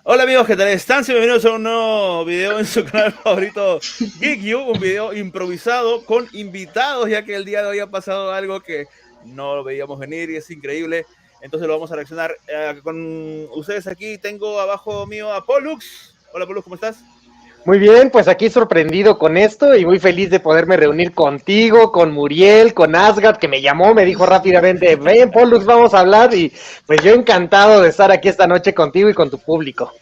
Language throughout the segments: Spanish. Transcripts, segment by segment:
Hola amigos, ¿qué tal están? Bienvenidos a un nuevo video en su canal favorito GeekU, un video improvisado con invitados, ya que el día de hoy ha pasado algo que no lo veíamos venir y es increíble. Entonces lo vamos a reaccionar con ustedes aquí. Tengo abajo mío a Pollux. Hola Pollux, ¿cómo estás? Muy bien, pues aquí sorprendido con esto y muy feliz de poderme reunir contigo, con Muriel, con Asgard, que me llamó, me dijo rápidamente, ven Pollux, vamos a hablar, y pues yo encantado de estar aquí esta noche contigo y con tu público.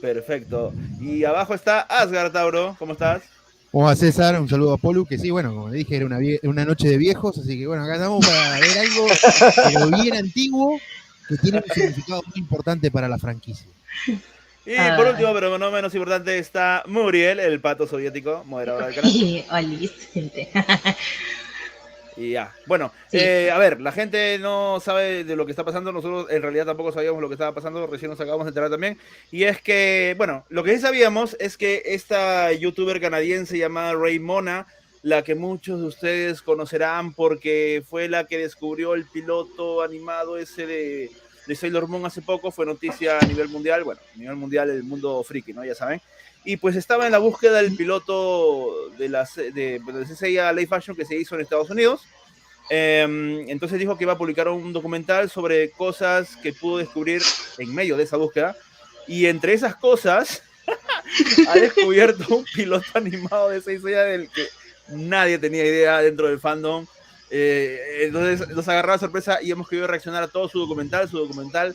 Perfecto. Y abajo está Asgard, Tauro, ¿cómo estás? ¿Cómo va César? Un saludo a Polu, que sí, bueno, como le dije, era una noche de viejos, así que bueno, acá estamos para ver algo, pero bien antiguo, que tiene un significado muy importante para la franquicia. Y por último, pero no menos importante, está Muriel, el pato soviético, moderador del canal. Hola, gente. Y ya, bueno, Sí. a ver, la gente no sabe de lo que está pasando, nosotros en realidad tampoco sabíamos lo que estaba pasando, recién nos acabamos de enterar también, y es que, bueno, lo que sí sabíamos es que esta youtuber canadiense llamada Raymona, la que muchos de ustedes conocerán porque fue la que descubrió el piloto animado ese de Sailor Moon hace poco, fue noticia a nivel mundial, bueno, a nivel mundial el mundo friki, ¿no? Ya saben. Y pues estaba en la búsqueda del piloto de Saint Seiya live action que se hizo en Estados Unidos. Entonces dijo que iba a publicar un documental sobre cosas que pudo descubrir en medio de esa búsqueda. Y entre esas cosas ha descubierto un piloto animado de Saint Seiya del que nadie tenía idea dentro del fandom. Entonces nos agarró la sorpresa y hemos querido reaccionar a todo su documental. Su documental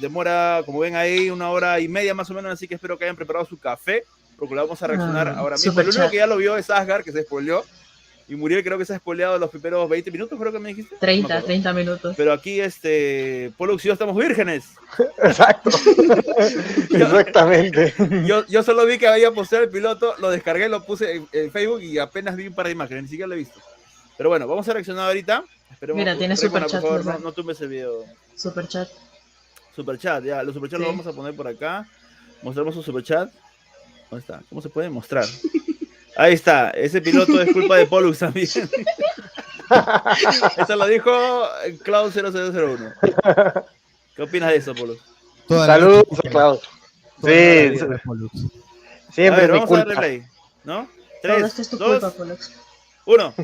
demora, como ven ahí, 1 hora y media más o menos, así que espero que hayan preparado su café, porque lo vamos a reaccionar ahora mismo. El único que ya lo vio es Asgard, que se spoileó, y Muriel creo que se ha spoileado los primeros 20 minutos, creo que me dijiste. 30 minutos. Pero aquí, Pollux y yo estamos vírgenes. Exacto. Exactamente. Yo solo vi que había posteado el piloto, lo descargué, lo puse en Facebook y apenas vi un par de imágenes, ni siquiera lo he visto. Pero bueno, vamos a reaccionar ahorita. Esperemos. Mira, tiene superchat. Por favor, no tumbes el video. Superchat. Superchat, ya, los superchats los vamos a poner por acá. Mostramos su superchat. ¿Dónde está? ¿Cómo se puede mostrar? Ahí está, ese piloto es culpa de Pollux también. Eso lo dijo Cloud0001. ¿Qué opinas de eso, Pollux? Saludos a Cloud. Sí, siempre es mi vamos a darle culpa. play, ¿no? Todo 3, esto es tu 2, culpa, Pollux. 1.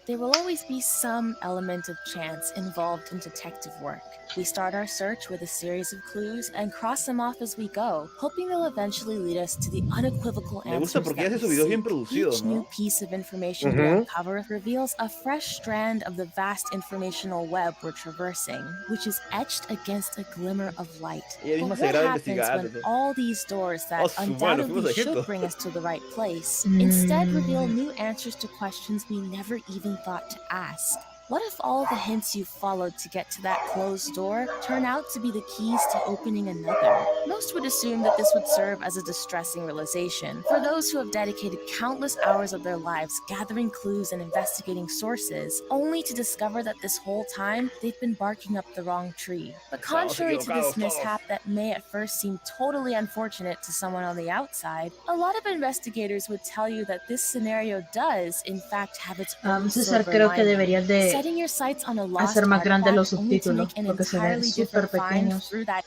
There will always be some element of chance involved in detective work. We start our search with a series of clues and cross them off as we go, hoping they'll eventually lead us to the unequivocal Me gusta answers porque that hace we sus videos bien seek. producidos, Each ¿no? new piece of information we uncover reveals a fresh strand of the vast informational web we're traversing, which is etched against a glimmer of light. Ella But misma se what graba happens investigando. when all these doors that Oh, su madre, fuimos a undoubtedly Egipto. should bring us to the right place instead reveal new answers to questions we never even thought to ask? What if all the hints you followed to get to that closed door turn out to be the keys to opening another? Most would assume that this would serve as a distressing realization for those who have dedicated countless hours of their lives gathering clues and investigating sources, only to discover that this whole time they've been barking up the wrong tree. But contrary to this mishap that may at first seem totally unfortunate to someone on the outside, a lot of investigators would tell you that this scenario does, in fact, have its own César, silver creo que lining. deberías de Setting your sights on a lost hacer más grandes los artifact only to subtítulos, make an porque se ven entirely súper different find pequeños. through that.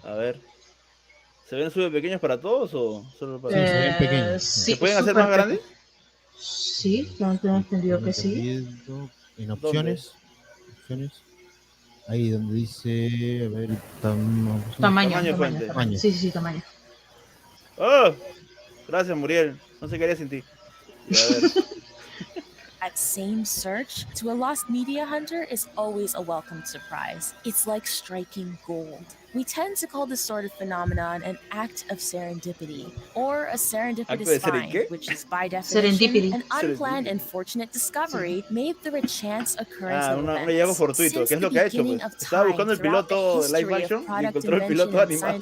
A ver. ¿Se ven súper pequeños para todos o solo para Sí, se ven pequeños. Sí, ¿Se pueden hacer súper más grandes? Sí, tengo entendido que sí. En opciones. Ahí donde dice, a ver, Tamaño. fuente. Sí, tamaño. ¡Oh! Gracias, Muriel. No sé qué haría sin ti. Y a ver. That same search to a lost media hunter is always a welcome surprise. It's like striking gold. We tend to call this sort of phenomenon an act of serendipity, or a serendipitous find, which is by definition an unplanned and fortunate discovery made through a chance occurrence of un hallazgo events. fortuito. ¿Qué es lo que ha hecho? Pues estaba buscando el piloto de live action y encontró el piloto animado.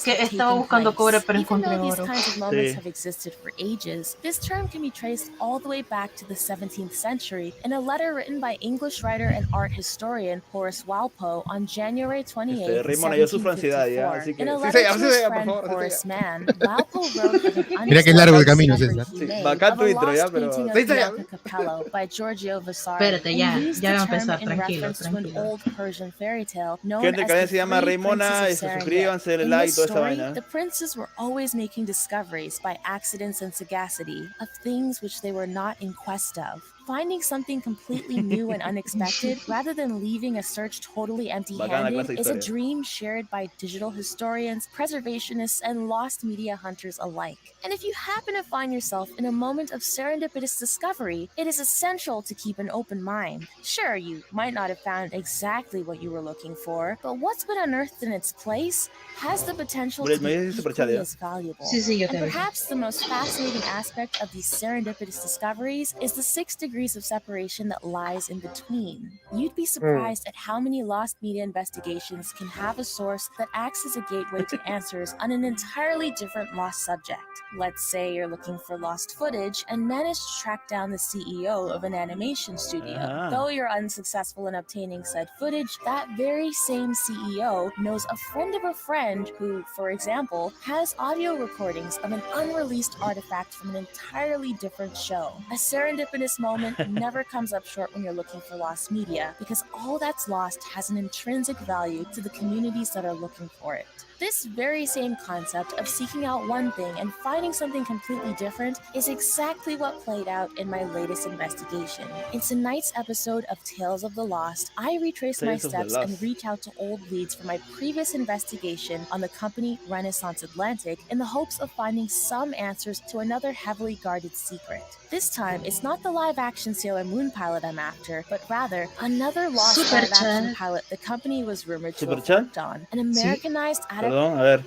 Estaba buscando cobre pero encontré oro. Have existed for ages, this term can be traced traced all the way back to the 17th century in a letter written by English writer and art historian Horace Walpole on January 28, Raymond, yo sufro ansiedad, ¿ya? 1754. Así que... In a Sí, letter Seiya, to sí, his Seiya, por friend favor, sí, Horace Seiya. Mann, Walpole wrote of an Mira que largo el camino, discovery César. he Sí, made bacán of tu a intro, ya, lost pero... painting of Sí, Seiya. Bianca Capello by Giorgio Vasari, Espérate, and ya, used ya the va a term empezar, in tranquilo, reference to an tranquilo. old Persian fairy tale known Gente as que the se llama Three Princes Raymona, of Serengeti. suscríbanse, denle In like y this toda esta story, vaina. the princes were always making discoveries by accidents and sagacity of things which they were not in quest of. Finding something completely new and unexpected, rather than leaving a search totally Bacana la empty-handed, clase de is a historia. dream shared by digital historians, preservationists, and lost media hunters alike. And if you happen to find yourself in a moment of serendipitous discovery, it is essential to keep an open mind. Sure, you might not have found exactly what you were looking for, but what's been unearthed in its place has the potential to Me be dice super chat, equally ¿ya? as valuable. Sí, yo te And aviso. perhaps the most fascinating aspect of these serendipitous discoveries is the 6 degrees of separation that lies in between. You'd be surprised at how many lost media investigations can have a source that acts as a gateway to answers on an entirely different lost subject. Let's say you're looking for lost footage and manage to track down the CEO of an animation studio. Ah. Though you're unsuccessful in obtaining said footage, that very same CEO knows a friend of a friend who, for example, has audio recordings of an unreleased artifact from an entirely different show. A serendipitous moment never comes up short when you're looking for lost media, because all that's lost has an intrinsic value to the communities that are looking for it. This very same concept of seeking out one thing and finding something completely different is exactly what played out in my latest investigation. In tonight's episode of Tales of the Lost, I retrace my Tales of the steps Lost. and reach out to old leads from my previous investigation on the company Renaissance Atlantic in the hopes of finding some answers to another heavily guarded secret. This time, it's not the live-action Sailor Moon pilot I'm after, but rather another lost Super live-action chat. pilot the company was rumored to Super have chat? worked on, an Americanized adaptation. Perdón, a ver.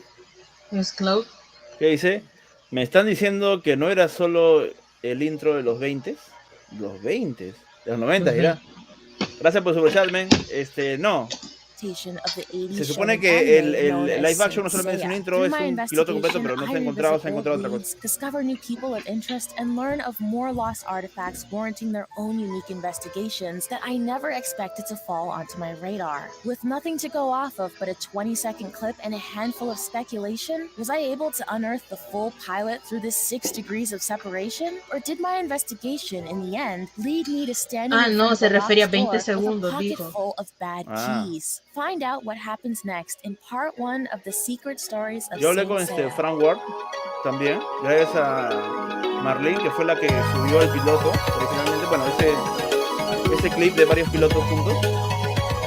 Es Cloud. ¿Qué dice? Me están diciendo que no era solo el intro de los 20. Los 20. De los 90, Los dirá. Gracias por su chat, men. No. Of the 80s Se supone shonen que anime known el as live action no Saint solamente es un Seiya. intro, Through es my un piloto completo, investigation, pero no se ha I encontrado revisit otra old cosa. leads, discover new people of interest, and learn of more lost artifacts warranting their own unique investigations that I never expected to fall onto my radar. With nothing to go off of but a 20-second clip and a handful of speculation, was I able to unearth the full pilot through this 6 degrees of separation? Or did my investigation, in the end, lead me to standing in no, front of se a refería a locked 20 door with a segundos, pocket dijo. full of bad Ah. keys? Find out what happens next in part 1 of the secret stories of Yo hablé Saint con Seiya. Frank Ward también, gracias a Marlene, que fue la que subió el piloto originalmente, bueno, ese clip de varios pilotos juntos,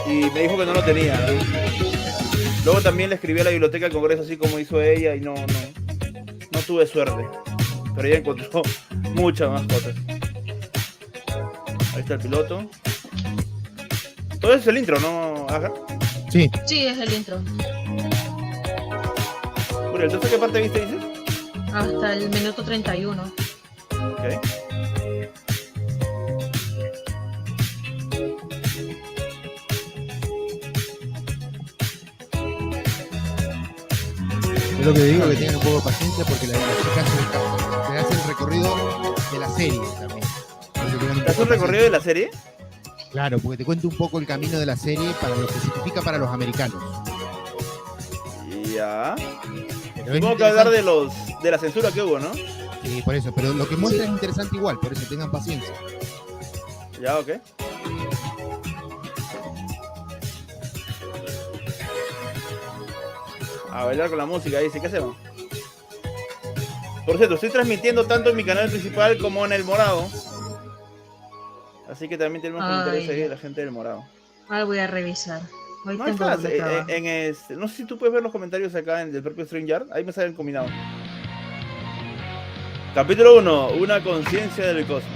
y me dijo que no lo tenía, ¿no? Luego también le escribí a la biblioteca del Congreso, así como hizo ella, y no tuve suerte, pero ella encontró muchas más cosas. Ahí está el piloto. Todo eso es el intro, ¿no, Aja? Sí, Sí, es el intro. Muriel, ¿tú hasta qué parte viste, dices? Hasta el minuto 31. Ok. es lo que digo, que tengan un poco de paciencia porque la chica se hace el recorrido de la serie también. Entonces, tengan un ¿Te hace poco un de recorrido de paciencia. la serie? Claro, porque te cuento un poco el camino de la serie para lo que significa para los americanos. Ya. Pero es Supongo que hablar interesante. de la censura que hubo, ¿no? Sí, por eso, pero lo que muestra es interesante igual, por eso tengan paciencia. Ya, ok. A bailar con la música, dice, ¿qué hacemos? Por cierto, estoy transmitiendo tanto en mi canal principal como en el morado. Así que también tenemos comentarios ahí de la gente del morado. Ahora voy a revisar. Hoy No, tengo estás, doble trabajo. no sé si tú puedes ver los comentarios acá en el propio StreamYard. Ahí me salen combinados. Capítulo 1, una conciencia del cosmos.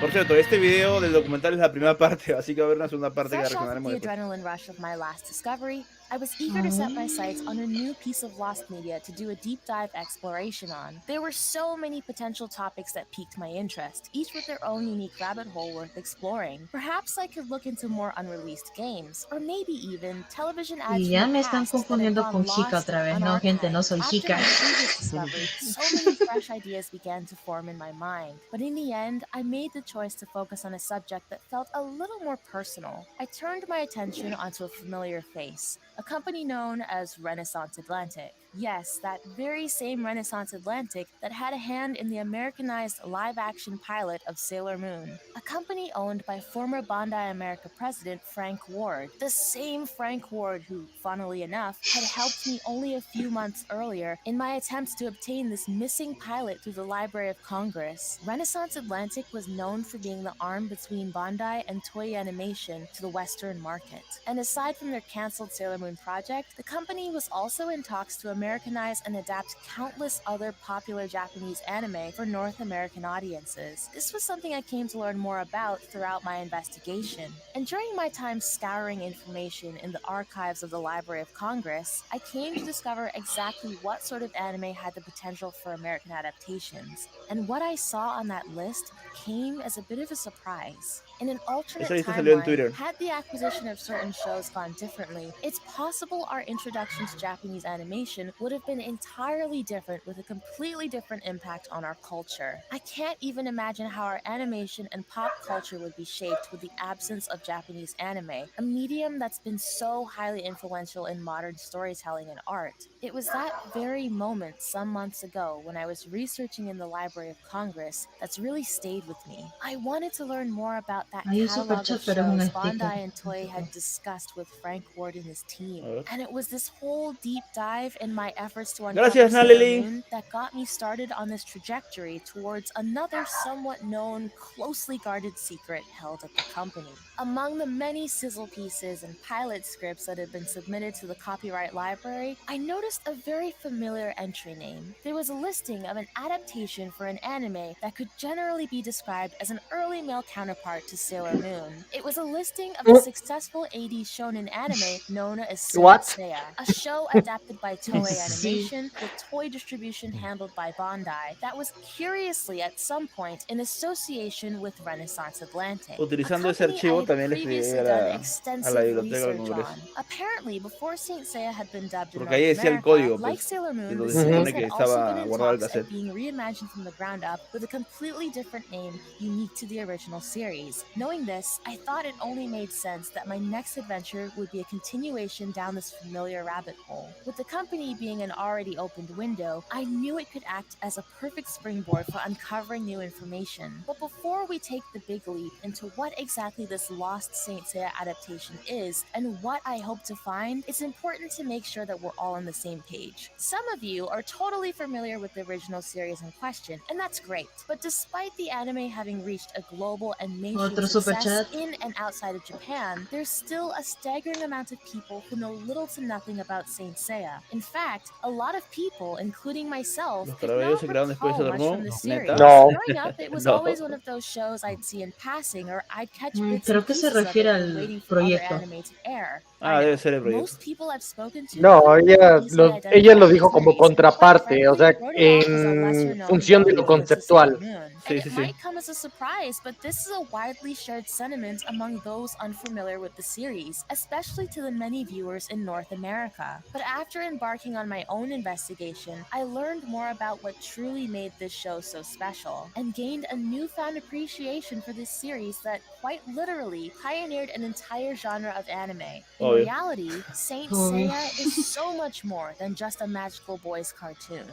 Por cierto, este video del documental es la primera parte, así que va a haber una segunda parte que Fresh off of reaccionaremos the después. adrenaline rush of my last discovery, I was eager to set my sights on a new piece of lost media to do a deep dive exploration on. There were so many potential topics that piqued my interest, each with their own unique rabbit hole worth exploring. Perhaps I could look into more unreleased games, or maybe even television ads Y from ya the me están past that have confundiendo gone con chica lost otra and vez. No, gente, no unarchived. soy After chica. my previous discovery, so many fresh ideas began to form in my mind. But in the end, I made the choice to focus on a subject that felt a little more personal. I turned my attention onto a familiar face, a company known as Renaissance Atlantic. Yes, that very same Renaissance Atlantic that had a hand in the Americanized live-action pilot of Sailor Moon. A company owned by former Bandai America president Frank Ward. The same Frank Ward who, funnily enough, had helped me only a few months earlier in my attempts to obtain this missing pilot through the Library of Congress. Renaissance Atlantic was known for being the arm between Bandai and Toei Animation to the Western market. And aside from their cancelled Sailor Moon project, the company was also in talks to Americanize and adapt countless other popular Japanese anime for North American audiences. This was something I came to learn more about throughout my investigation. And during my time scouring information in the archives of the Library of Congress, I came to discover exactly what sort of anime had the potential for American adaptations. And what I saw on that list came as a bit of a surprise. In an alternate Esa lista salió en timeline, Twitter. had the acquisition of certain shows gone differently, it's possible our introduction to Japanese animation would have been entirely different with a completely different impact on our culture. I can't even imagine how our animation and pop culture would be shaped with the absence of Japanese anime, a medium that's been so highly influential in modern storytelling and art. It was that very moment some months ago when I was researching in the Library of Congress that's really stayed with me. I wanted to learn more about that Hay un super catalog chat, of pero es un shows sticker. Bandai and Toei had discussed with Frank Ward and his team. A ver. And it was this whole deep dive in my efforts to uncover Gracias, Sailor Naleli. Moon that got me started on this trajectory towards another somewhat known, closely guarded secret held at the company. Among the many sizzle pieces and pilot scripts that had been submitted to the copyright library, I noticed a very familiar entry name. There was a listing of an adaptation for an anime that could generally be described as an early male counterpart to Sailor Moon. It was a listing of the successful 80s shonen anime known as Saint What? Seiya, a show adapted by Toei Sí. Animation with toy distribution handled by Bandai that was curiously at some point in association with Renaissance Atlantic. Utilizando A ese company archivo I had también le previously escribí done a la extensive biblioteca del research Congreso. on. Apparently, before Saint Seiya had been dubbed in Porque North ahí decía el America, código, like pues, Sailor de Moon, donde the se supone series que had also estaba been in guardado el talks cassette. of being reimagined from the ground up with a completely different name unique to the original series. Knowing this, I thought it only made sense that my next adventure would be a continuation down this familiar rabbit hole. With the company being an already opened window, I knew it could act as a perfect springboard for uncovering new information. But before we take the big leap into what exactly this lost Saint Seiya adaptation is and what I hope to find, it's important to make sure that we're all on the same page. Some of you are totally familiar with the original series in question, and that's great. But despite the anime having reached a global and mainstream Otro super success chat. in and outside of Japan, there's still a staggering amount of people who know little to nothing about Saint Seiya. In fact, a lot of people, including myself, Los did caraballos not se crearon después de recall much Dormón. from the Neta. series. No. Growing up, it was No. always one of those shows I'd see in passing, or I'd catch bits Creo and que se pieces of refiere it when al waiting for other proyecto. anime to air. Ah, I debe know. ser el proyecto. Most people I've spoken to No, couldn't ella really easily lo identify dijo the como series, and quite contraparte, o frankly, sea, wrote it off as a lesser en known función de but lo influence to Sailor conceptual. Moon. Sí, And sí, it sí. might come as a surprise, but this is a widely shared sentiment among those unfamiliar with the series, especially to the many viewers in North America. But after embarking on my own investigation, I learned more about what truly made this show so special, and gained a newfound appreciation for this series that quite literally pioneered an entire genre of anime. In Obvio. reality, Saint Obvio. Seiya is so much more than just a magical boys cartoon.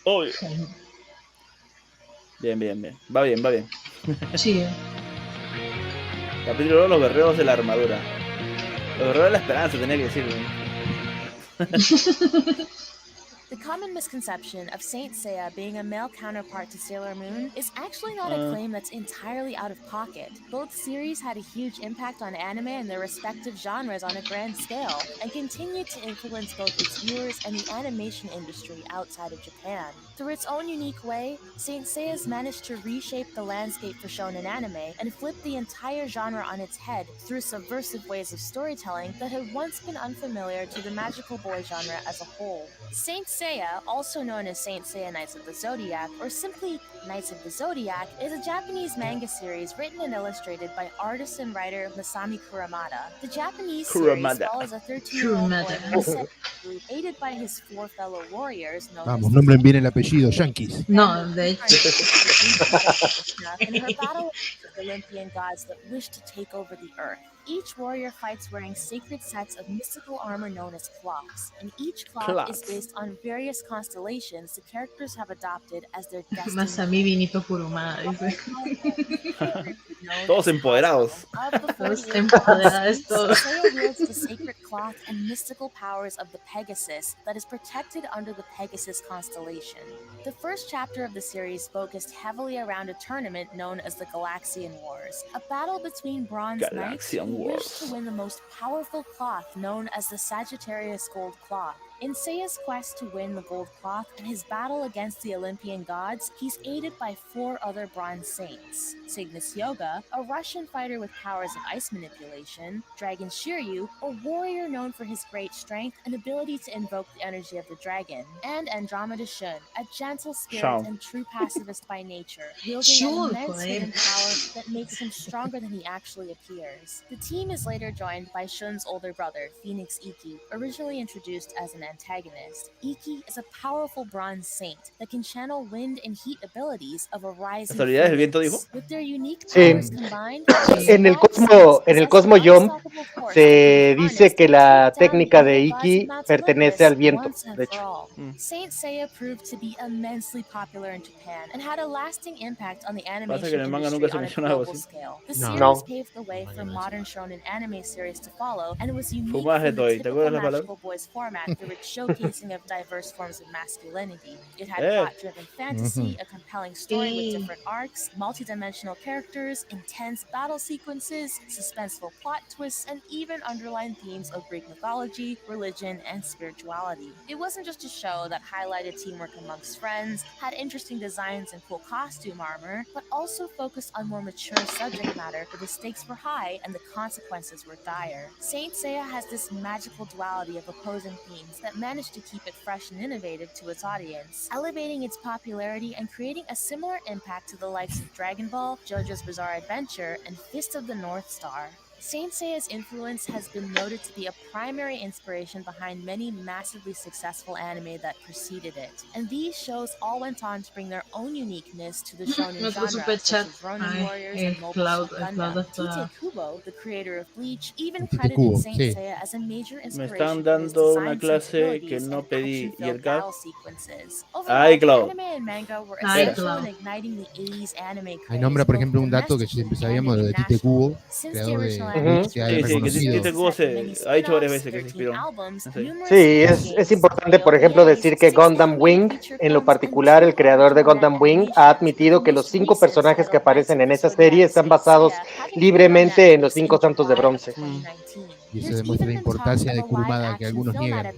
Obvio. Bien, bien, bien. Va bien, va bien. Sí. Capítulo 2, los guerreros de la armadura. Los guerreros de la esperanza, tenía que decir. The common misconception of Saint Seiya being a male counterpart to Sailor Moon is actually not a claim that's entirely out of pocket. Both series had a huge impact on anime and their respective genres on a grand scale, and continued to influence both its viewers and the animation industry outside of Japan. Through its own unique way, Saint Seiya's managed to reshape the landscape for shonen anime and flip the entire genre on its head through subversive ways of storytelling that had once been unfamiliar to the magical boy genre as a whole. Saint Seiya, also known as Saint Seiya Knights of the Zodiac, or simply Knights of the Zodiac, is a Japanese manga series written and illustrated by artist and writer Masami Kuramada. The Japanese series follows a 13-year-old boy named Seiya, who, aided by his 4 fellow warriors known Vamos, as nombren bien el apellido, Yankees. No, de hecho. in her battle with the Olympian gods that wish to take over the earth. Each warrior fights wearing sacred sets of mystical armor known as clocks, and each clock is based on various constellations the characters have adopted as their destiny. Masami Vinito Kurumada, dice. Todos empoderados. Todos empoderados, todos. Seiya wields the sacred cloth and mystical powers of the Pegasus that is protected under the Pegasus constellation. The first chapter of the series focused heavily around a tournament known as the Galaxian Wars, a battle between bronze knights who wished to win the most powerful cloth known as the Sagittarius Gold Cloth. In Seiya's quest to win the gold cloth and his battle against the Olympian gods, he's aided by 4 other bronze saints: Cygnus Yoga, a Russian fighter with powers of ice manipulation; Dragon Shiryu, a warrior known for his great strength and ability to invoke the energy of the dragon; and Andromeda Shun, a gentle spirit and true pacifist by nature, wielding an immense hidden power that makes him stronger than he actually appears. The team is later joined by Shun's older brother, Phoenix Ikki, originally introduced as an antagonist. Ikki is a powerful bronze saint that can channel wind and heat abilities of a rising phoenix. With their unique powers combined, en el Cosmo Jump se dice que la técnica de Ikki pertenece al viento, de hecho. Saint Seiya proved to be immensely popular in Japan and had a lasting impact on the Pasa animation que en el manga nunca industry se on a menciona algo global así. scale. The No. series paved the way for modern shonen anime series to follow, and was unique Fumaje from the toy, ¿te typical acuerdas la palabra? magical boys format through its showcasing of diverse forms of masculinity. It had plot-driven fantasy, a compelling story with different arcs, multi-dimensional characters, intense battle sequences, suspenseful plot twists, and even underlying themes of Greek mythology, religion, and spirituality. It wasn't just a show that highlighted teamwork amongst friends, had interesting designs and cool costume armor, but also focused on more mature subject matter where the stakes were high and the consequences were dire. Saint Seiya has this magical duality of opposing themes that managed to keep it fresh and innovative to its audience, elevating its popularity and creating a similar impact to the likes of Dragon Ball, JoJo's Bizarre Adventure, and Fist of the North Star. Saint Seiya's influence has been noted to be a primary inspiration behind many massively successful anime that preceded it, and these shows all went on to bring their own uniqueness to the shonen genre, such as Ronin Warriors and Mobile Suit Gundam. Tite Kubo, the creator of Bleach, even credited Saint Seiya as a major Me inspiration están for his dando una design clase que sensibilities no and pedí y el action-filled CAP. battle sequences. Ay, Overall, Clau. anime and manga were Ay, essential Clau. in igniting the 80s anime craze, Ahí nombra, por both ejemplo, un dato que siempre sabíamos de Tite Kubo, since the creador de original Bleach, que ha Sí, sí, que reconocido. Tite Kubo se ha dicho varias veces que se inspiró. Sí, es importante, por ejemplo, decir que Gundam Wing, en lo particular, el creador de Gundam Wing, ha admitido que los 5 personajes que aparecen en esa serie están basados libremente en los 5 santos de bronce. Y eso demuestra la importancia de Kurumada que algunos niegan. No,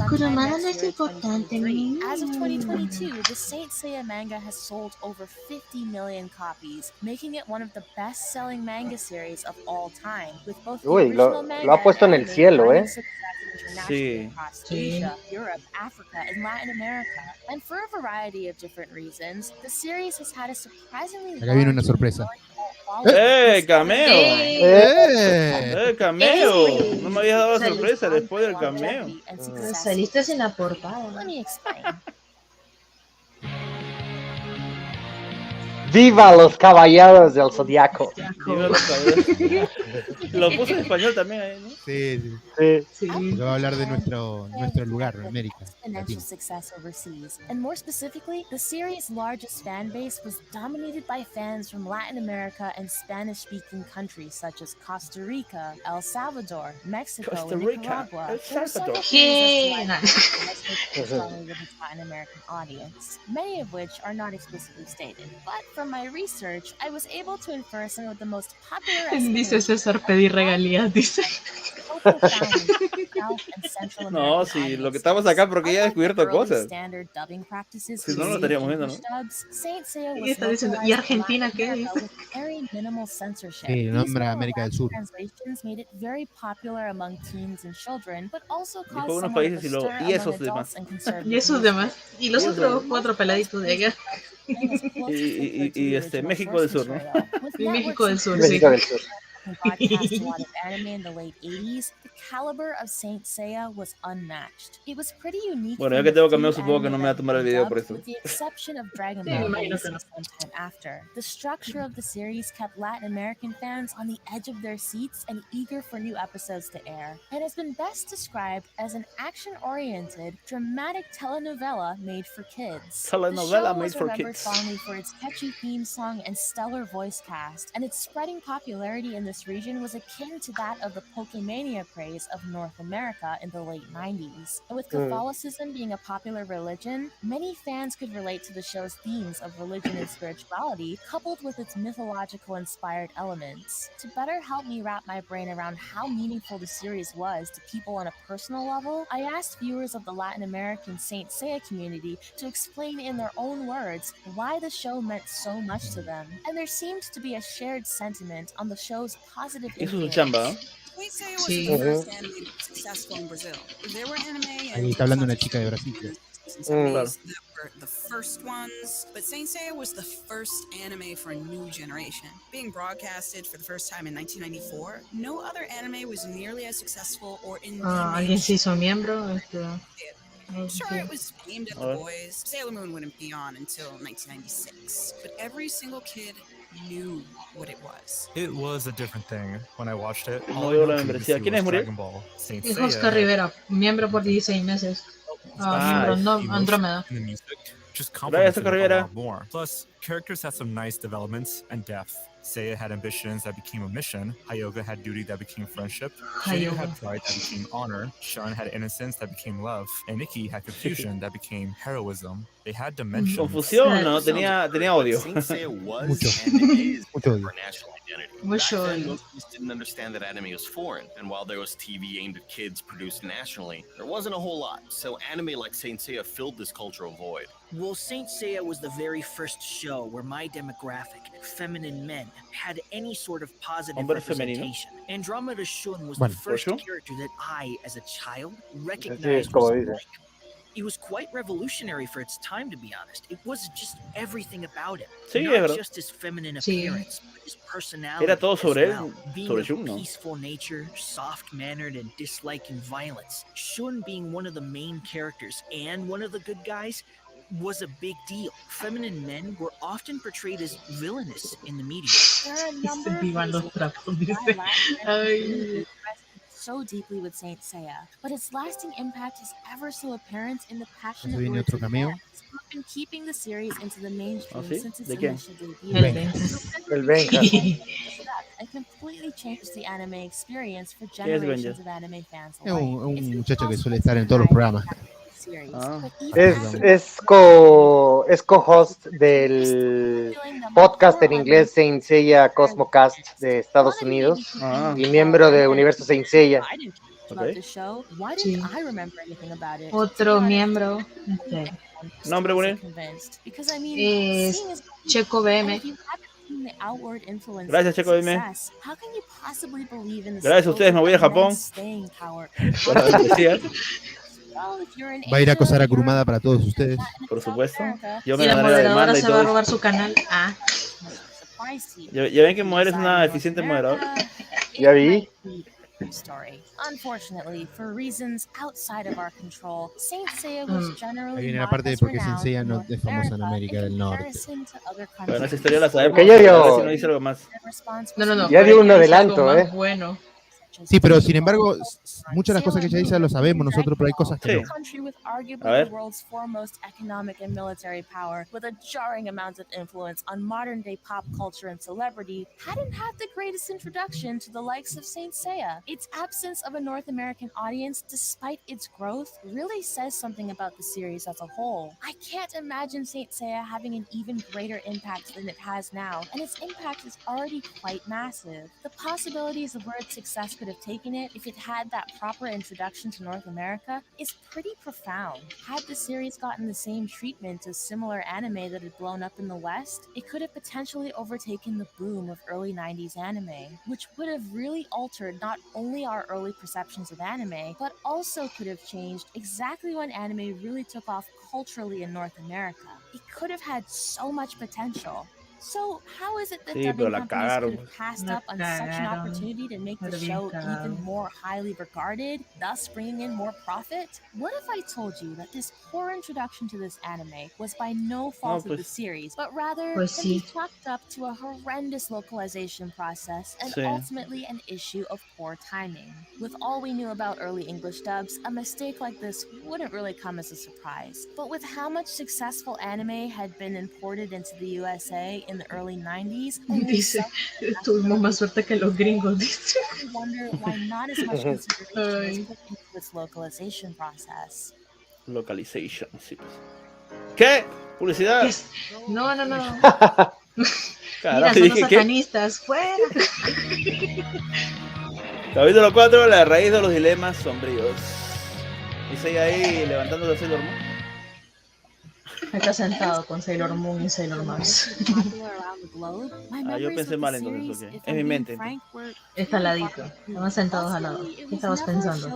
Kurumada no es importante. As of 2022, the Saint Seiya manga has sold over 50 million copies, making it one of the best-selling manga series of all time, with both the Uy, original lo manga ha puesto en and el anime cielo, finding ¿eh? success internationally Sí. across Sí. Asia, Europe, Africa, and Latin America. And for a variety of different reasons, the series has had a surprisingly Acá viene una large sorpresa. ¡Cameo! ¡Cameo! ¡Ey! No me habías dado la Saliste. sorpresa después del cameo. Saliste sin la portada. Let me explain. ¡Viva los caballeros del Zodiaco! Viva los caballeros. Lo puso en español también ahí, ¿no? Sí, sí. Sí. Sí. Porque va a hablar de nuestro lugar en América Exponential Latina. success overseas, and more specifically, the series' largest fan base was dominated by fans from Latin America and Spanish-speaking countries such as Costa Rica, El Salvador, Mexico, Costa and Rica, Nicaragua. El There were several Salvador. theories as to why ¿Qué? the resonated strongly with its Latin American audience, many of which are not explicitly stated. But from my research, I was able to infer some of the most popular Dice explanations César, pedir regalías, dice. so profound in South and Central No, American sí, lo que audiences. estamos acá porque ya he Unlike the descubierto early cosas. standard dubbing practices Si no, we lo see estaríamos in viendo, ¿no? English dubs, Saint Seiya Y was está diciendo, ¿y localized in Argentina Latin qué America dice? with very minimal censorship. Sí, These nombra more América del relaxed Sur. translations made it very popular among teens and children, but also Dijo caused unos somewhat of a países y luego, stir y among esos adults demás. and Y conservative esos news demás. critics. Y los Y otros eso. 4 peladitos de allá. Playing as closest they could to the original México del source Sur, ¿no? material, with Y networks México del Sur, including sí. México del Sur. broadcast a lot of anime in the late 80s, the caliber of Saint Seiya was unmatched. It was pretty unique. Bueno, ya from que the tengo few cameo, supongo que no anime me va a that tomar el had been video por dubbed, eso. with the exception of Dragon Sí, Ball imagino que no. releasing sometime after. The structure of the series kept Latin American fans on the edge of their seats and eager for new episodes to air. It has been best described as an action-oriented, dramatic telenovela made for kids. Telenovela The show made was for remembered kids. fondly for its catchy theme song and stellar voice cast, and its spreading popularity in this region was akin to that of the Pokemania craze of North America in the late 90s. And with Catholicism being a popular religion, many fans could relate to the show's themes of religion and spirituality, coupled with its mythological inspired elements. To better help me wrap my brain around how meaningful the series was to people on a personal level, I asked viewers of the Latin American Saint Seiya community to explain in their own words why the show meant so much to them. And there seemed to be a shared sentiment on the show's positive Hizo su influence. chamba, ¿eh? Saint Seiya was Sí. the first anime to be successful in Brazil. There were anime Ahí and está hablando una tokusatsu chica de Brasil. in the 60s and Claro. 70s that were the first ones, but Saint Seiya was the first anime for a new generation. Being broadcasted for the first time in 1994, no other anime was nearly as successful or in the ¿Alguien se hizo miembro? Sure, it was aimed at the Alright. boys. Sailor Moon wouldn't be on until 1996, but every single kid knew what it was. It was a different thing when I watched it. No All I veo knew la membresía. previously ¿Quién was es, Muriel? Dragon Ball. Saint Es Seiya Oscar had Rivera, miembro por 16 meses. Ah, Miembro es no, emotion Andrómeda. in the music, just Gracias, complemented Oscar it a Rivera. lot more. Plus, characters had some nice developments and depth. Seiya had ambitions that became a mission. Hyoga had duty that became friendship. Shiryu Hyoga. had pride that became honor. Shun had innocence that became love. And Nikki had confusion that became heroism. They had dimensions. Confusión, ¿no? Tenía odio. Saint Seiya was Mucho. and is Mucho odio. our national identity. Mucho Back then, odio. most of us didn't understand that anime was foreign, and while there was TV aimed at kids produced nationally, there wasn't a whole lot. So anime like Saint Seiya filled this cultural void. Well, Saint Seiya was the very first show where my demographic, feminine men, had any sort of positive Hombre femenino. representation. Andromeda Shun was Bueno, the first ¿Shun? character that I, as a child, Sí, es recognized como was dice. like. It was quite revolutionary for its time, to be honest. It was just everything about him. Sí, es Not verdad. just his feminine Sí. appearance, but his personality Era todo as sobre él, well. Being sobre of Shun, ¿no? peaceful nature, soft-mannered, and disliking violence. Shun being one of the main characters and one of the good guys was a big deal. Feminine men were often portrayed as villainous in the media. There are a number of Vivan los reasons trapos, why dice. Latin Ay. Americans so deeply with Saint Seiya, but its lasting impact is ever so apparent in the passionate viene words otro of cameo. fans who have been keeping the series into the mainstream ¿sí? since its ¿De quién? initial debut. El Benja. Benja. El Benja. And completely changed the anime experience for ¿Quién es generations Benja? of anime fans Es alike. un It's muchacho que impossible suele to estar en todos los describe programas. the series, Ah. but even Es co-host del podcast en inglés Saint Seiya Cosmocast de Estados Unidos Ah, y miembro de Universo Saint Seiya. I didn't know about ok. the show. Why Sí. didn't I remember anything about it? Otro To be honest, miembro I'm Nombre, still Muriel. convinced. Because I mean, es seeing as Checo and BM. if you haven't seen the outward influence Gracias, of Checo BM. success, how can you possibly believe in the Gracias a ustedes, me voy a supposed Japón. immense staying power? Bueno, decía, Well, if you're in Va a ir a Asia, acosar a Europe, Grumada para todos ustedes. Latin por and South supuesto. America, Yo Y me la ganaré la moderadora demanda y se va a todo. robar su canal. Ah, surprise to you. Ya ven que Mujer es una Inside eficiente North moderadora. America, Ya it vi. might be story. Unfortunately, for reasons outside of our control, Saint Seiya was Ahí generally viene la not parte de as por qué Saint renowned Seiya in no North es famoso en America América in del Norte. comparison to other Bueno, esa countries. historia la sabemos, Que ya pero a ver si dio, nos dice algo más. Their response No, was no, no, ya pero dio ella un dice algo adelanto, más bueno. such as Sí, pero sin baseball, embargo, muchas de las cosas que ella dice lo sabemos nosotros, pero hay cosas que Sí. no. country with A arguably ver. the world's foremost economic and military power, with a jarring amount of influence on modern day pop culture and celebrity, hadn't had the greatest introduction to the likes of Saint Seiya. Its absence of a North American audience, despite its growth, really says something about the series as a whole. I can't imagine Saint Seiya having an even greater impact than it has now, and its impact is already quite massive. The possibilities of where its success could have taken it if it had that proper introduction to North America is pretty profound. Had the series gotten the same treatment as similar anime that had blown up in the West, it could have potentially overtaken the boom of early 90s anime, which would have really altered not only our early perceptions of anime, but also could have changed exactly when anime really took off culturally in North America. It could have had so much potential. So, how is it that Sí, pero dubbing la companies could cagaron. have passed La up on such an cagaron. opportunity to make the Pero bien show cagado. even more highly regarded, thus bringing in more profit? What if I told you that this poor introduction to this anime was by no fault of the series, but rather Pues can be sí. chalked up to a horrendous localization process and Sí. ultimately an issue of poor timing? With all we knew about early English dubs, a mistake like this wouldn't really come as a surprise. But with how much successful anime had been imported into the USA in the early 90s, only Dice, some tuvimos más suerte que los gringos, dice. I wonder why not as much consideration was Ay. put into its localization process. Localization, sí, pues. ¿Qué? ¿Publicidad? ¿Qué es? No, no, no. Carajo, Mira, son los dije, ¿qué? satanistas, fuera. Capítulo 4, la raíz de los dilemas sombríos. Y sigue ahí levantándose a Sailor Moon. Está sentado con Sailor Moon y Sailor Mars. Ah, yo pensé mal entonces, ok. Es mi mente. Está al ladito. Estaban sentados al lado. ¿Qué estabas pensando?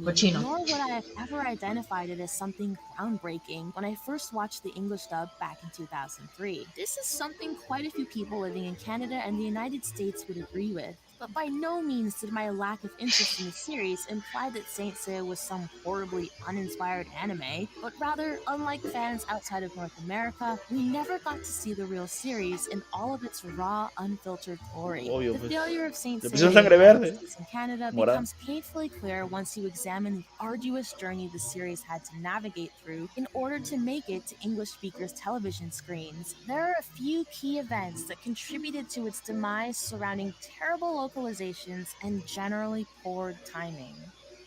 Cochino. Nor would I have ever identified it as something groundbreaking when I first watched the English dub back in 2003. This is something quite a few people living in Canada and the United States would agree with. But by no means did my lack of interest in the series imply that Saint Seiya was some horribly uninspired anime, but rather, unlike fans outside of North America, we never got to see the real series in all of its raw, unfiltered glory. Obvio, The pues. failure of Saint Le pusieron Seiya sangre verde. in Canada Morada. becomes painfully clear once you examine the arduous journey the series had to navigate through in order to make it to English speakers' television screens. There are a few key events that contributed to its demise surrounding terrible localizations and generally poor timing.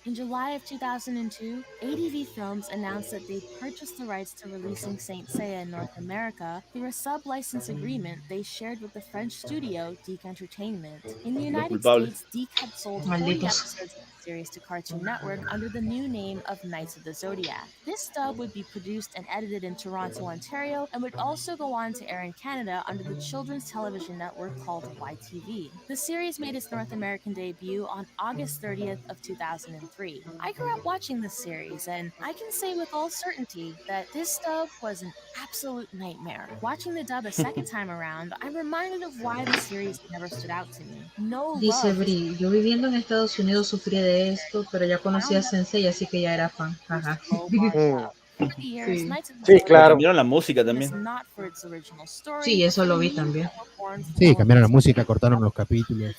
In July of 2002, ADV Films announced that they purchased the rights to releasing Saint Seiya in North America through a sub-license agreement they shared with the French studio Deke Entertainment. In the United States, Deke had sold 40 Malditos. episodes of the series to Cartoon Network under the new name of Knights of the Zodiac. This dub would be produced and edited in Toronto, Ontario, and would also go on to air in Canada under the children's television network called YTV. The series made its North American debut on August 30th of 2003. I grew up watching this series, and I can say with all certainty that this dub was an absolute nightmare. Watching the dub a second time around, I'm reminded of why the series never stood out to me. No Dice love Bri, yo viviendo en Estados Unidos sufrí de esto, pero ya conocía a Sensei, así que ya era fan. Ajá. Over the years, Sí. Knights of the Sí, Zodiac claro. Cambiaron la música was también. not for its original story, Sí, eso but lo for vi the también. means that were born from Sí, all of cambiaron la its música, cortaron los capítulos,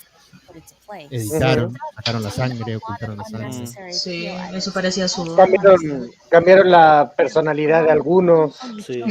put into place. editaron, The dub sacaron la contained sangre, a lot ocultaron la of sangre. unnecessary Sí, feel eso edits. parecía sudor. Cambiaron la personalidad de algunos. Sí.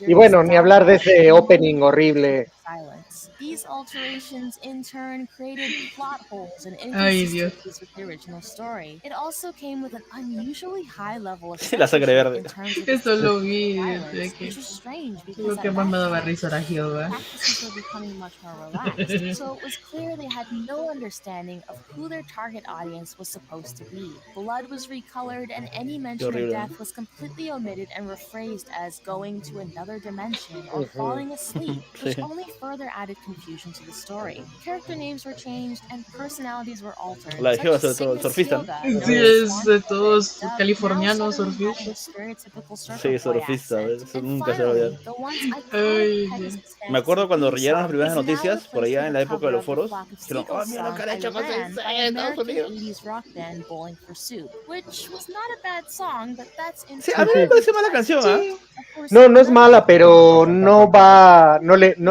Y bueno, ni hablar de ese opening horrible. Silence. These alterations in turn created plot holes and Ay, Dios. inconsistencies with the original story. It also came with an unusually high level of La sangre censorship verde. in terms of Eso its lo vi, violence, de que which is strange lo because que at más me that daba time, risa era Jehová. practices were becoming much more relaxed, so it was clear they had no understanding of who their target audience was supposed to be. Blood was recolored, and any mention of horrible. death was completely omitted and rephrased as going to another dimension or falling asleep, which Sí. only further added added confusion to the story. Character names were changed and personalities were altered. La de Jeva, such as sobre todo, el Cygnus surfista. Yoga, Sí, known as es Swan de Puppet, todos dubbed, now californianos, suddenly having a surfistas. stereotypical surfer Sí, boy surfista, accent. eso And nunca se lo olvidó. finally, the once iconic Ay, Pegasus Me acuerdo cuando fantasy rellenaron las theme primeras song is now noticias, por replaced allá with en a la época de cover los of the foros, Flock of dijeron, Seagulls mira lo song que han I hecho con Saint Ran by Seiya en Estados American Unidos. 80s rock band Bowling for Soup, which was not a bad song, but that's Sí, a mí me entirely parece mala canción, ¿ah? sí. Of course, No, no es none of mala, the pero no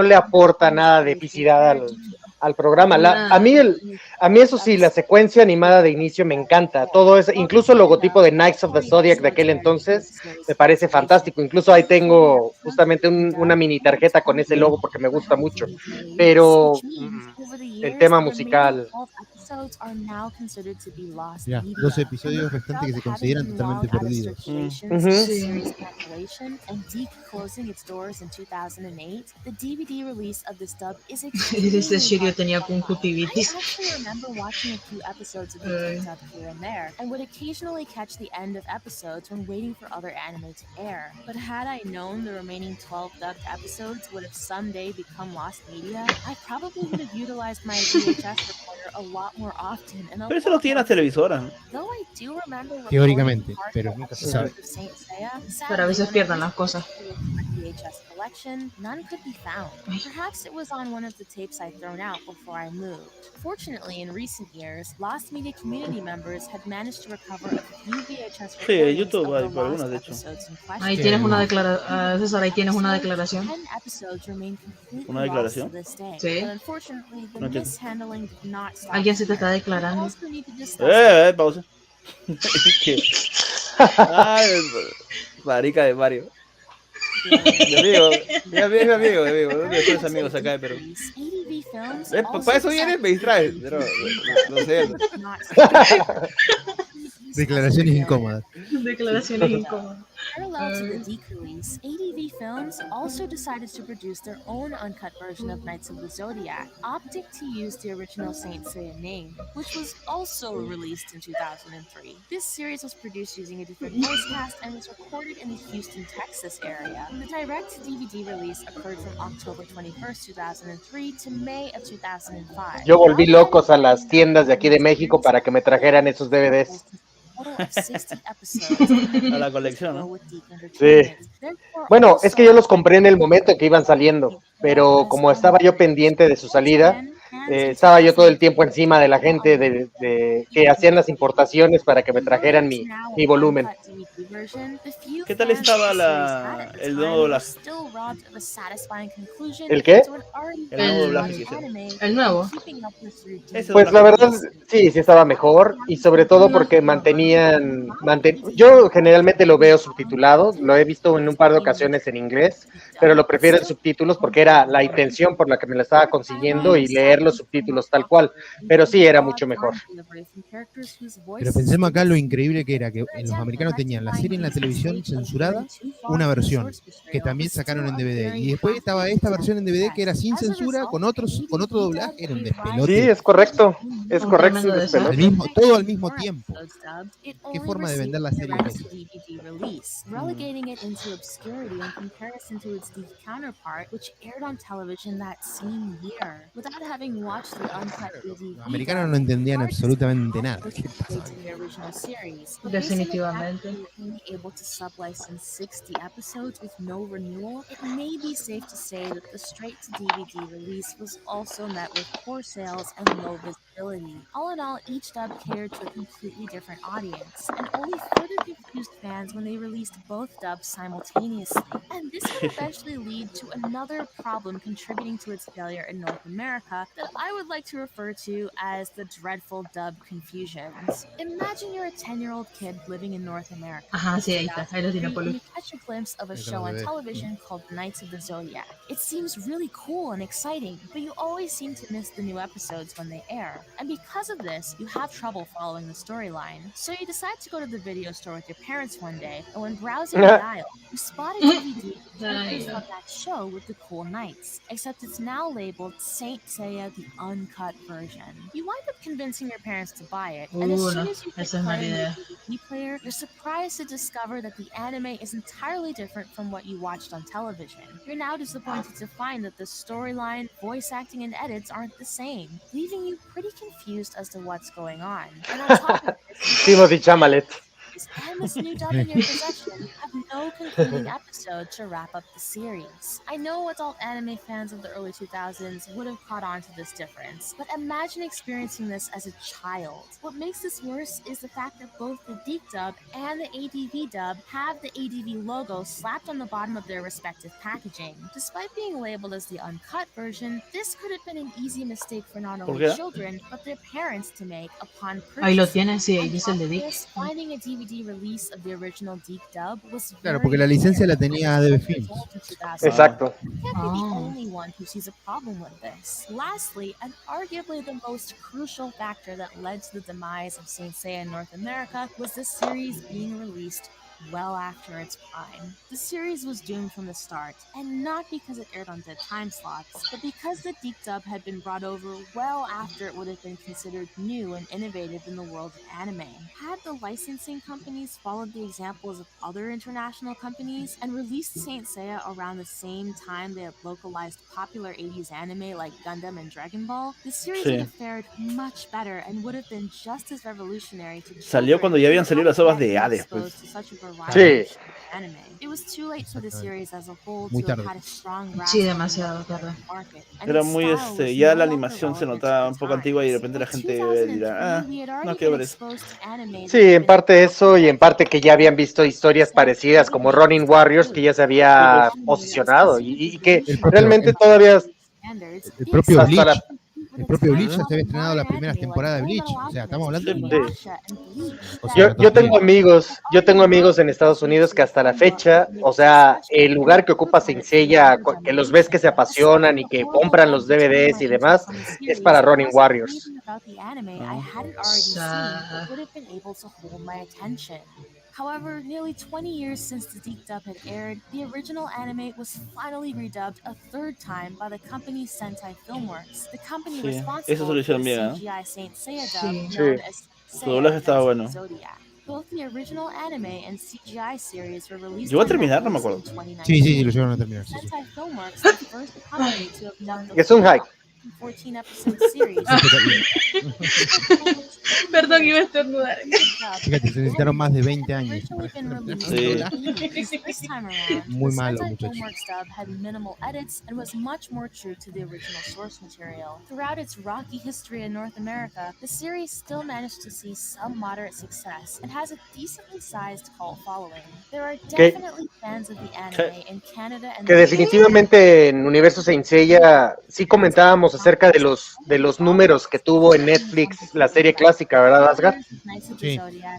le aporta nada de epicidad al programa. Nada. A mí eso sí, la secuencia animada de inicio me encanta. Todo eso, incluso el logotipo de Knights of the Zodiac de aquel entonces, me parece fantástico. Incluso ahí tengo justamente una mini tarjeta con ese logo porque me gusta mucho. Pero el tema musical. Ya, 12 episodios restantes que se consideran totalmente perdidos. Sí. Ese Shiryu tenía conjuntivitis. I actually remember watching a few episodes of the dub here and there, and would occasionally catch the end of episodes when waiting for other anime to air. But had I known the remaining 12 dubbed episodes would have someday become lost media, I probably would have utilized my VHS recorder a lot more often. And Pero eso lo tienen las televisoras, ¿no? though I do remember Teóricamente, pero nunca se sabe. Saint Seiya, Pero a veces sadly, pierden las cosas. VHS collection, none could be found. Perhaps it was on one of the tapes I'd thrown out before I moved. Fortunately, in recent years, Lost Media community members had managed to recover a few VHS Sí, en recordings YouTube of hay the por algunas, lost de hecho. episodes in Ahí question. tienes una declaración. César, ahí tienes una declaración. 10 episodes remain completely ¿Una declaración? lost to this day. Sí. But unfortunately, the No entiendo. mishandling did not stop Alguien se te está there. declarando. We also need to discuss Pausa. ¿Qué? Ay, marica de Mario. Mi amigo, mi amigo. ¿Dónde están los amigos acá de Perú? Para eso viene, me distrae. Pero, no sé. Declaraciones incómodas. Declaraciones incómodas. Parallel to the Deke release, ADV Films also decided to produce their own uncut version of Knights of the Zodiac, opting to use the original Saint Seiya name, which was also released in 2003. This series was produced using a different voice cast and was recorded in the Houston, Texas area. The direct-to-DVD release occurred from October 21st, 2003 to May of 2005. Yo volví locos a las tiendas de aquí de México para que me trajeran esos DVDs. A la colección, ¿no? Sí. Bueno, es que yo los compré en el momento en que iban saliendo, pero como estaba yo pendiente de su salida, estaba yo todo el tiempo encima de la gente de que hacían las importaciones para que me trajeran mi volumen. ¿Qué tal estaba el nuevo doblaje? ¿El qué? El nuevo doblaje que hicieron. El nuevo. Pues la verdad, sí estaba mejor, y sobre todo porque yo generalmente lo veo subtitulado, lo he visto en un par de ocasiones en inglés, pero lo prefiero en subtítulos porque era la intención por la que me lo estaba consiguiendo, y leer los subtítulos tal cual, pero sí era mucho mejor. Pero pensemos acá lo increíble que era, que los americanos tenían la serie en la televisión censurada, una versión, que también sacaron en DVD, y después estaba esta versión en DVD que era sin censura, con otro doblaje, era un despelote. Sí, es correcto, un despelote. Todo al mismo tiempo. Qué forma de vender la serie. Relegating it into obscurity in comparison to its counterpart, which aired on television that same year. Without having watched the uncut DVD, Los americanos no entendían absolutamente nada. Definitivamente. Able to sublicense 60 episodes with no renewal, it may be safe to say that the straight-to-DVD release was also met with poor sales and low visibility. All in all, each dub catered to a completely different audience, and only further confused fans when they released both dubs simultaneously. And this would eventually lead to another problem contributing to its failure in North America that I would like to refer to as the dreadful dub confusions. Imagine you're a 10-year-old kid living in North America. Ajá, sí, ahí está, ahí lo tiene Polo. You catch a glimpse of a show on television called Knights of the Zodiac. It seems really cool and exciting, but you always seem to miss the new episodes when they air. And because of this, you have trouble following the storyline. So you decide to go to the video store with your parents one day, and when browsing the aisle, you spot a DVD the characters of that show with the cool knights, except it's now labeled Saint Seiya the uncut version. You wind up convincing your parents to buy it, and as soon No, as you hit esa es mala play on your idea. DVD player, you're surprised to discover that the anime is entirely different from what you watched on television. You're now disappointed to find that the storyline, voice acting, and edits aren't the same, leaving you pretty confused as to what's going on. And on top of this, Timothy Chalamet. and this new dub in your possession have no concluding episode to wrap up the series. I know adult anime fans of the early 2000s would have caught on to this difference, but imagine experiencing this as a child. What makes this worse is the fact that both the DeepD dub and the ADV dub have the ADV logo slapped on the bottom of their respective packaging. Despite being labeled as the uncut version, this could have been an easy mistake for not only children, but their parents to make upon purchase. Ahí lo tienes, sí, ahí dice el de Dick. Finding a DVD release of the original Deep dub was Claro, porque la licencia la tenía ADV Films. Exacto. You can't be the only one who sees a problem with this. Lastly, and arguably the most crucial factor that led to the demise of Saint Seiya in North America was the series being released well after its prime. The series was doomed from the start, and not because it aired on dead time slots, but because the Deep dub had been brought over well after it would have been considered new and innovative in the world of anime. Had the licensing companies followed the examples of other international companies and released Saint Seiya around the same time they had localized popular 80s anime like Gundam and Dragon Ball, the series would have fared much better and would have been just as revolutionary to Salió cuando ya habían salido las ovas de Hades, pues. Sí. Anime. It was too late for the series as a whole Muy to have tarde. had a strong Sí, grasp demasiado tarde. market, and Era its muy, style was ya no la longer animación se relevant notaba to un the poco antigua y de repente la times. gente By dirá, 2003, we had already no, qué been ver eso. exposed to anime Sí, en parte eso y en parte que ya habían visto historias parecidas como Running Warriors que ya se había posicionado y que realmente todavía El propio hasta Bleach. la... El propio Bleach ya se había estrenado las primeras temporadas de Bleach. O sea, estamos hablando de una cosa Yo tengo estratosférica. amigos en Estados Unidos que hasta la fecha, o sea, el lugar que ocupa Saint Seiya, que los ves que se apasionan y que compran los DVDs y demás, es para Running Warriors. However, nearly 20 years since the Deep dub had aired, the original anime was finally redubbed a third time by the company Sentai Filmworks, the company Sí, eso se responsible lo for hicieron the bien, ¿eh? CGI Saint Seiya dub Sí. known Sí. as Su doblaje estaba bueno. Zodiac. Both the original anime and CGI series were released ¿Llegó a on terminar? No me Netflix acuerdo. in 2019. Sí, lo llegaron a terminar. Sí, sí. Sentai Filmworks, the first company to have done the Es un hype. 14 episode series. Perdón, iba a estornudar. Fíjate, se necesitaron más de 20 años. Originally been released Sí. in the 80s. This time around, Muy the malo, Sentai muchacho. Filmworks dub had minimal edits and was much more true to the original source material. Throughout its rocky history in North America, the series still managed to see some moderate success and has a decently sized cult following. There are definitely fans of the anime in Canada and Que definitivamente en Universo Saint Seiya sí comentábamos acerca de los números que tuvo en Netflix la serie clásica, ¿verdad, Asgard?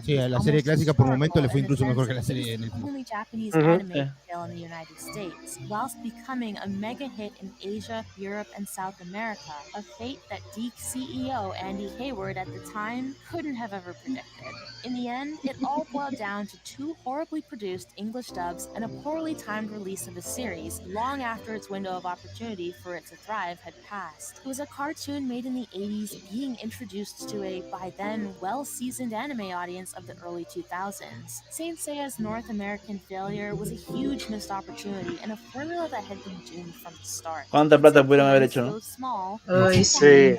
Sí, a la serie clásica por momento le fue incluso mejor que la serie en el only Japanese Ujú. anime tale in the United States, whilst becoming a mega hit in Asia, Europe, and South America, a fate that Deke CEO Andy Hayward at the time couldn't have ever predicted. In the end, it all boiled down to two horribly produced English dubs and a poorly timed release of a series long after its window of opportunity for it to thrive had passed. It was a cartoon made in the 80s being introduced to a, by then, well-seasoned anime audience of the early 2000s. Saint Seiya's North American failure was a huge missed opportunity and a formula that had been doomed from the start. ¿Cuánta plata pudieron haber hecho, So no? small, Ay, Sí.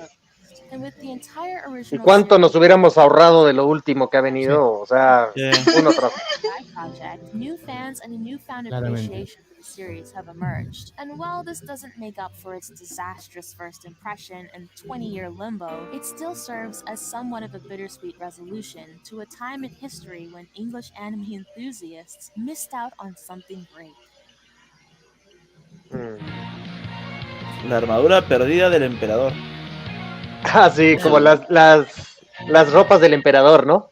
and with the entire ¿Y original cuánto nos series hubiéramos ahorrado de lo último que ha venido? O sea, Sí. uno tras side project, new fans and a newfound Claramente. appreciation for the series have emerged. And while this doesn't make up for its disastrous first impression and 20-year limbo, it still serves as somewhat of a bittersweet resolution to a time in history when English anime enthusiasts missed out on something great. La armadura perdida del emperador. sí, como las ropas del emperador, ¿no?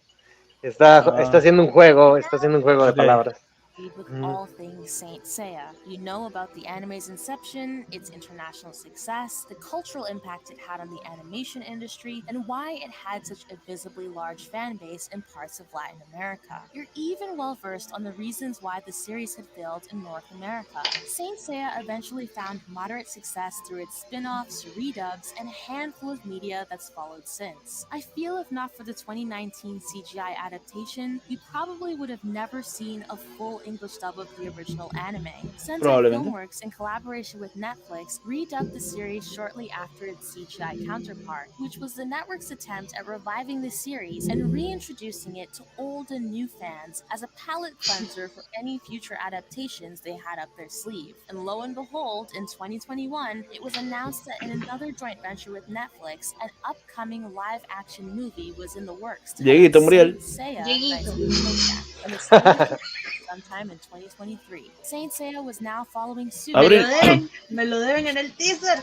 Está haciendo un juego de Ok. palabras. intrigued with all things Saint Seiya. You know about the anime's inception, its international success, the cultural impact it had on the animation industry, and why it had such a visibly large fan base in parts of Latin America. You're even well versed on the reasons why the series had failed in North America. Saint Seiya eventually found moderate success through its spin-offs, redubs, and a handful of media that's followed since. I feel if not for the 2019 CGI adaptation, we probably would have never seen a full English dub of the original anime. Sentai Probablemente. Filmworks, in collaboration with Netflix, redubbed the series shortly after its CGI counterpart, which was the network's attempt at reviving the series and reintroducing it to old and new fans as a palate cleanser for any future adaptations they had up their sleeve. And lo and behold, in 2021, it was announced that in another joint venture with Netflix, an upcoming live-action movie was in the works Dieguito, titled Muriel. Saint Seiya, Dieguito. Knights of Zodiac, and it's slated for sometime in 2023. Saint Seiya was now following suit. Abril. Me lo deben en el teaser.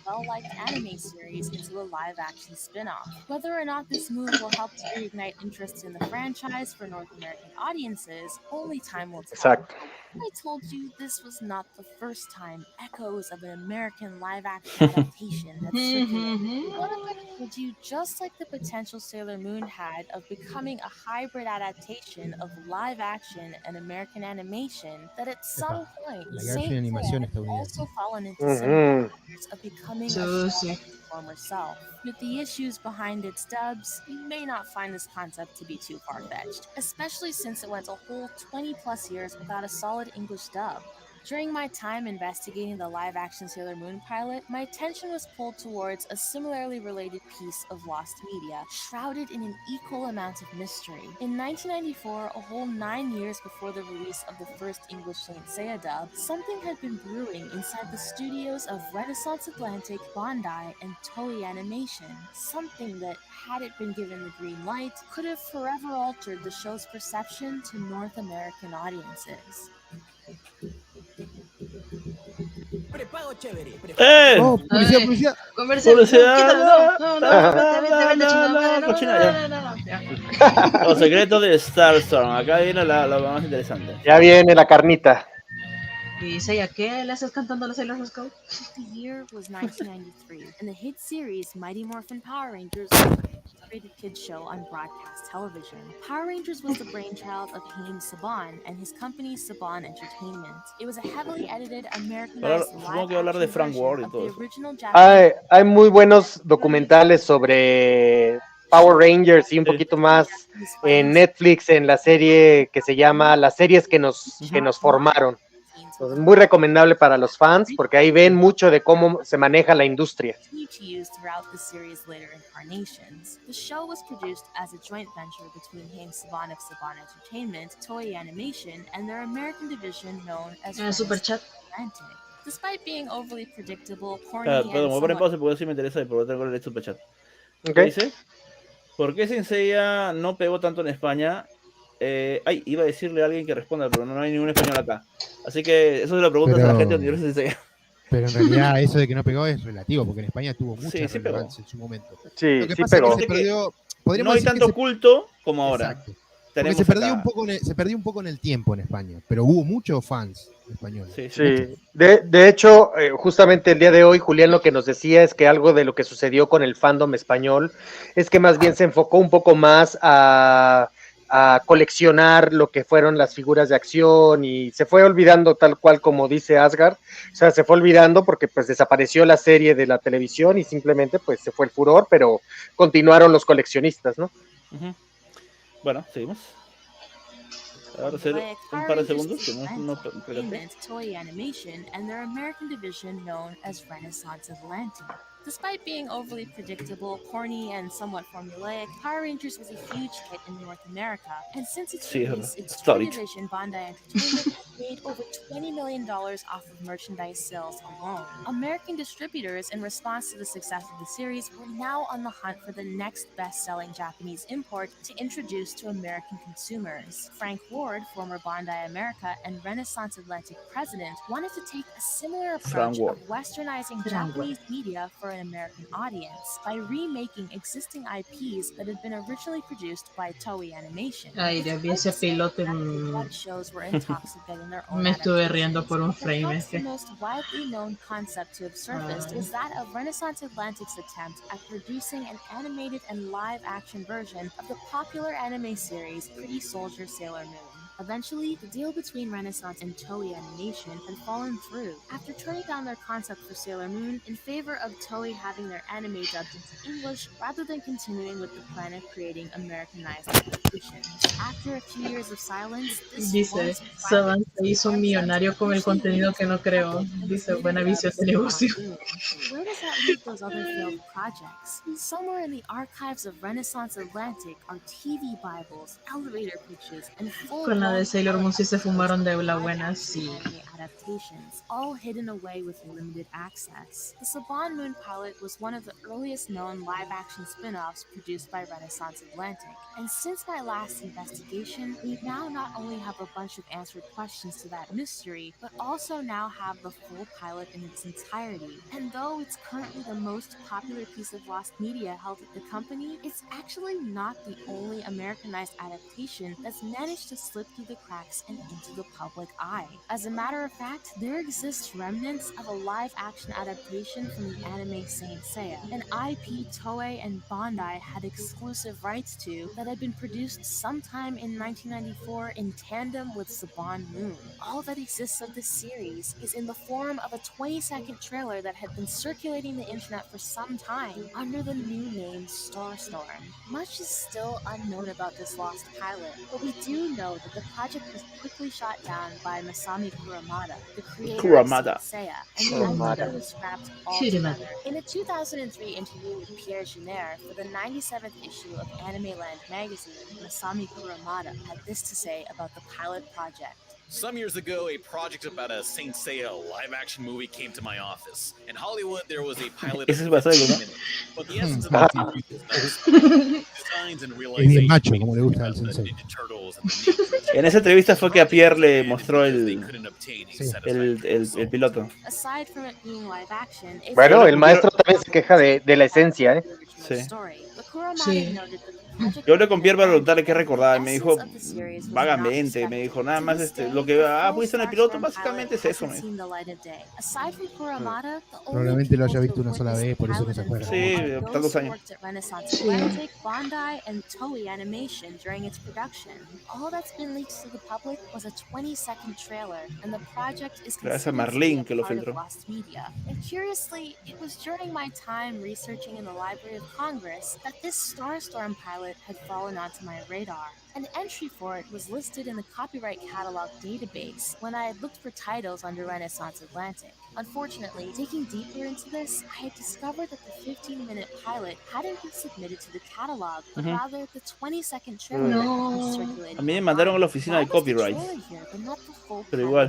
Well-liked anime series into a live-action spin-off. Whether or not this move will help to reignite interest in the franchise for North American audiences, only time will tell. Exacto. I told you this was not the first time echoes of an American live-action adaptation had circulated. What if I told you, just like the potential Sailor Moon had of becoming a hybrid adaptation of live-action and American animation, that at some point, Live Saint action animación Seiya had estadounidense. also fallen into similar patterns of becoming a Sí, shell sí. of its former self. With the issues behind its dubs, you may not find this concept to be too far-fetched, especially since it went a whole 20-plus years without a solid English dub. During my time investigating the live-action Sailor Moon pilot, my attention was pulled towards a similarly related piece of lost media, shrouded in an equal amount of mystery. In 1994, a whole 9 years before the release of the first English Saint Seiya dub, something had been brewing inside the studios of Renaissance Atlantic, Bandai, and Toei Animation. Something that, had it been given the green light, could have forever altered the show's perception to North American audiences. Oh, publicidad, Ay. publicidad. Comercial. Publicidad, No, vete, chingada madre, cochina no. ya. Los secretos de Starstorm. Acá viene lo más interesante. Ya viene la carnita. Y Seiya, ¿qué le haces cantando a los Sailor Scout? The year was 1993, and the hit series Mighty Morphin Power Rangers was a rated kids show on broadcast television. Power Rangers was the brainchild of Haim Saban and his company Saban Entertainment. It was a heavily edited, Americanized Supongo que hablar de Frank Ward y live-action todo version of eso. the original Japanese. Hay muy buenos documentales sobre Power Rangers y un poquito más en Netflix, en la serie que se llama Las series que nos formaron. Entonces, muy recomendable para los fans porque ahí ven mucho de cómo se maneja la industria. Continue to use throughout the series' later incarnations. The show was produced as a joint venture between Haim Saban of Saban Entertainment, Toei Animation, and their American division known as Super Chat. Atlantic. Despite being overly predictable, corny, Perdón, and voy a poner somewhat pausa porque sí me interesa y por tengo el superchat. Ok. ¿Qué dice? ¿Por qué Saint Seiya no pegó tanto en España? Iba a decirle a alguien que responda, pero no hay ningún español acá. Así que eso se lo preguntas a la gente de Saint Seiya. Pero en realidad eso de que no pegó es relativo, porque en España tuvo mucha Sí, sí pegó. relevancia en su momento. Sí, Lo que sí pasa pegó. es que se perdió. No Podríamos hay decir que tanto culto como ahora. Exacto. Porque Tenemos se perdió, acá. se perdió un poco en el tiempo en España, pero hubo muchos fans españoles. Sí. Sí, de hecho, justamente el día de hoy, Julián lo que nos decía es que algo de lo que sucedió con el fandom español es que más bien se enfocó un poco más a coleccionar lo que fueron las figuras de acción y se fue olvidando tal cual como dice Asgard, o sea, se fue olvidando porque pues desapareció la serie de la televisión y simplemente pues se fue el furor, pero continuaron los coleccionistas, ¿no? Uh-huh. Bueno, seguimos. Ahora hacer un par de segundos que no Toei Animation and their American division known as Renaissance Atlantic. Despite being overly predictable, corny, and somewhat formulaic, Power Rangers was a huge hit in North America, and since its release, its toy division, Bandai Entertainment, made over $20 million off of merchandise sales alone. American distributors, in response to the success of the series, were now on the hunt for the next best-selling Japanese import to introduce to American consumers. Frank Ward, former Bandai America and Renaissance Atlantic president, wanted to take a similar approach of westernizing Japanese media for an American audience by remaking existing IPs that had been originally produced by Toei Animation. Ay, ya vi ese piloto y What shows were in talks of getting their own me estuve riendo adaptations. por un frame. Perhaps the most widely known concept to have surfaced was that of Renaissance Atlantic's attempt at producing an animated and live-action version of the popular anime series Pretty Soldier Sailor Moon. Eventually, the deal between Renaissance and Toei Animation had fallen through after turning down their concept for Sailor Moon in favor of Toei having their anime dubbed into English rather than continuing with the plan of creating Americanized adaptations. After a few years of silence, Dice, Saban se hizo un millonario con el contenido que no creó. Dice, buena visión de negocio. Where does that leave those other failed projects? Somewhere in the archives of Renaissance Atlantic are TV Bibles, elevator pitches, and full Con la de Sailor Moon sí se fumaron de la buena, sí. Adaptations, all hidden away with limited access. The Saban Moon pilot was one of the earliest known live-action spin-offs produced by Renaissance Atlantic, and since my last investigation, we now not only have a bunch of answered questions to that mystery, but also now have the full pilot in its entirety. And though it's currently the most popular piece of lost media held at the company, it's actually not the only Americanized adaptation that's managed to slip through the cracks and into the public eye. As a matter of fact, there exists remnants of a live-action adaptation from the anime Saint Seiya, an IP Toei and Bandai had exclusive rights to that had been produced sometime in 1994 in tandem with Saban Moon. All that exists of this series is in the form of a 20-second trailer that had been circulating the internet for some time under the new name Starstorm. Much is still unknown about this lost pilot, but we do know that the project was quickly shot down by Masami Kuramada, the creator of Saint Seiya, and the idea was scrapped altogether. In a 2003 interview with Pierre Jenner for the 97th issue of Anime Land magazine, Masami Kuramada had this to say about the pilot project. Some years ago, a project about a Saint Seiya live-action movie came to my office. In Hollywood, there was a pilot of 15 minutes, but the essence of the series is not designs and Es bien macho, como le gusta al sensei. En esa entrevista fue que a Pierre le mostró el piloto. Aside from it being live action, Bueno, el maestro también se queja de la esencia, ¿eh? Sí. Sí. Yo le con Pierre para preguntarle qué recordaba y me dijo vagamente, me dijo nada más lo que pudiste en el piloto básicamente es eso. Probablemente lo haya visto una sola vez, por eso no se acuerda. Sí, tantos años. Gracias a Marlene que lo filtró. Congress that this Starstorm pilot had fallen onto my radar. An entry for it was listed in the copyright catalog database when I had looked for titles under Renaissance Atlantic. Unfortunately, digging deeper into this, I had discovered that the 15-minute pilot hadn't been submitted to the catalog, but rather the 20-second trailer that was circulated. A mí me mandaron a la oficina de copyright. Pero igual.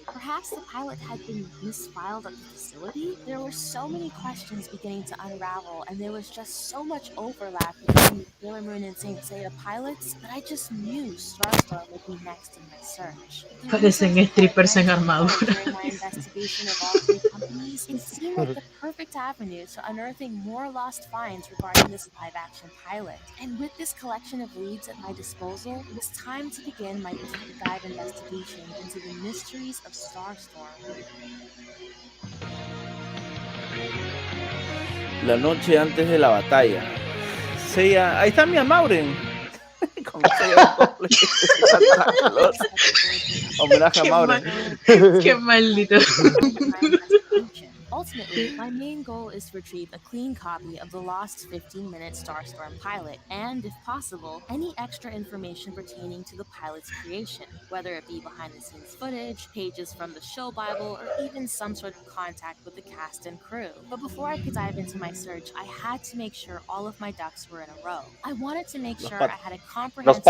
Perhaps the pilot had been misfiled at the facility? There were so many questions beginning to unravel, and there was just so much overlap between the Sailor Moon and Saint Seiya pilots that I just knew Starstorm would be next in my search. Parecen strippers en armadura. During my investigation of all three companies, it seemed like the perfect avenue to unearthing more lost finds regarding this live-action pilot. And with this collection of leads at my disposal, it was time to begin my deep dive investigation into the mysteries of Starstorm. La noche antes de la batalla. Seiya, ahí está mi Amauren. Con Seiya homenaje a Mauren. Qué maldito. Ultimately, my main goal is to retrieve a clean copy of the lost 15-minute Starstorm pilot, and, if possible, any extra information pertaining to the pilot's creation, whether it be behind-the-scenes footage, pages from the show Bible, or even some sort of contact with the cast and crew. But before I could dive into my search, I had to make sure all of my ducks were in a row. I wanted to make sure I had a comprehensive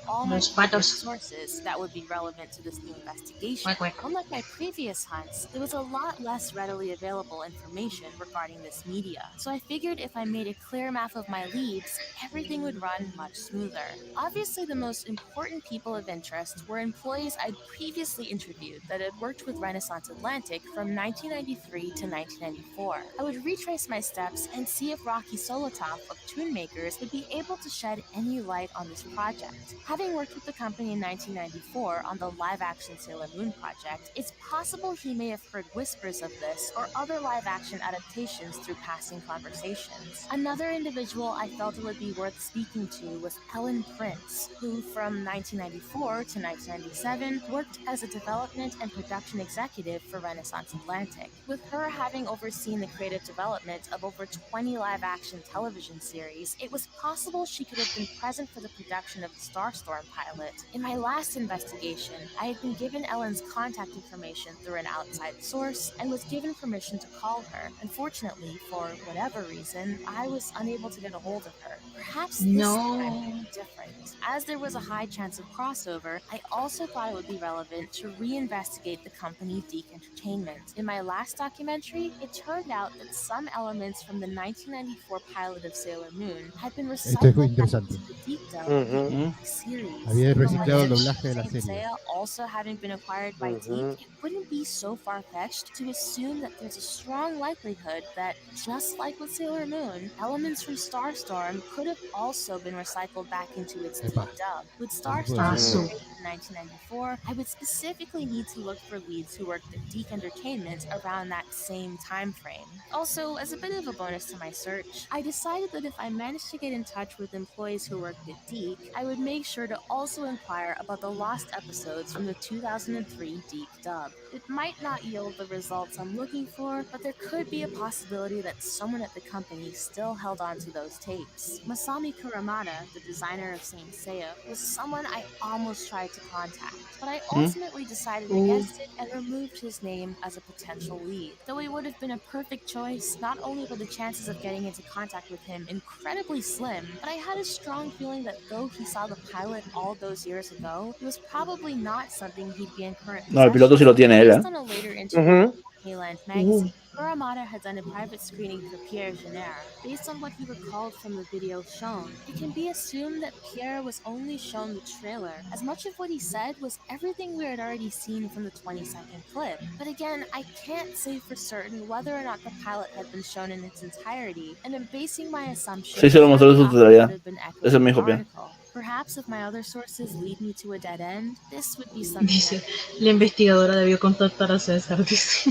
all my Los previous patos. sources that would be relevant to this new investigation. Unlike my previous hunts, there was a lot less readily available information regarding this media. So I figured if I made a clear map of my leads, everything would run much smoother. Obviously, the most important people of interest were employees I'd previously interviewed that had worked with Renaissance Atlantic from 1993 to 1994. I would retrace my steps and see if Rocky Solotov of Toon Makers would be able to shed any light on this project. Having worked with the company in 1994 on the live-action Sailor Moon project, it's possible he may have heard whispers of this or other live-action adaptations through passing conversations. Another individual I felt it would be worth speaking to was Ellen Prince, who from 1994 to 1997 worked as a development and production executive for Renaissance Atlantic. With her having overseen the creative development of over 20 live-action television series, it was possible she could have been present for the production of the Starstorm pilot. In my last investigation, I had been given Ellen's contact information through an outside source and was given permission to call her. Unfortunately, for whatever reason, I was unable to get a hold of her. Perhaps this time would be different. As there was a high chance of crossover, I also thought it would be relevant to reinvestigate the company Deke Entertainment. In my last documentary, it turned out that some elements from the 1994 pilot of Sailor Moon had been Esto es muy recycled back interesante. into the Deke dub of the Deke series. Había But reciclado el with doblaje de la Saint serie. Seiya also having been acquired by Deke, it wouldn't be so far-fetched to assume that there's a strong likelihood that, just like with Sailor Moon, elements from Starstorm could have also been recycled back into its Deke dub. With Starstorm created in 1994, I would specifically need to look for leads who worked at Deke Entertainment around that same time frame. Also, as a bit of a bonus to my search, I decided that if I managed to get in touch with employees who worked at Deke, I would make sure to also inquire about the lost episodes from the 2003 Deke dub. It might not yield the results I'm looking for, but there could be a possibility that someone at the company still held on to those tapes. Masami Kuramada, the designer of Saint Seiya, was someone I almost tried to contact, but I ultimately decided against it and removed his name as a potential lead. Though he would have been a perfect choice, not only were the chances of getting into contact with him incredibly slim, but I had a strong feeling that though he saw the pilot all those years ago, it was probably not something he'd be in current No, el piloto sí lo tiene él, ¿eh? Based on a later interview with Heyland magazine, Kuramada had done a private screening for Pierre Jenner. Based on what he recalled from the video shown, it can be assumed that Pierre was only shown the trailer, as much of what he said was everything we had already seen from the 20-second clip. But again, I can't say for certain whether or not the pilot had been shown in its entirety, and I'm basing my assumption Sí, se lo mostró en su off what would totalidad. have been echoed Eso in me the dijo bien. article. Perhaps if my other sources lead me to a dead end, this would be something Dice, la investigadora debió contactar a César, dice.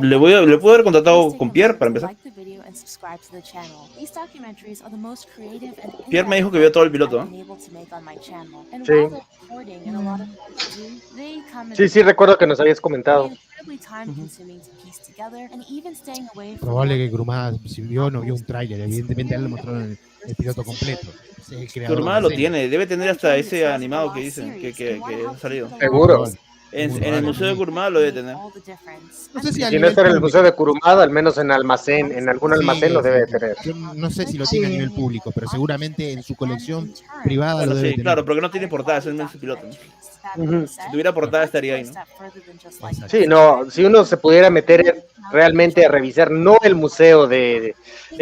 Le puedo haber contratado con Pierre para empezar. Pierre me dijo que vio todo el piloto, ¿no? Sí, sí, recuerdo que nos habías comentado. Probable que Kurumada, si vio, no vio un tráiler. Evidentemente a él le mostraron el piloto completo. Es el creador Kurumada de lo la serie. tiene, debe tener hasta ese animado que dicen que ha salido. Seguro. En el museo de Kurumada lo debe tener. No sé si Y a si no nivel está en el público. museo de Kurumada, al menos en almacén, en algún almacén Sí, lo debe de tener. yo no sé si lo tiene a nivel público, pero seguramente en su colección privada Bueno, lo debe sí, tener. claro, porque no tiene portada, es el piloto, ¿no? Si tuviera portada estaría ahí, ¿no? Sí, no, si uno se pudiera meter realmente a revisar, no el museo de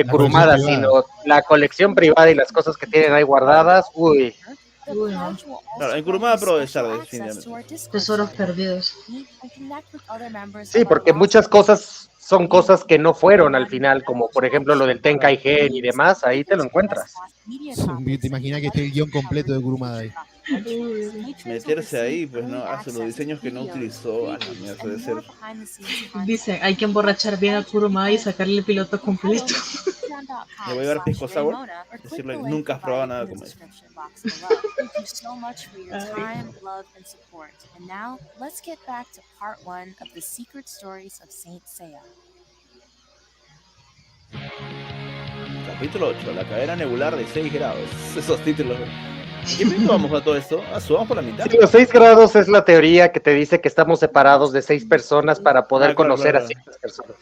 Kurumada, sino la colección privada y las cosas que tienen ahí guardadas, uy. Claro, en Kurumada Pro de estar, definitivamente. Tesoros perdidos. Sí, porque muchas cosas son cosas que no fueron al final, como por ejemplo lo del Tenkaigen y demás, ahí te lo encuentras. Te imaginas que esté el guión completo de Kurumada ahí. Meterse ahí, pues no, hace los diseños que no utilizó, a la mierda, debe ser. Dice, hay que emborrachar bien a Kurumada y sacarle el piloto completo. Le voy a dar pisco sour, decirle nunca has probado nada como eso. Thank you so much for your time, love, and support. And now, let's get back to part 1 of the secret stories of Saint Seiya. Capítulo 8, la cadena nebular de 6 grados. Esos títulos. ¿En qué momento vamos a todo esto? Subamos por la mitad. Sí, los 6 grados es la teoría que te dice que estamos separados de 6 personas para poder conocer a 6 personas.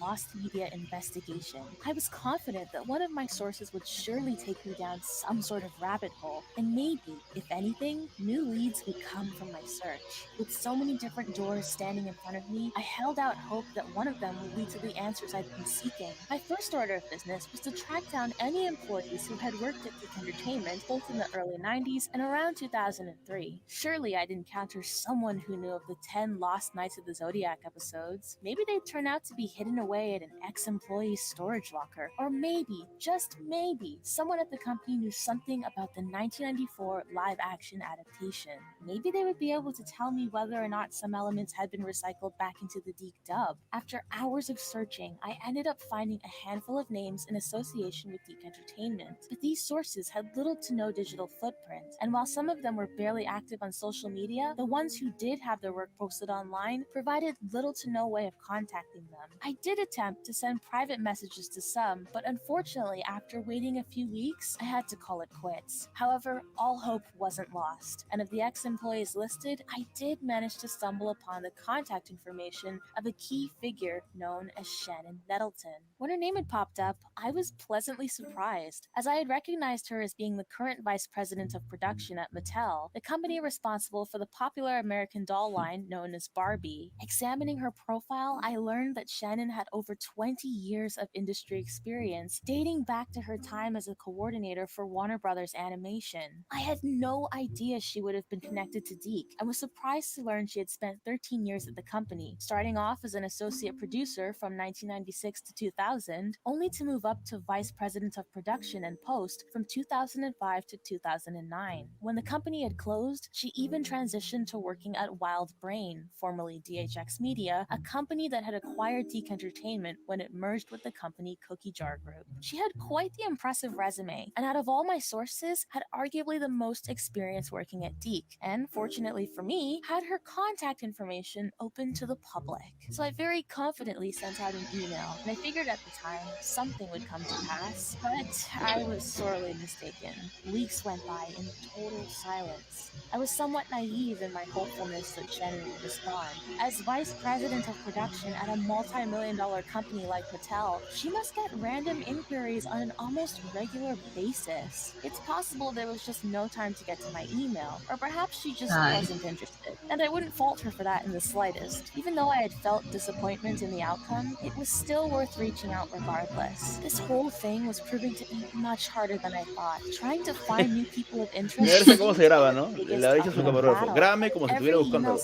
lost media investigation. I was confident that one of my sources would surely take me down some sort of rabbit hole, and maybe, if anything, new leads would come from my search. With so many different doors standing in front of me, I held out hope that one of them would lead to the answers I'd been seeking. My first order of business was to track down any employees who had worked at Geek Entertainment both in the early 90s and around 2003. Surely I'd encounter someone who knew of the 10 Lost Nights of the Zodiac episodes. Maybe they'd turn out to be hidden away at an ex-employee's storage locker. Or maybe, just maybe, someone at the company knew something about the 1994 live-action adaptation. Maybe they would be able to tell me whether or not some elements had been recycled back into the Deke dub. After hours of searching, I ended up finding a handful of names in association with Deke Entertainment. But these sources had little to no digital footprint, and while some of them were barely active on social media, the ones who did have their work posted online provided little to no way of contacting them. I did attempt to send private messages to some, but unfortunately, after waiting a few weeks, I had to call it quits. However, all hope wasn't lost, and of the ex-employees listed, I did manage to stumble upon the contact information of a key figure known as Shannon Nettleton. When her name had popped up, I was pleasantly surprised, as I had recognized her as being the current vice president of production at Mattel, the company responsible for the popular American doll line known as Barbie. Examining her profile, I learned that Shannon had over 20 years of industry experience, dating back to her time as a coordinator for Warner Brothers Animation. I had no idea she would have been connected to Deke, and was surprised to learn she had spent 13 years at the company, starting off as an associate producer from 1996 to 2000, only to move up to vice president of production and post from 2005 to 2009. When the company had closed, she even transitioned to working at Wild Brain, formerly DHX Media, a company that had acquired Deke Entertainment when it merged with the company Cookie Jar Group. She had quite the impressive resume, and out of all my sources, had arguably the most experience working at Deke, and fortunately for me, had her contact information open to the public. So I very confidently sent out an email, and I figured at the time something would come to pass, but I was sorely mistaken. Weeks went by in total silence. I was somewhat naive in my hopefulness that Shannon would respond. As vice president of production at a multi-million-dollar company like Mattel, she must get random inquiries on an almost regular basis. It's possible there was just no time to get to my email, or perhaps she just wasn't interested. And I wouldn't fault her for that in the slightest. Even though I had felt disappointment in the outcome, it was still worth reaching out regardless. This whole thing was proving to be much harder than I thought. Trying to find new people of interest. Verse cómo se graba, ¿no? Le ha dicho su camarógrafo, grábame como si estuviera buscándolo.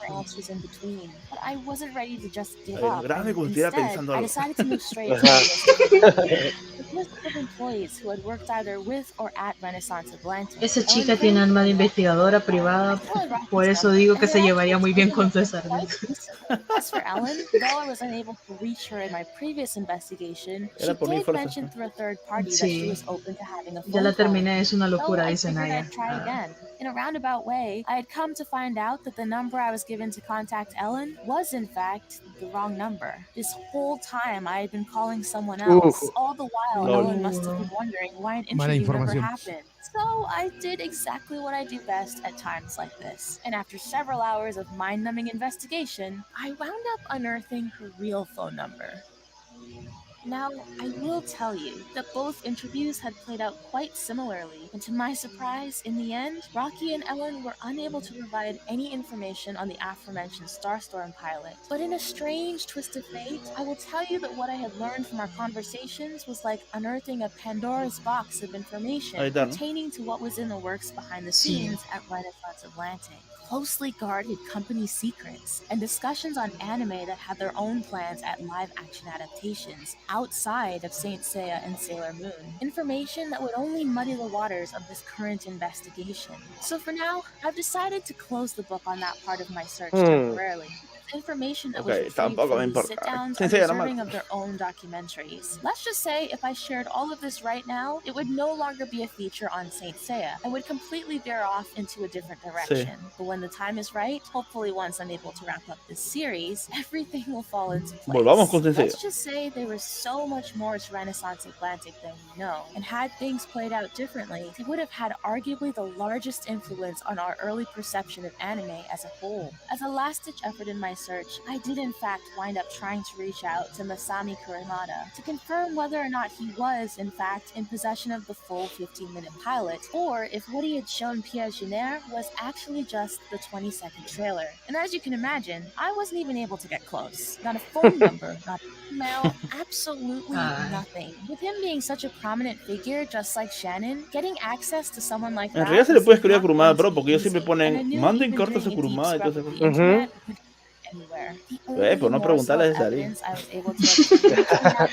Answers in between, but I wasn't ready to just give up. Instead, I decided to move straight to the list of employees who had worked either with or at Renaissance Atlantic. Esa chica tiene alma de investigadora privada, por eso digo que se llevaría muy bien con César. As for Ellen, though I was unable to reach her in my previous investigation, she did mention through a third party that she was open to having a phone call. Ya la terminé, es una locura, dice Naya. In a roundabout way, I had come to find out that the number I was given to contact Ellen was in fact the wrong number. This whole time I had been calling someone else. All the while, Ellen must have been wondering why an interview never happened. So I did exactly what I do best at times like this. And after several hours of mind-numbing investigation, I wound up unearthing her real phone number. Now, I will tell you that both interviews had played out quite similarly, and to my surprise, in the end, Rocky and Ellen were unable to provide any information on the aforementioned Starstorm pilot. But in a strange twist of fate, I will tell you that what I had learned from our conversations was like unearthing a Pandora's box of information pertaining to what was in the works behind the scenes at Renaissance Atlantic. Closely guarded company secrets, and discussions on anime that had their own plans at live-action adaptations outside of Saint Seiya and Sailor Moon. Information that would only muddy the waters of this current investigation. So for now, I've decided to close the book on that part of my search temporarily. Information that was retrieved from these sit-downs are deserving of their own documentaries. Let's just say if I shared all of this right now, it would no longer be a feature on Saint Seiya and would completely veer off into a different direction. But when the time is right, hopefully once I'm able to wrap up this series, everything will fall into place. Let's just say there was so much more to Renaissance Atlantic than we know, and had things played out differently, it would have had arguably the largest influence on our early perception of anime as a whole. As a last-ditch effort in my search, I did in fact wind up trying to reach out to Masami Kurimata to confirm whether or not he was, in fact, in possession of the full 15-minute pilot, or if what he had shown Pierre Jenner was actually just the 20-second trailer. And as you can imagine, I wasn't even able to get close. Not a phone number, not an email, absolutely nothing. With him being such a prominent figure, just like Shannon, getting access to someone like En that realidad se le puede escribir a not Kurumada, going to pero be porque ellos siempre easy. And I ponen, knew manden even cartas a doing a deep Kurumada y scrub todas esas of the cosas. internet could anywhere. The only Pues no preguntarle a César. evidence I was able to obtain from that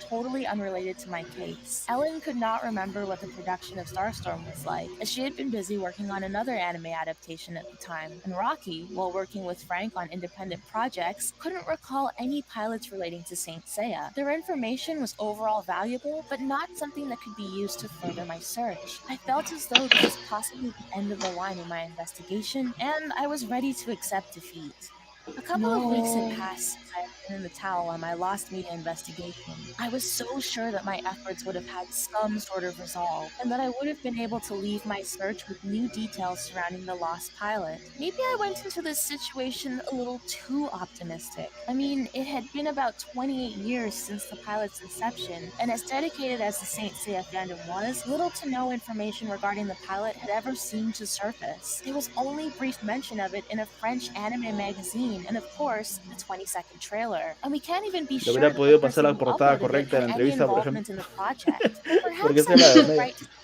totally unrelated to my case. Ellen could not remember what the production of Starstorm was like, as she had been busy working on another anime adaptation at the time. And Rocky, while working with Frank on independent projects, couldn't recall any pilots relating to Saint Seiya. Their information was overall valuable, but not something that could be used to further my search. I felt as though this was possibly the end of the line in my investigation, and I was ready to accept defeat. A couple of weeks had passed since I had been in the towel on my lost media investigation. I was so sure that my efforts would have had some sort of resolve, and that I would have been able to leave my search with new details surrounding the lost pilot. Maybe I went into this situation a little too optimistic. I mean, it had been about 28 years since the pilot's inception, and as dedicated as the Saint Seiya fandom was, little to no information regarding the pilot had ever seemed to surface. There was only brief mention of it in a French anime magazine, and of course, the 20-second trailer. And we can't even be Le sure hubiera that the podido pasar person la who portada uploaded it correcta de la had any entrevista, por involvement ejemplo. in the project. Porque Perhaps esa I es la made the media. right decision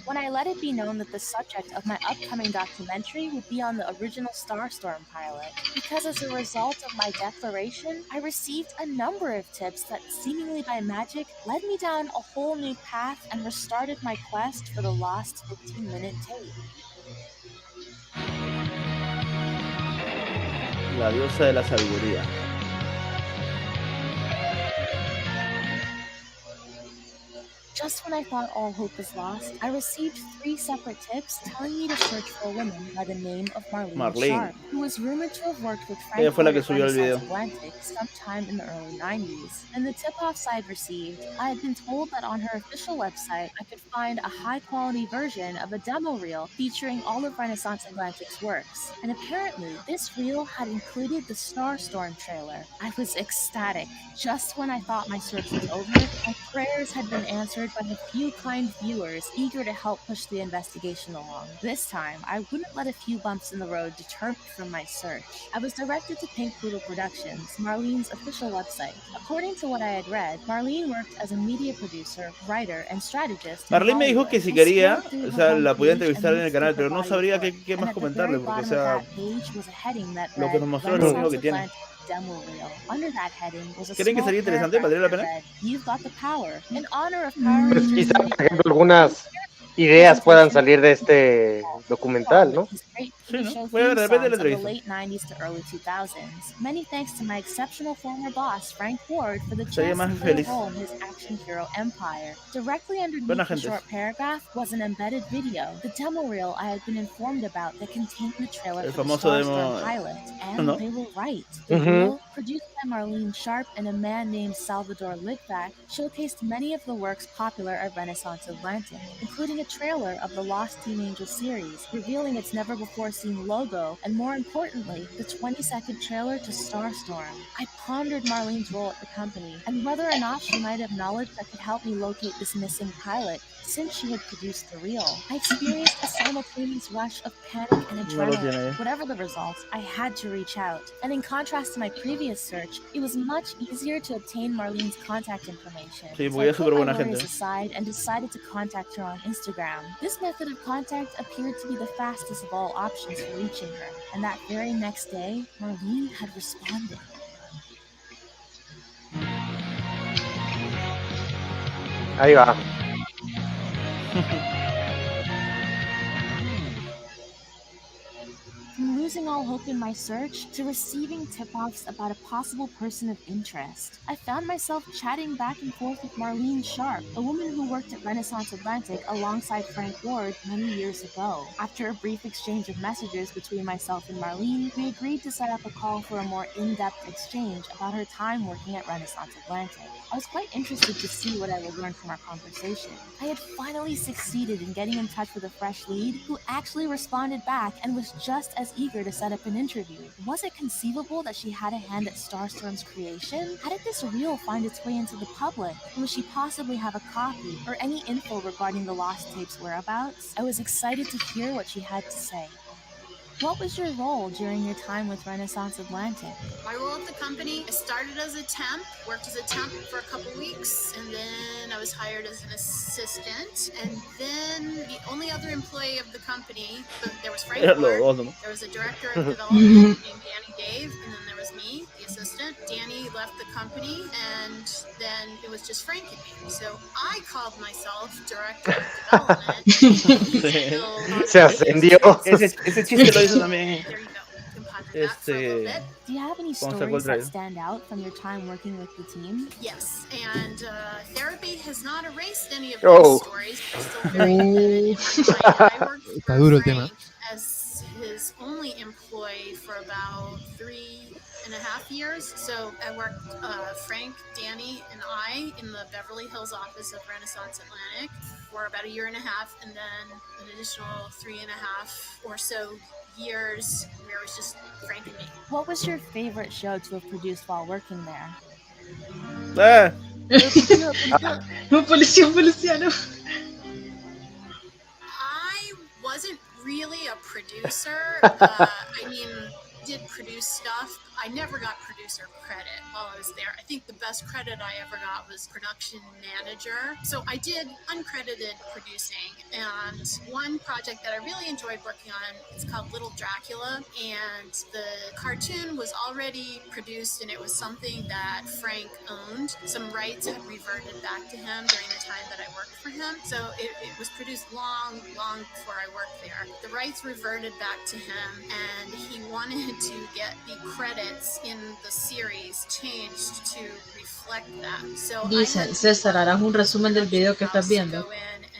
when I let it be known that the subject of my upcoming documentary would be on the original Starstorm pilot. Because as a result of my declaration, I received a number of tips that seemingly by magic led me down a whole new path and restarted my quest for the lost 15-minute tape. La diosa de la sabiduría. Just when I thought all hope was lost, I received 3 separate tips telling me to search for a woman by the name of Marlene Sharp, who was rumored to have worked with Frank Ella fue la que at subió el video. Renaissance Atlantic sometime in the early 90s. In the tip-offs I'd received, I had been told that on her official website I could find a high-quality version of a demo reel featuring all of Renaissance Atlantic's works. And apparently, this reel had included the Starstorm trailer. I was ecstatic. Just when I thought my search was over, my prayers had been answered by a few kind viewers eager to help push the investigation along. This time, I wouldn't let a few bumps in the road deter me from my search. I was directed to Pink Poodle Productions, Marlene's official website. According to what I had read, Marlene worked as a media producer, writer, and strategist. Marlene me dijo que si quería, o sea, la podía entrevistar en el canal, pero no sabría qué más comentarle, porque, o sea, lo que nos mostró es lo único que tiene. Demo reel. Under that heading was a ¿Creen que sería interesante? ¿Valdría la pena? You've got the power. In honor of Power Pues quizá, por ejemplo, algunas ideas puedan salir de este documental, ¿no? Sí, ¿no? Voy a ver de repente la entrevista. Late 90s to early 2000s. Many thanks to my exceptional former boss, Frank Ward, for the Sería chance más to play a feliz. role in his action hero empire. Directly underneath Buena the gente. short paragraph was an embedded video, the demo reel I had been informed about that contained the trailer El for the famoso demo, Starstorm pilot. And ¿no? they were right. The reel, produced by Marlene Sharp and a man named Salvador Lidback, showcased many of the works popular at Renaissance Atlantic, including a trailer of the Lost Teen Angel series, revealing its never-before-seen logo, and more importantly, the 20-second trailer to Starstorm. I pondered Marlene's role at the company, and whether or not she might have knowledge that could help me locate this missing pilot, since she had produced the reel. I experienced a simultaneous rush of panic and adrenaline. Whatever the results, I had to reach out. And in contrast to my previous search, it was much easier to obtain Marlene's contact information. Sí, So porque I ella es put súper my buena worries gente. aside and decided to contact her on Instagram. This method of contact appeared to be the fastest of all options for reaching her. And that very next day, Marlene had responded. Ahí va. From losing all hope in my search to receiving tip-offs about a possible person of interest, I found myself chatting back and forth with Marlene Sharp, a woman who worked at Renaissance Atlantic alongside Frank Ward many years ago. After a brief exchange of messages between myself and Marlene, we agreed to set up a call for a more in-depth exchange about her time working at Renaissance Atlantic. I was quite interested to see what I would learn from our conversation. I had finally succeeded in getting in touch with a fresh lead who actually responded back and was just as eager here to set up an interview. Was it conceivable that she had a hand at Starstorm's creation? How did this reel find its way into the public? Will she possibly have a copy or any info regarding the lost tape's whereabouts? I was excited to hear what she had to say. What was your role during your time with Renaissance Atlantic? My role at the company, I started as a temp, worked as a temp for a couple weeks, and then I was hired as an assistant. And then the only other employee of the company, there was Frank Ward, there was a director of development named Danny Dave, and then there was me, the assistant. Danny left the company, and then it was just Frank and me. So I called myself director of development. Se ascendió. Ese chiste lo hizo también. Do you have any stories that stand out from your time working with the team? Yes, and therapy has not erased any of those stories. They're still very good. I worked Está duro el tema. as his only employee for about 3.5 years. So I worked Frank, Danny, and I in the Beverly Hills office of Renaissance Atlantic for about 1.5 years, and then an additional 3.5 or so years where it was just Frank and me. What was your favorite show to have produced while working there? Un policiano. I wasn't really a producer. I mean, did produce stuff. I never got producer credit while I was there. I think the best credit I ever got was production manager. So I did uncredited producing, and one project that I really enjoyed working on is called Little Dracula, and the cartoon was already produced, and it was something that Frank owned. Some rights had reverted back to him during the time that I worked for him. So it was produced long before I worked there. The rights reverted back to him, and he wanted to get the credits in the series changed to reflect that. So Dicen, César, ¿harás un resumen del video que estás viendo?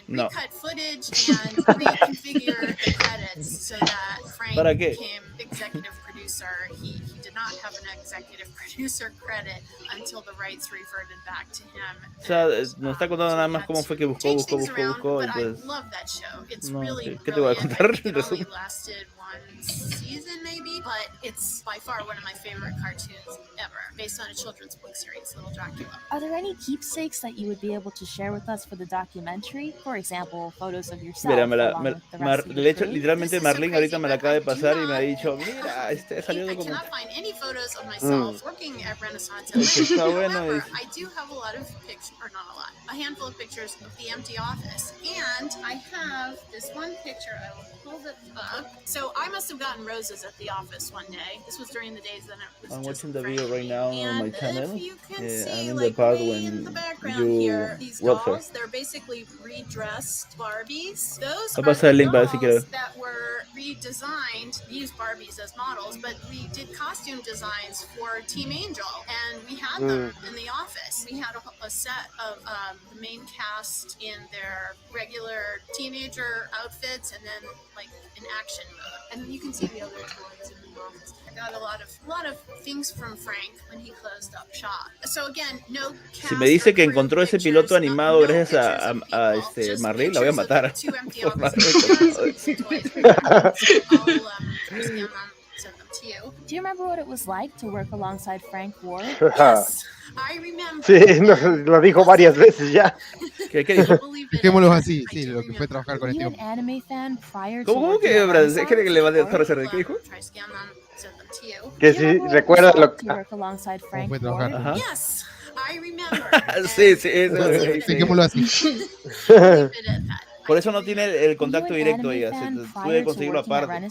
No. Cut footage and reconfigure the credits so that Frank became executive producer. He did not have an executive producer credit until the rights reverted back to him. O sea, nos está contando nada más cómo fue que buscó. But I love that show. It's really ¿qué te voy a contar? It only lasted one season maybe, but it's by far one of my favorite cartoons ever, based on a children's book series, Little Dracula. Are there any keepsakes that you would be able to share with us for the documentary? For example, photos of yourself. De hecho, literalmente Marlene ahorita me la acaba de pasar y me ha dicho, mira, salió I cannot find any photos of myself working at Renaissance Atlantic. However, I do have a lot of pictures, or not a lot, a handful of pictures of the empty office. And I have this one picture, I will pull it up. So I must have gotten roses at the office one day. This was during the days that it was I'm just watching the video right now on my channel. If you can see, I'm in the like part way when in the background here, these dolls, they're basically redressed Barbies. Those are the dolls that were redesigned. We used Barbies as models, but we did costume designs for Team Angel, and we had them in the office. We had a set of the main cast in their regular teenager outfits, and then like in action mode. And you can see the other toys in the office. I got a lot of things from Frank when he closed up shop. So again, no cast. Si me dice que encontró ese piloto animado gracias a Marlene, la voy a matar. Do you remember what it was like to work alongside Frank Ward? Yes, I remember. Sí, lo dijo varias veces ya. ¿Qué dijo? Dejémoslo así, sí, lo que fue trabajar con este hombre. ¿Cómo que es que le va a dejar hacer? ¿Qué dijo? Que sí, recuerda lo que... ¿Cómo fue trabajar? Ajá. Yes, I remember. Sí, dejémoslo así. Por eso no tiene el contacto directo ella, puede conseguirlo aparte.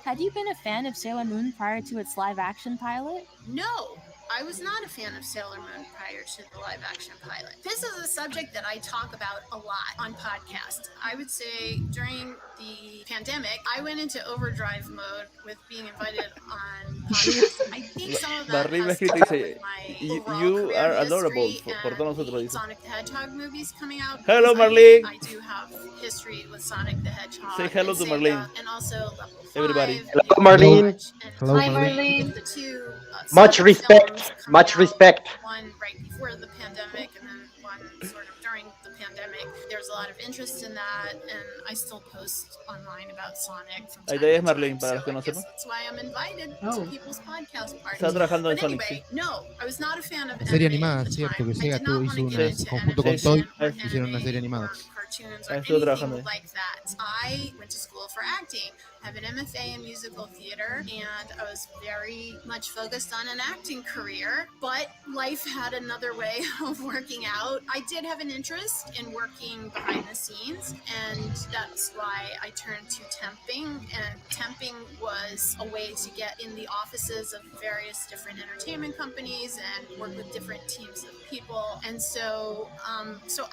Had you been a fan of Sailor Moon prior to its live-action pilot? No, I was not a fan of Sailor Moon prior to the live-action pilot. This is a subject that I talk about a lot on podcasts. I would say during the pandemic, I went into overdrive mode with being invited on podcasts. I think some of that has to do with my You are adorable por todos nosotros, dice. Sonic the Hedgehog movies coming out. Hello, Marlene. I do have history with Sonic the Hedgehog. Say hello to Marlene. And also Level 5. Everybody. Hello, Marlene. Hello, Hi, Marlene. The two, Much respect. Much respect. One right before the pandemic, and then one sort of during the pandemic. pandemic, there's a lot of interest in that, and I still post online about Sonic from Ahí time te es to Marlene, time, para so los que I no guess sepan. that's why I'm invited to people's podcast Está parties. trabajando en But Sonic, anyway, sí. no, I was not a fan of La serie anime animada, at the cierto, time. que I Sega did not want to hizo get una, into conjunto con animation Toy, or hicieron una serie anime animada. or cartoons or Estuvo trabajando anything ahí. like that. I went to school for acting. I have an MFA in musical theater, and I was very much focused on an acting career, but life had another way of working out. I did have an interest in working behind the scenes, and that's why I turned to temping, and temping was a way to get in the offices of various different entertainment companies and work with different teams of people. And so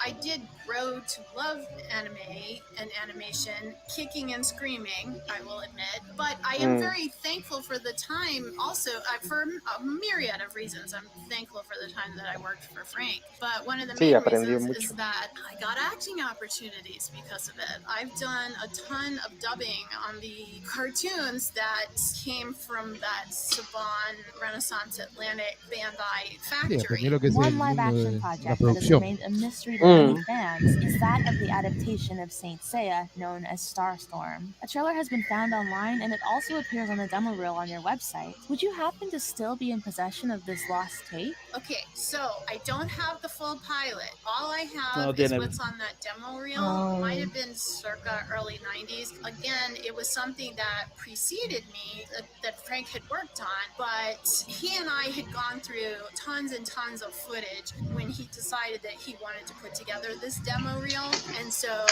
I did grow to love anime and animation, kicking and screaming, I will admit. But I am very thankful for the time also, for a myriad of reasons. I'm thankful for the time that I worked for Frank. But one of the main reasons is that I got acting opportunities because of it. I've done a ton of dubbing on the cartoons that came from that Saban Renaissance Atlantic Bandai Sí, factory. aprendió lo que es el One live mundo action de la project that has producción. remained a mystery to many fans is that of the adaptation of Saint Seiya, known as Starstorm. A trailer has been found online, and it also appears on the demo reel on your website. Would you happen to still be in possession of this lost tape? Okay, so I don't have the full pilot. All I have No is tiene. what's on that demo reel. Might have been circa early 90s. Again, it was something that preceded me that Frank had worked on, but he and I had gone through tons and tons of footage when he decided that he wanted to put together this demo reel, and so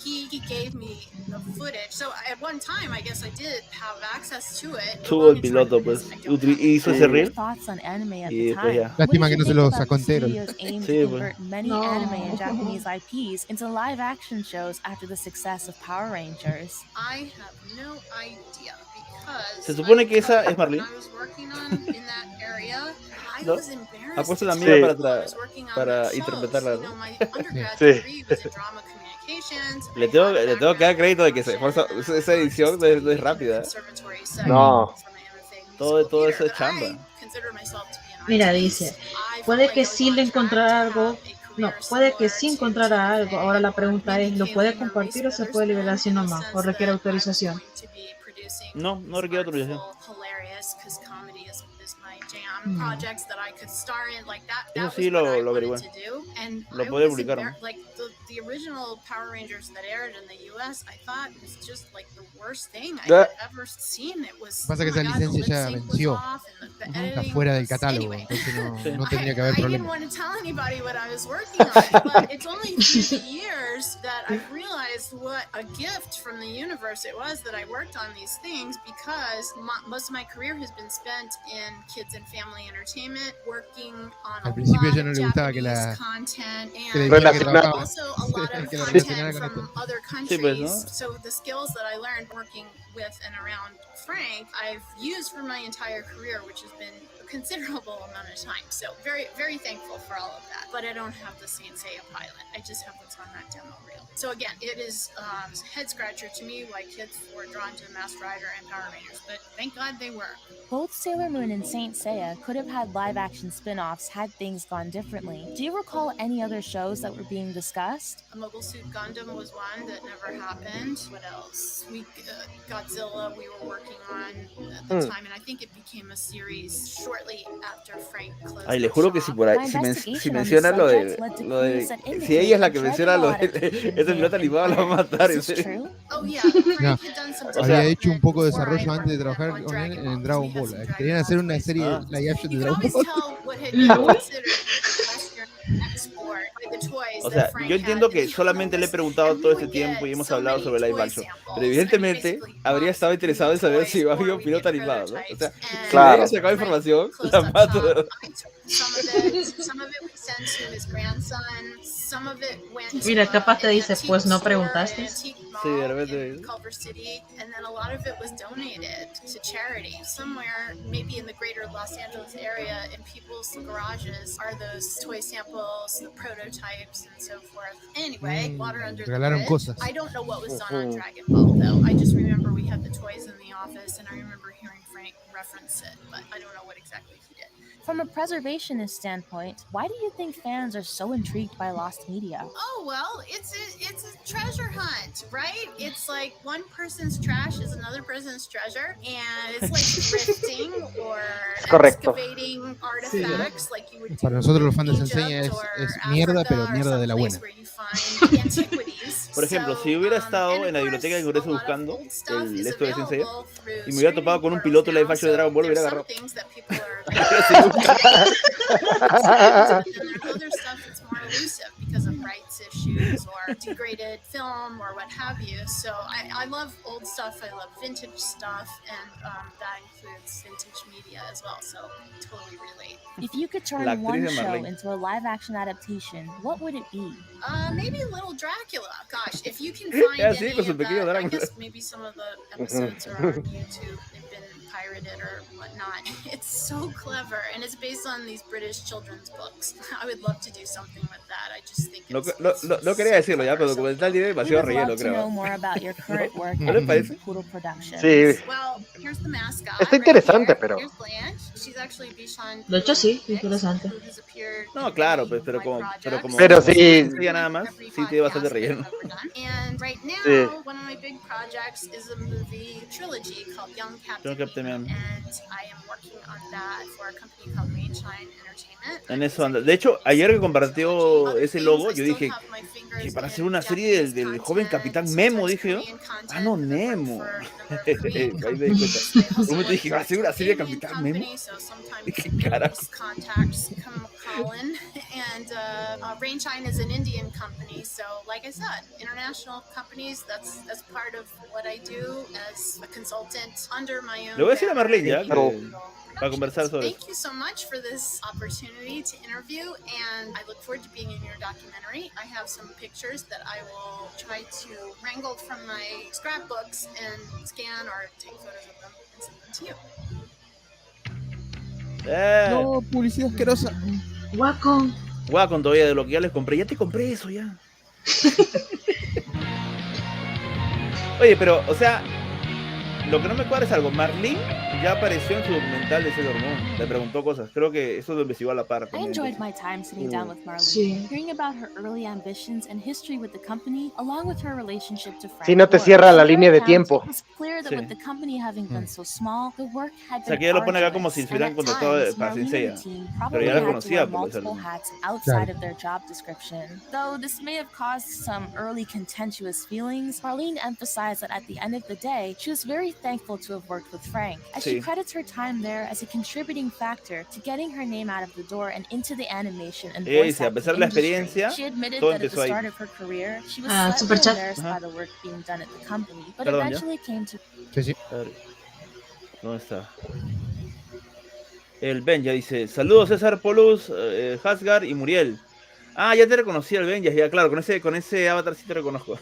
he gave me the footage. So at one time, I guess I did have access to it. Tuvo el piloto, pues, hizo ese reel. Thoughts on anime at Y the después time. ya. Lástima que no se lo What sacó did you entero. think about the studio's aim Sí, to pues. convert many No. anime and Japanese IPs into live action shows after the success of Power Rangers? I have no idea because Se supone que esa es Marlene. when I was working on in that area, I ¿No? was embarrassed. Ha puesto to la tell mía people I was working on para those shows. interpretarla, You ¿no? know, my undergrad Sí. degree was in drama communications. Le tengo que dar crédito de que se esfuerza. Esa edición no es rápida. Conservatory No. setting for my MFA in musical Todo eso theater, es chamba. but I consider myself to be an Mira, artist. dice, I puede felt que like I sí was le on track encontrara to algo. have a No, career puede que similar sí to encontrara algo. today. Ahora la pregunta es, ¿lo Maybe puede Kaylee or compartir o Reese se puede liberar así Witherspoon, in the nomás? ¿O sense requiere that I was autorización? going to be producing No, no requiere autorización. artful, hilarious, because comedy is my jam. Projects that I could star in, like that Eso was sí what I lo wanted averigué. to do. And Lo I puede was publicar, ¿no? like the original Power Rangers that aired in the US, I thought was just like the worst thing I had ever seen. It was Pasa que oh my esa God, the licencia lip ya sync was venció. off and the Está editing fuera del was- catálogo, anyway. entonces no tendría que haber I didn't problema. want to tell anybody what I was working on, but it's only through the years that I've realized what a gift from the universe it was that I worked on these things, because most of my career has been spent in kids and family entertainment, working on Al a principio lot ya no of le gustaba que Japanese la content que le and dijera que trabajaba. also a lot of Que lo content relacionara con from esto. other Sí, pues, ¿no? countries. So the skills that I learned working with and around Frank, I've used for my entire career, which has been a considerable amount of time. So very, very thankful for all of that. But I don't have the Saint Seiya pilot. I just have what's on that demo reel. So again, it is a head scratcher to me why kids were drawn to Masked Rider and Power Rangers, but thank God they were. Both Sailor Moon and Saint Seiya could have had live action spin offs had things gone differently. Do you recall any other shows that were being discussed? A Mobile Suit Gundam was one that never happened. What else? Godzilla we were working on at the time, and I think it became a series shortly after Frank closed Ay, le the juro que shop. si por ahí, si menciona lo de, si ella es la que menciona lo de ese piloto animado, la va a matar, en serio. Oh yeah, No, Frank had done some había hecho un poco de before I desarrollo antes de worked trabajar on con él Dragon en Ball, Dragon so we had Ball. some Dragon Querían hacer Ball una toys. serie live action de You can Dragon always Ball. tell what had been considered Western export by the toys O that sea, Frank yo entiendo had. que solamente le he preguntado todo este tiempo y hemos hablado sobre live action, pero evidentemente habría estado interesado en saber si va a haber un piloto animado, ¿no? O sea, si Claro. me sacado información, la mato. Some of it we sent to his grandson. Some of it went to Mira, capaz te an dice, antique pues no store, preguntaste. an antique mall Sí, de repente. in Culver City, and then a lot of it was donated to charity. Somewhere, maybe in the greater Los Angeles area, in people's garages are those toy samples, the prototypes, and so forth. Anyway, water under the regalaron bridge. cosas. I don't know what was done on Dragon Ball, though. I just remember we had the toys in the office, and I remember hearing Frank reference it, but I don't know what exactly he did. From a preservationist standpoint, why do you think fans are so intrigued by lost media? Oh, well, it's a treasure hunt, right? It's like one person's trash is another person's treasure, and it's like thrifting or excavating artifacts like you would do. Para nosotros los fans de Saint Seiya es mierda, pero mierda de la buena. Por ejemplo, si hubiera estado en la biblioteca del Congreso buscando esto de Saint Seiya y me hubiera topado con un piloto live action de Dragon Ball, hubiera agarrado. Other stuff that's more elusive because of rights issues or degraded film or what have you. So I love old stuff. I love vintage stuff, and that includes vintage media as well. So totally relate. If you could turn one show into a live-action adaptation, what would it be? Maybe Little Dracula. Gosh, if you can find any of that, I guess maybe some of the episodes are on YouTube. They've been pirated or whatnot. It's so clever, and it's based on these British children's books. I would love to do something with that. I just think no quería decirlo ya, pero documental tiene demasiado relleno, creo. Know more about your current work ¿No les parece? Sí. Well, here's the mascot. Está interesante, pero. De hecho, sí, interesante. No, claro, pero como sí. Nada más, sí tiene bastante relleno. And right now, one of my big projects is a movie trilogy called Young Captain Man, and I am working on that for a company called Mainshine Entertainment. En eso anda. De hecho, ayer que compartió ese logo, yo dije que para hacer una serie del joven Capitán Memo, dije yo. Ah, no, Nemo. Ahí me di cuenta. Un momento dije, ¿va a ser una serie de Capitán Memo? Dije, carajo. And Rainshine is an Indian company, so like I said, international companies, that's part of what I do as a consultant under my own. Le voy a decir a Marlene ya, para conversar sobre eso. Thank you so much for this opportunity to interview, and I look forward to being in your documentary. I have some pictures that I will try to wrangle from my scrapbooks and scan or take photos of them and send them to you. No, publicidad asquerosa. Wacom todavía de lo que ya les compré. Ya te compré eso ya. Oye, pero, o sea, lo que no me cuadra es algo. Marlene ya apareció en su documental de Sailor Moon. Le preguntó cosas. Creo que eso lo investigó a la par. I enjoyed my time sitting down with Marlene, hearing about her early ambitions and history with the company, along with her relationship to Frank. Si no te cierra la línea de tiempo. It was clear that with the company having been so small, the work had been O sea, que ella lo pone acá como si se hubieran contratado para Saint Seiya. Pero ya la conocía por eso. Outside of their job description. Though this may have caused some early contentious feelings, Marlene emphasized that at the end of the day, she was very thankful to have worked with Frank, as she credits her time there as a contributing factor to getting her name out of the door and into the animation and voice acting industry. She admitted that at the start of her career, she was slightly embarrassed by the work being done at the company, but eventually came to... ¿Dónde está? El Ben ya dice, saludos César, Polus, Hasgar y Muriel. Ah, ya te reconocí el Ben, ya claro, con ese avatar sí te reconozco.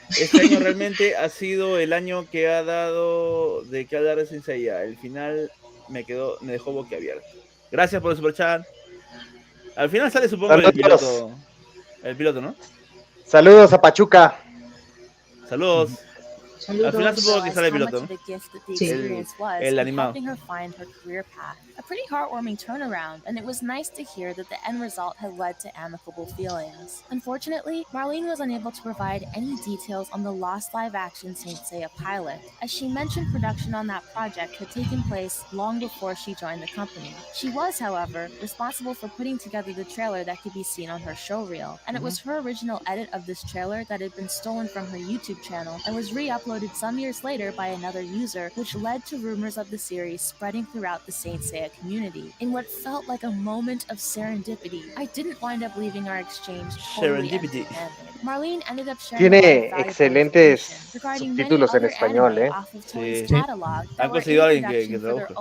Este año realmente ha sido el año que ha dado de qué hablar de Saint Seiya. El final me dejó boquiabierto. Gracias por el superchat. Al final sale, supongo, el piloto. El piloto, ¿no? Saludos a Pachuca. Saludos. Al final supongo que sale el piloto, ¿no? El animado. A pretty heartwarming turnaround, and it was nice to hear that the end result had led to amicable feelings. Unfortunately, Marlene was unable to provide any details on the lost live-action Saint Seiya pilot, as she mentioned production on that project had taken place long before she joined the company. She was, however, responsible for putting together the trailer that could be seen on her showreel, and it was her original edit of this trailer that had been stolen from her YouTube channel and was re-uploaded some years later by another user, which led to rumors of the series spreading throughout the Saint Seiya community. In what felt like a moment of serendipity, I didn't wind up leaving our exchange totally empty-handed. Marlene ended up sharing Tiene excelentes subtítulos en español, ¿eh? Sí. Han conseguido a alguien que traduzca.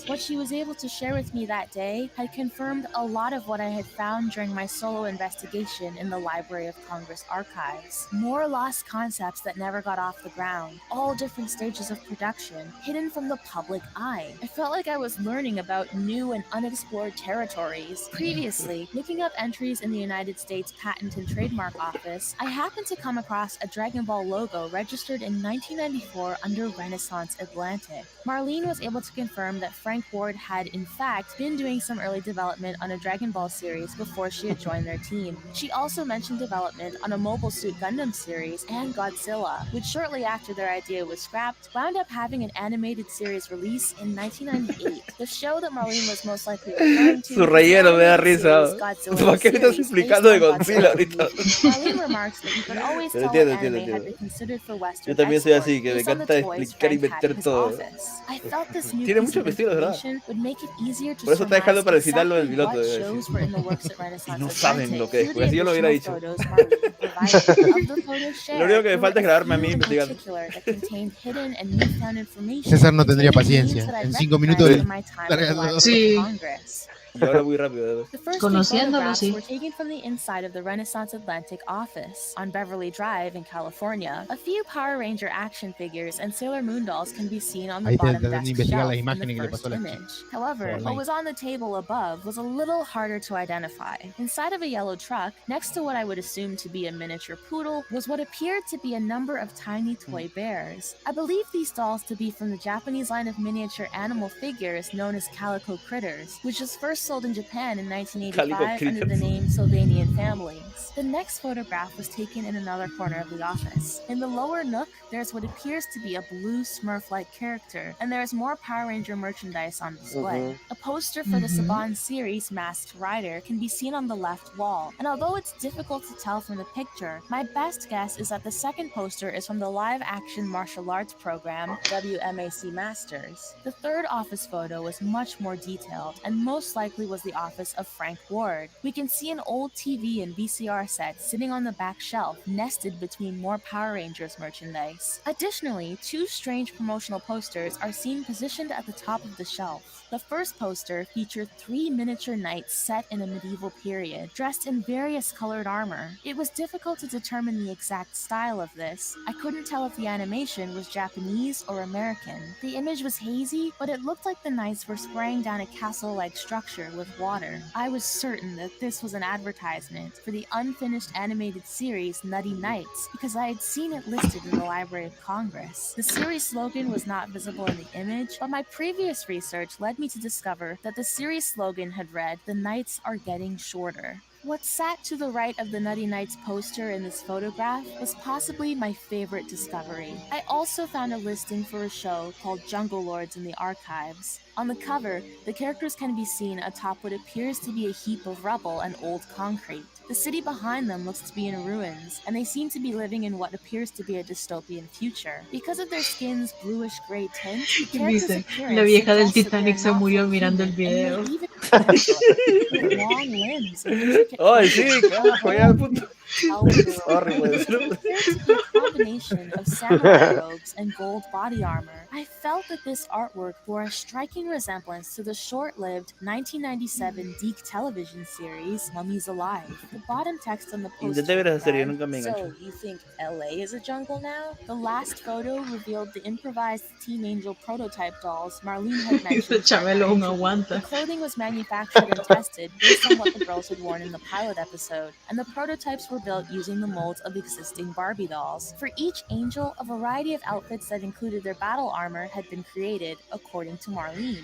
What she was able to share with me that day had confirmed a lot of what I had found during my solo investigation in the Library of Congress archives. More lost concepts that never got off the ground, all different stages of production, hidden from the public eye. I felt like I was learning about new and unexplored territories. Previously, looking up entries in the United States States Patent and Trademark Office, I happened to come across a Dragon Ball logo registered in 1994 under Renaissance Atlantic. Marlene was able to confirm that Frank Ward had, in fact, been doing some early development on a Dragon Ball series before she had joined their team. She also mentioned development on a Mobile Suit Gundam series and Godzilla, which shortly after their idea was scrapped, wound up having an animated series release in 1998. The show that Marlene was most likely referring to Su relleno me da risa. Godzilla ¿Por qué me estás series explicando de based on Godzilla Godzilla ahorita? Marlene remarks that you could always Pero tell what entiendo. anime had been considered for Western Yo también soy export así, que me based on the encanta toys explicar y Frank had meter in his todo. office. I felt this new Tiene piece muchos of vestidos, ¿verdad? information would make it easier to Por eso está dejando surmise para citar lo del exactly piloto. what Debe decir. shows were in the works at Y Renaissance no saben lo Atlantic que es, through porque the si yo lo hubiera additional dicho. photos Marlene provided. Of the photos shared, Lo único que me there falta es were a grabarme a mí few in investigando. particular that contained hidden and newfound information César no tendría containing themes paciencia. that I'd En 5 recognized minutos from my time at the larga todo. Library Sí. of Congress. Y habla muy rápido. The first two Conociéndolo, photographs sí. were taken from the inside of the Renaissance Atlantic office on Beverly Drive in California. A few Power Ranger action figures and Sailor Moon dolls can be seen on the Ahí te bottom tratan de desk investigar shelf las in the imágenes que le first pasó a la image. However, Online. what was on the table above was a little harder to identify. Inside of a yellow truck, next to what I would assume to be a miniature poodle, was what appeared to be a number of tiny toy bears. I believe these dolls to be from the Japanese line of miniature animal figures known as Calico Critters, which was first sold in Japan in 1985 under the name Sylvanian Families. The next photograph was taken in another corner of the office. In the lower nook, there's what appears to be a blue Smurf-like character, and there is more Power Ranger merchandise on display. A poster for the Saban series Masked Rider can be seen on the left wall, and although it's difficult to tell from the picture, my best guess is that the second poster is from the live-action martial arts program WMAC Masters. The third office photo was much more detailed, and most likely was the office of Frank Ward. We can see an old TV and VCR set sitting on the back shelf, nested between more Power Rangers merchandise. Additionally, two strange promotional posters are seen positioned at the top of the shelf. The first poster featured 3 miniature knights set in a medieval period, dressed in various colored armor. It was difficult to determine the exact style of this. I couldn't tell if the animation was Japanese or American. The image was hazy, but it looked like the knights were spraying down a castle-like structure with water. I was certain that this was an advertisement for the unfinished animated series Nutty Knights, because I had seen it listed in the Library of Congress. The series slogan was not visible in the image, but my previous research led me to discover that the series slogan had read, "The nights are getting shorter." What sat to the right of the Nutty Knights poster in this photograph was possibly my favorite discovery. I also found a listing for a show called Jungle Lords in the archives. On the cover, the characters can be seen atop what appears to be a heap of rubble and old concrete. The city behind them looks to be in ruins, and they seem to be living in what appears to be a dystopian future. Because of their skin's bluish-gray tint, the characters' Dice, appearance la vieja del suggests that Titanic they're se not murió fully mirando el human, video. and may even with long limbs and intricate Ay, sí, carajo, ya, puto. Sorry, Sorry, pues. appeared to be a combination of samurai robes and gold body armor. I felt that this artwork bore a striking resemblance to the short-lived 1997 Deke television series Mummies Alive. The bottom text on the poster Intenté ver esa serie, read, nunca me enganchó. "So, you think LA is a jungle now?" The last photo revealed the improvised Team Angel prototype dolls Marlene had mentioned. Chabelo no The aguanta. clothing was manufactured and tested based on what the girls had worn in the pilot episode, and the prototypes were built using the molds of existing Barbie dolls. For each angel, a variety of outfits that included their battle armor had been created, according to Marlene.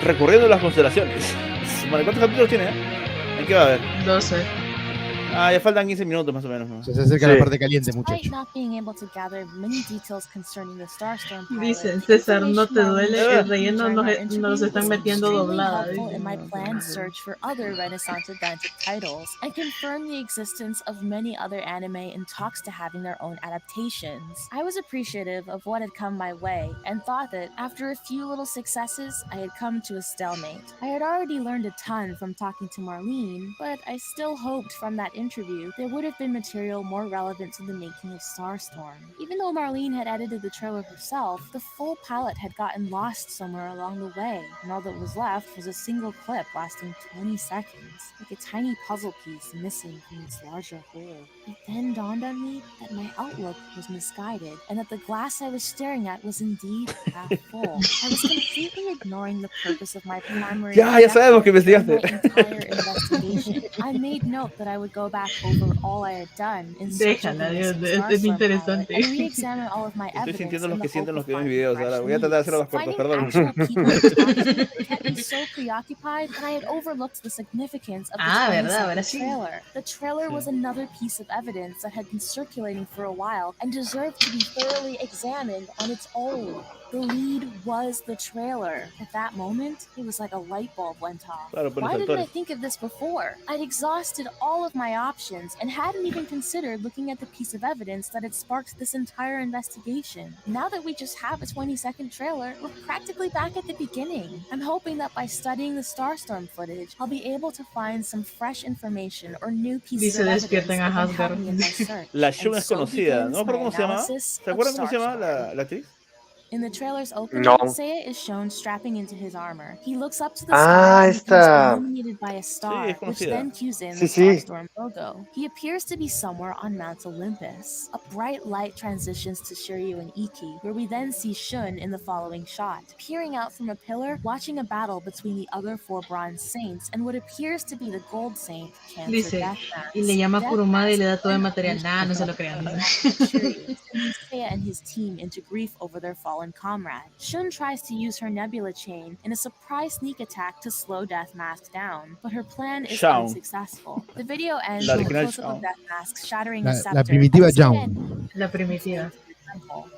Recorriendo las constelaciones. Vale, ¿cuántos capítulos tiene? ¿En qué va a haber? 12. Ah, ya faltan 15 minutos más o menos, ¿no? Se acerca la parte caliente, Despite muchacho. not being able to gather many details concerning the Starstorm pilot, Dicen, César, no te duele, el relleno nos information los están metiendo extremely doblada. helpful in my planned search for other Renaissance Atlantic titles, and confirmed the existence of many other anime in talks to having their own adaptations. I was appreciative of what had come my way, and thought that, after a few little successes, I had come to a stalemate. I had already learned a ton from talking to Marlene, but I still hoped from that interview, there would have been material more relevant to the making of Starstorm. Even though Marlene had edited the trailer herself, the full pilot had gotten lost somewhere along the way, and all that was left was a single clip lasting 20 seconds, like a tiny puzzle piece missing from its larger whole. It then dawned on me that my outlook was misguided, and that the glass I was staring at was indeed half full. I was completely ignoring the purpose of my primary Ya sabemos que objective investigaste. during my entire investigation. I made note that I would go back over all I had done in search of the Déjala, missing es Starstorm pilot interesante. and re-examine all of my Estoy evidence sintiendo in los the que hope sienten of los que ven mis finding videos. fresh Ahora voy a tratar de hacerlo leads. más corto, Finding perdón. actual people to talk to kept me so preoccupied that I had overlooked the significance of the ¿Verdad? Ahora 20-second sí. trailer. The trailer was another piece of evidence that had been circulating for a while and deserved to be thoroughly examined on its own. The lead was the trailer. At that moment, it was like a light bulb went off. Claro, por los Why didn't I actores. think of this before? I'd exhausted all of my options and hadn't even considered looking at the piece of evidence that had sparked this entire investigation. Now that we just have a 20-second trailer, we're practically back at the beginning. I'm hoping that by studying the Starstorm footage, I'll be able to find some fresh information or new pieces Dice of evidence despierten a that can help Asgard. me in my search. La And Shun es so conocida. No begins me acuerdo my cómo se llamaba. analysis ¿Se of acuerdan cómo se llamaba Starstorm. la actriz? In the trailer's opening, No. Seiya is shown strapping into his armor. He looks up to the sky and becomes esta. illuminated by a star, es which conocida. then cues in Sí, the sí. Starstorm logo. He appears to be somewhere on Mount Olympus. A bright light transitions to Shiryu and Iki, where we then see Shun in the following shot, peering out from a pillar, watching a battle between the other 4 bronze saints and what appears to be the gold saint, Cancer Dice, Deathmask. y le llama Kurumada y le da todo el Deathmask material. Nah, no se lo crean. Shiryu, sending Seiya and his team into grief over their fallen comrade. Shun tries to use her nebula chain in a surprise sneak attack to slow Deathmask down, but her plan is Shaun. unsuccessful. The video ends La with a original close-up of Shaun. Deathmask shattering a scepter. La primitiva and Shaun. Seiya La primitiva.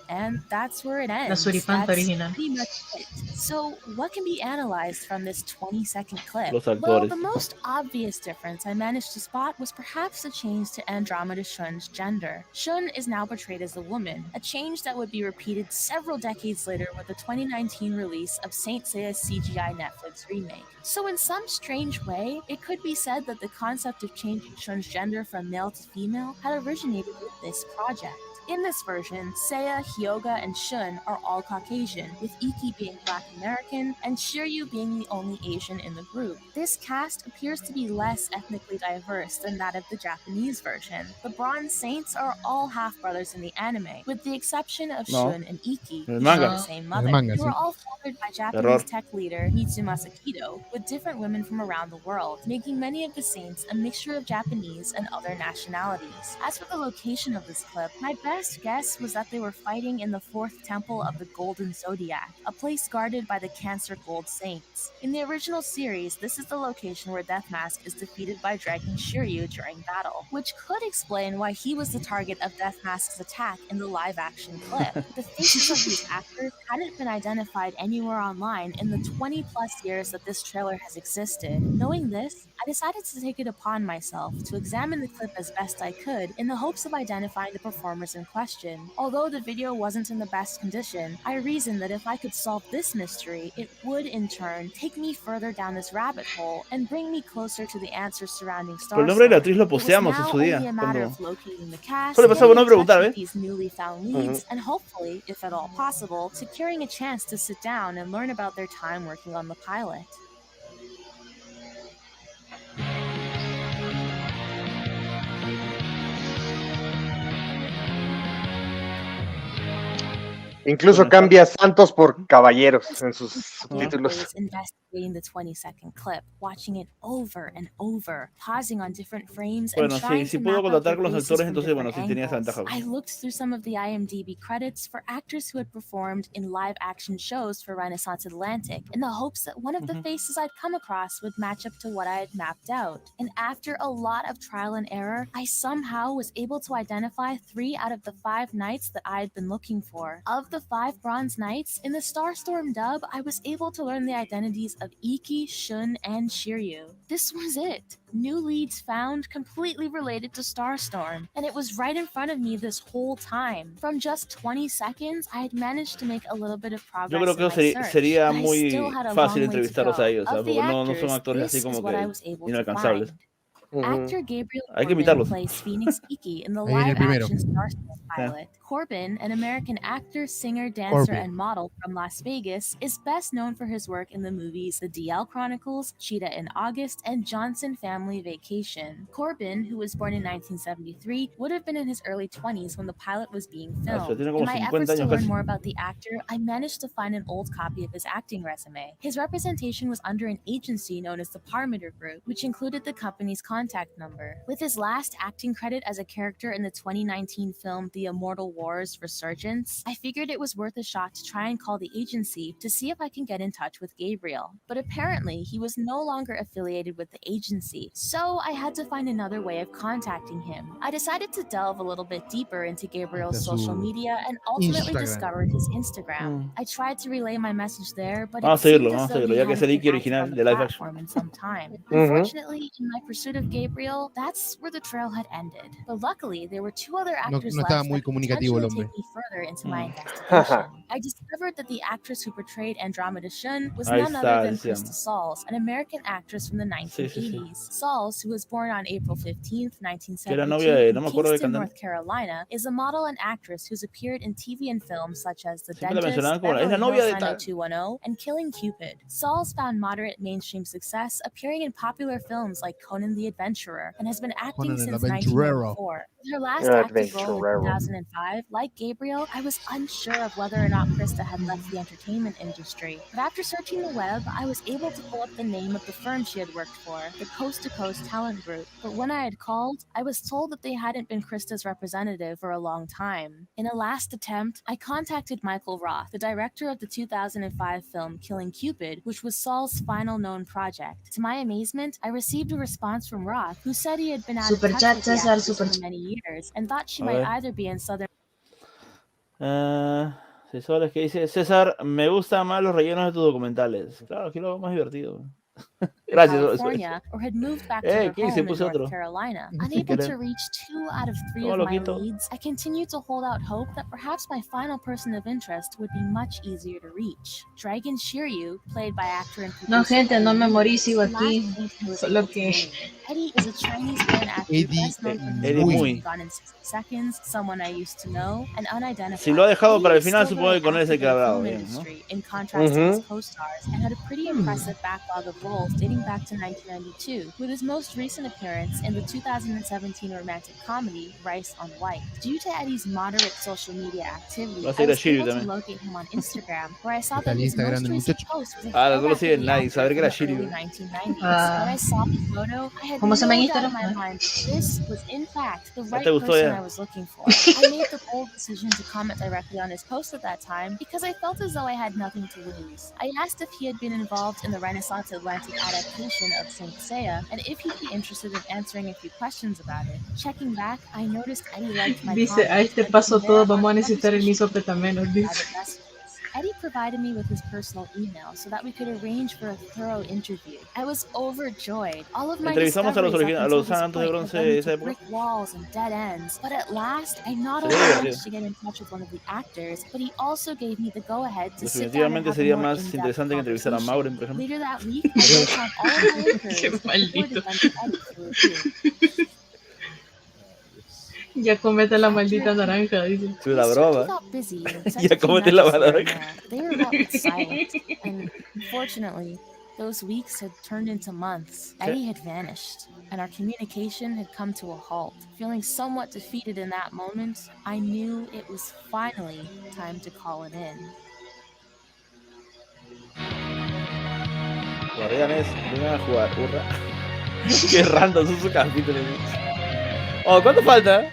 And that's where it ends. La suripanta That's original. pretty much it. So, what can be analyzed from this 20-second clip? Los Well, actores. the most obvious difference I managed to spot was perhaps a change to Andromeda Shun's gender. Shun is now portrayed as a woman, a change that would be repeated several decades later with the 2019 release of Saint Seiya's CGI Netflix remake. So in some strange way, it could be said that the concept of changing Shun's gender from male to female had originated with this project. In this version, Seiya, Hyoga, and Shun are all Caucasian, with Iki being Black American and Shiryu being the only Asian in the group. This cast appears to be less ethnically diverse than that of the Japanese version. The Bronze Saints are all half-brothers in the anime, with the exception of No. Shun and Iki, En el who manga. share the same En mother. el manga, They were sí. all fathered by Japanese Error. tech leader Mitsumasa Kido, with different women from around the world, making many of the Saints a mixture of Japanese and other nationalities. As for the location of this clip, my best guess was that they were fighting in the 4th temple of the Golden Zodiac, a place guarded by the Cancer Gold Saints. In the original series, this is the location where Deathmask is defeated by Dragon Shiryu during battle, which could explain why he was the target of Deathmask's attack in the live-action clip. The faces of these actors hadn't been identified anywhere online in the 20-plus years that this trailer has existed. Knowing this, I decided to take it upon myself to examine the clip as best I could in the hopes of identifying the performers in question. Although the video wasn't in the best condition, I reasoned that if I could solve this mystery, it would in turn take me further down this rabbit hole and bring me closer to the answers surrounding Por el nombre de la Starstorm. actriz lo It was posteamos en now su día. only a matter Cuando... of locating the cast, Suele pasar por no getting in touch preguntar, with ¿ves? these newly found leads, and hopefully, if at all possible, securing a chance to sit down and learn about their time working on the pilot. Incluso cambia santos por caballeros en sus subtítulos. Was investigating the 20-second clip, watching it over and over, pausing on different frames and Bueno, trying si to puedo map out contactar the con los faces actores, from entonces, bueno, different sí tenía esa angles. ventaja. I looked through some of the IMDb credits for actors who had performed in live-action shows for Renaissance Atlantic, in the hopes that one of the faces I'd come across would match up to what I had mapped out. And after a lot of trial and error, I somehow was able to identify 3 out of the 5 knights that I had been looking for. Of the 5 bronze knights, in the Starstorm dub, I was able to learn the identities of Iki, Shun, and Shiryu. This was it. New leads found completely related to Starstorm, and it was right in front of me this whole time. From just 20 seconds, I had managed to make a little bit of progress. Yo creo que in my search, sería but muy I still had a fácil long way to entrevistarlos go. a ellos, Of the porque no son actors, actores this así como is what I que was able to inalcanzables. find. Actor Gabriel Hay que Corbin imitarlos. plays Phoenix Iki in the Ahí viene el primero. live-action Starstorm pilot. Corbin, an American actor, singer, dancer, and model from Las Vegas, is best known for his work in the movies The DL Chronicles, Cheetah in August, and Johnson Family Vacation. Corbin, who was born in 1973, would have been in his early 20s when the pilot was being filmed. In my efforts to learn more about the actor, I managed to find an old copy of his acting resume. His representation was under an agency known as the Parmeter Group, which included the company's contact number. With his last acting credit as a character in the 2019 film The Immortal Wars Resurgence, I figured it was worth a shot to try and call the agency to see if I can get in touch with Gabriel. But apparently, he was no longer affiliated with the agency, so I had to find another way of contacting him. I decided to delve a little bit deeper into Gabriel's social media and ultimately discovered his Instagram. I tried to relay my message there, but it seemed as though he hadn't been active on the platform in some time. Unfortunately, in my pursuit of Gabriel, that's where the trail had ended. But luckily, there were two other actors left that could potentially take me further into my investigation. I discovered that the actress who portrayed Andromeda Shun was none other than Krista Sauls, an American actress from the 1980s. Sauls, who was born on April 15th, 1972, in Kingston, North Carolina, is a model and actress who's appeared in TV and films such as The Dentist, Beverly Hills 90210, and Killing Cupid. Sauls found moderate mainstream success appearing in popular films like Conan the Adventurer and has been acting since 1994. With her last active role in 2005, like Gabriel, I was unsure of whether or not Krista had left the entertainment industry. But after searching the web, I was able to pull up the name of the firm she had worked for, the Coast to Coast Talent Group. But when I had called, I was told that they hadn't been Krista's representative for a long time. In a last attempt, I contacted Michael Roth, the director of the 2005 film Killing Cupid, which was Saul's final known project. To my amazement, I received a response from Roth, who said he had been out of touch with the actress for many years and thought she might either be in Southern. Soles que dice César, me gustan más los rellenos de tus documentales. Claro, aquí lo hago más divertido. Gracias. California, or had moved back to her home in North Carolina. Unable to reach 2 out of 3 of my leads, I continued to hold out hope that perhaps my final person of interest would be much easier to reach. Dragon Shiryu, played by actor and producer. No, gente, no me morí, sigo aquí. Solo que... Eddie is a Chinese-born actor best known for his roles Gone in 60 Seconds, Someone I Used to Know, and Unidentified. Si lo ha dejado para el final, supongo que con él se ha hablado bien, ¿no? In contrast to his co-stars, and had a pretty impressive backlog of roles dating back to 1992, with his most recent appearance in the 2017 romantic comedy Rice on White. Due to Eddie's moderate social media activity, I was able to locate him on Instagram, where I saw that his most recent post was a throwback to the actor from the early 1990s. When I saw the photo, I had no doubt in my mind that this was in fact the right person I was looking for. I made the bold decision to comment directly on his post at that time because I felt as though I had nothing to lose. I asked if he had been involved in the Renaissance Atlantic adaptation of Saint Seiya, and if he'd be interested in answering a few questions about it. Checking back, I noticed Eddie liked my dice, a este paso todos vamos a necesitar el misopetamenos, dice. Eddie provided me with his personal email so that we could arrange for a thorough interview. I was overjoyed. All of my Entrevistamos a los santos de bronce de esa época. Brick walls and dead ends, but at last I not only managed to get in touch with one of the actors, but he also gave me the go-ahead to sit down and have a more in-depth conversation. Later that week, I wrote down all of my inquiries and forwarded them to Eddie for review. Ya comete la maldita naranja, dice. Es una broma. Ya comete la naranja. They were met with silence, and unfortunately, those weeks had turned into months. Eddie had vanished, and our communication had come to a halt. Feeling somewhat defeated in that moment, I knew it was finally time to call it in. Guardianes, vengan a jugar, hurra. Qué random son sus capítulos. Oh, ¿cuánto falta?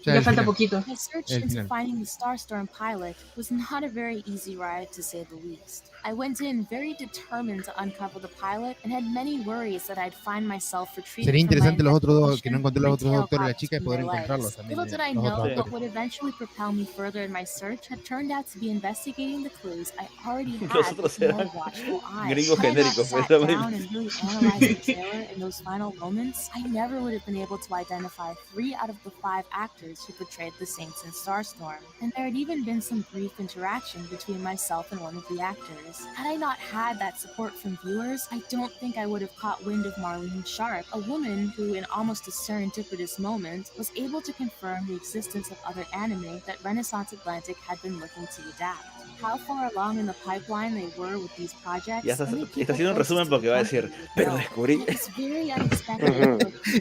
Ya falta poquito. My search into finding the Starstorm pilot was not a very easy ride, to say the least. I went in very determined to uncover the pilot and had many worries that I'd find myself retreating. Sería interesante los otros dos, que no encontré los otros dos actores de la chica y poder encontrarlos también. Little did I know what would eventually propel me further in my search had turned out to be investigating the clues I already had with more watchful eyes. Gringos Had I not genéricos, sat down and really analyzed the trailer in those final moments, I never would have been able to identify 3 out of the 5 actors actors who portrayed the Saints in Starstorm, and there had even been some brief interaction between myself and one of the actors. Had I not had that support from viewers, I don't think I would have caught wind of Marlene Sharp, a woman who, in almost a serendipitous moment, was able to confirm the existence of other anime that Renaissance Atlantic had been looking to adapt. How far along in the pipeline they were with these projects. Ya está haciendo un resumen porque va a decir, pero descubrí.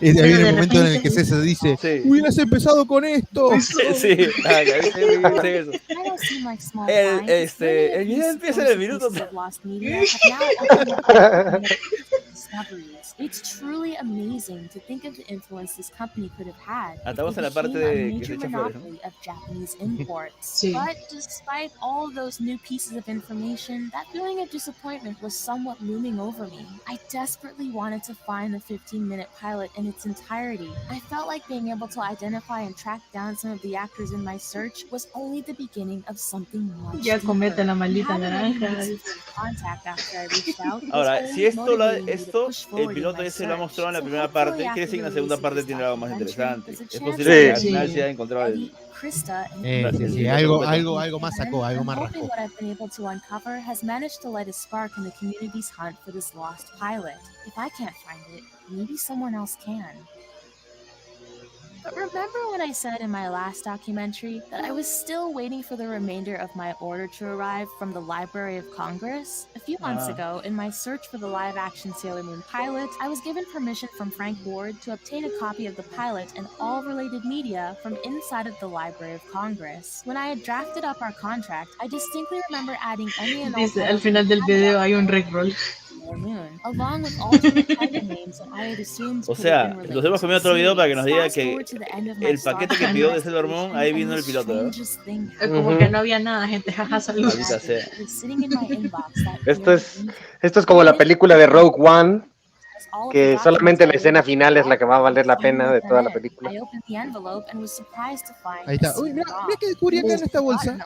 Y hay un momento en el que César dice, hubieras empezado con esto. Sí, eso. El video empieza en el minuto. It's truly amazing to think of the influence this company could have had. Estamos en la parte de que se echa flores, ¿no? Of Japanese imports. But despite all those new pieces of information, that feeling of disappointment was somewhat looming over me. I desperately wanted to find the 15-minute pilot in its entirety. I felt like being able to identify and track down some of the actors in my search was only the beginning of something much Ya comete la maldita naranja. Ahora, si el piloto ese lo ha mostrado en la primera parte, quiere decir que en la segunda parte tiene algo más interesante. Es posible que al final se haya encontrado el... algo más sacó, algo más rascó. What I've been able to uncover has managed to light a spark in the community's hunt for this lost pilot. If I can't find it, maybe someone else can. But remember when I said in my last documentary that I was still waiting for the remainder of my order to arrive from the Library of Congress? A few months ago, in my search for the live-action Sailor Moon pilot, I was given permission from Frank Ward to obtain a copy of the pilot and all related media from inside of the Library of Congress. When I had drafted up our contract, I distinctly remember adding any and all... Dice, al final del video hay un rickroll. O sea, nos hemos comido otro video para que nos diga que el paquete que pidió de Sailor Moon, ahí vino el piloto, ¿no? Como que no había nada, gente, jaja, saludos. Esto es como la película de Rogue One, que solamente la escena final es la que va a valer la pena de toda la película. Ahí está. Uy, mira que descubrí acá en esta bolsa.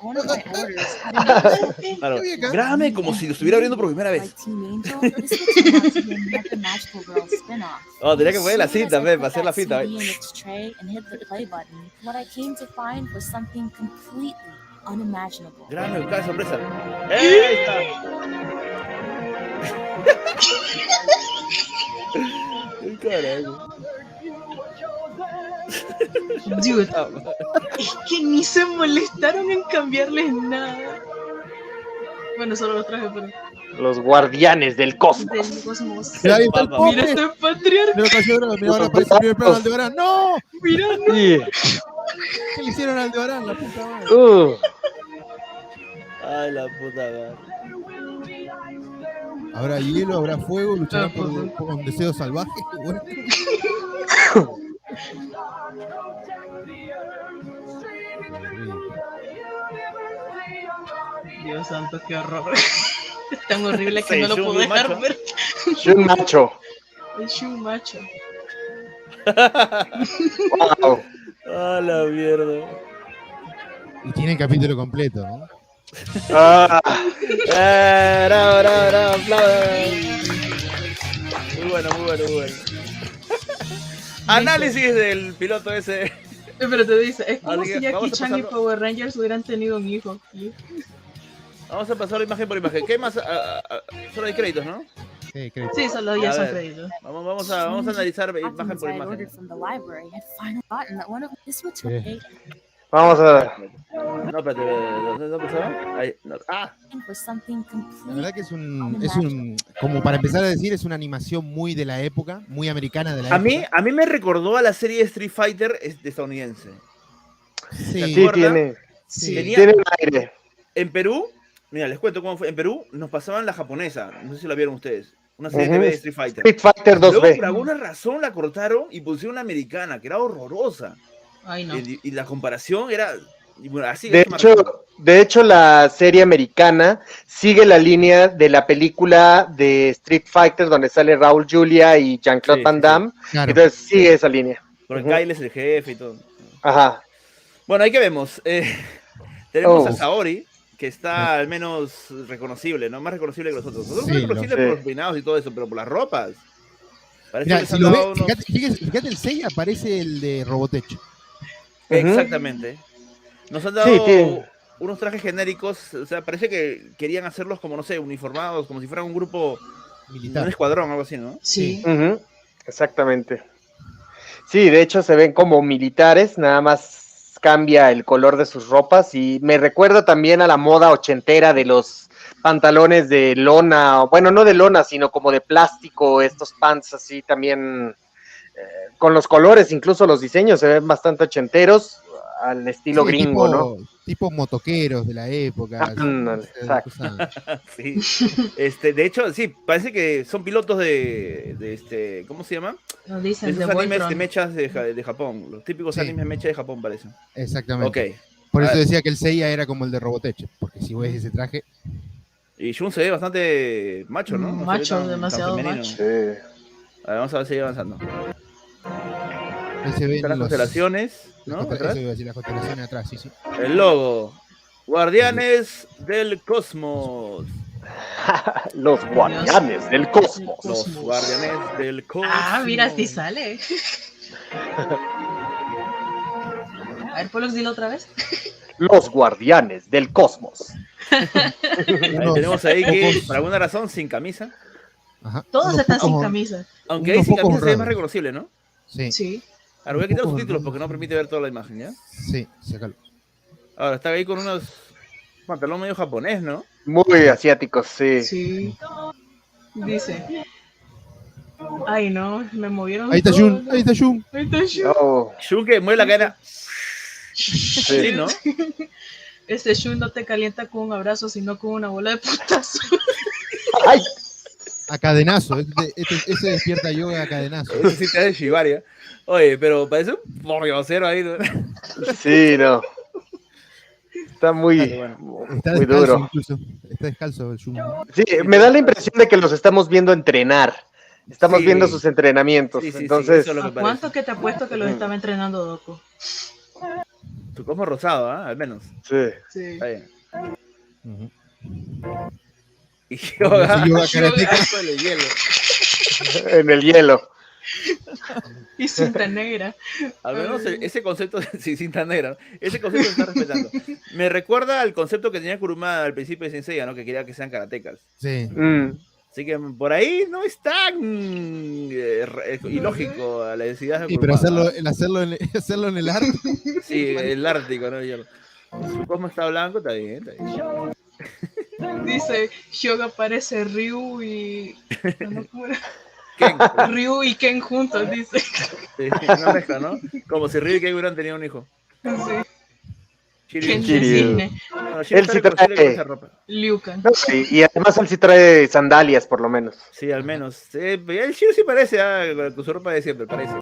Claro, grábame como si lo estuviera abriendo por primera vez. Oh, tenía que poner la cinta, para hacer la cinta. Grábame, buscar sorpresa. Ahí está. Carajo. Dude, es que ni se molestaron en cambiarles nada. Bueno, solo los traje por ahí. Los guardianes del cosmos. Mira, ahí está el pobre. Mira, está el patriarca. Mira, ahora aparece el primer plano de Aldebarán. ¡No! Mira, no. ¿Qué le hicieron a Aldebarán, la puta madre? Ay, la puta madre. Habrá hielo, habrá fuego, lucharán por un deseo salvaje. Bueno. Dios santo, qué horror. Es tan horrible que no lo puedo dejar ver. Shun macho. El Shun macho. Wow. A la mierda. Y tiene el capítulo completo, ¿no? Muy bueno. Análisis del piloto ese. Pero te dice, es como si Jackie Chan y Power Rangers hubieran tenido un hijo. Vamos a pasar imagen por imagen. ¿Qué más? Solo hay créditos, ¿no? Sí, créditos. Sí, solo ya son créditos. Vamos a analizar imagen por imagen. Vamos a ver. No, espérate, ¿dónde pasaba? Ahí, no. ¡Ah! La verdad que es un, como para empezar a decir, es una animación muy de la época, muy americana de la época. A mí me recordó a la serie Street Fighter estadounidense. Sí, tiene. Tiene un aire. En Perú, mira, les cuento cómo fue. En Perú nos pasaban la japonesa, no sé si la vieron ustedes. Una serie TV de Street Fighter. Street Fighter 2B. Luego, por alguna razón la cortaron y pusieron una americana, que era horrorosa. Ay, no. Y la comparación era... Bueno, así, de hecho, la serie americana sigue la línea de la película de Street Fighter donde sale Raúl Julia y Jean-Claude Van Damme. Claro. Entonces sigue esa línea. Porque Kyle es el jefe y todo. Ajá. Bueno, ahí que vemos. Tenemos a Saori, que está al menos reconocible, ¿no? Más reconocible que los otros. Nosotros somos reconocibles por los peinados y todo eso, pero por las ropas. Mira, si lo ves, fíjate el Seiya parece el de Robotech. Exactamente. Nos han dado unos trajes genéricos, o sea, parece que querían hacerlos como, no sé, uniformados, como si fueran un grupo militar, un escuadrón, algo así, ¿no? Sí. Exactamente. Sí, de hecho se ven como militares, nada más cambia el color de sus ropas y me recuerda también a la moda ochentera de los pantalones de lona, bueno, no de lona, sino como de plástico, estos pants así también, con los colores, incluso los diseños se ven bastante ochenteros, al estilo gringo, ¿no? Tipo motoqueros de la época. Exacto. Sí. De hecho, sí, parece que son pilotos de ¿cómo se llama? No dicen de esos animes de mechas de Japón, los típicos animes de mecha de Japón parecen. Exactamente. Ok. Por eso decía que el Seiya era como el de Robotech, porque si ves ese traje... Y Shun se ve bastante macho, ¿no? No macho, demasiado macho. Sí. A ver, vamos a ver, seguir avanzando. Ahí se ven las constelaciones, ¿no? Eso iba a decir, las constelaciones atrás, sí. El logo. Guardianes del Cosmos. Los Guardianes del Cosmos. Los Guardianes del Cosmos. Ah, mira, sí sale. A ver, Pollux, dilo otra vez. Los Guardianes del Cosmos. Ahí tenemos ahí que, por alguna razón, sin camisa. Ajá. Todos están sin camisa. Aunque ahí sin camisa se ve más reconocible, ¿no? Sí. Ahora voy a quitar los subtítulos porque no permite ver toda la imagen, ¿ya? Sí, sácalo. Ahora está ahí con unos pantalón medio japonés, ¿no? Muy asiáticos, sí. Sí. Dice. Ay, no, me movieron. Ahí está Shun, ahí está Shun. Ahí está Shun. Oh. Shun que mueve la cadena. Sí, ¿no? Este Shun no te calienta con un abrazo, sino con una bola de putazo. ¡Ay! A cadenazo, ese despierta yoga a cadenazo. Ese sí te hace chivaria. Oye, pero parece un porriocero ahí, ¿no? Sí, no. Está muy, Está muy descalzo duro. incluso. Está descalzo el Shun. Sí, me da la impresión de que los estamos viendo entrenar. Estamos viendo sus entrenamientos. Entonces, eso es lo que ¿A cuánto que te apuesto que los estaba entrenando Doku? Tu cosmo rosado, ¿ah? Al menos. Sí. Está bien. Y yoga karateca. en el hielo. En el hielo. Y cinta negra. Al menos ese concepto, sí, cinta negra, ese concepto se está respetando. Me recuerda al concepto que tenía Kuruma al principio de Saint Seiya, ¿no? Que quería que sean karatecas. Sí. Así que por ahí no es tan ilógico a la densidad de Sí, Kuruma. pero hacerlo en el arte. Sí, el ártico, ¿no? Su cosmo está blanco, está bien, está bien. Dice, Hyoga parece Ryu y... No, ¿cómo era? Ken. Ryu y Ken juntos, dice. Sí, una mezcla, ¿no? Como si Ryu y Ken hubieran tenido un hijo. Sí. Ken de cisne. No, Él sí trae Liu Kang. No, y además él sí trae sandalias, por lo menos. Sí, al menos. El Shiro sí parece, con su ropa de siempre, parece.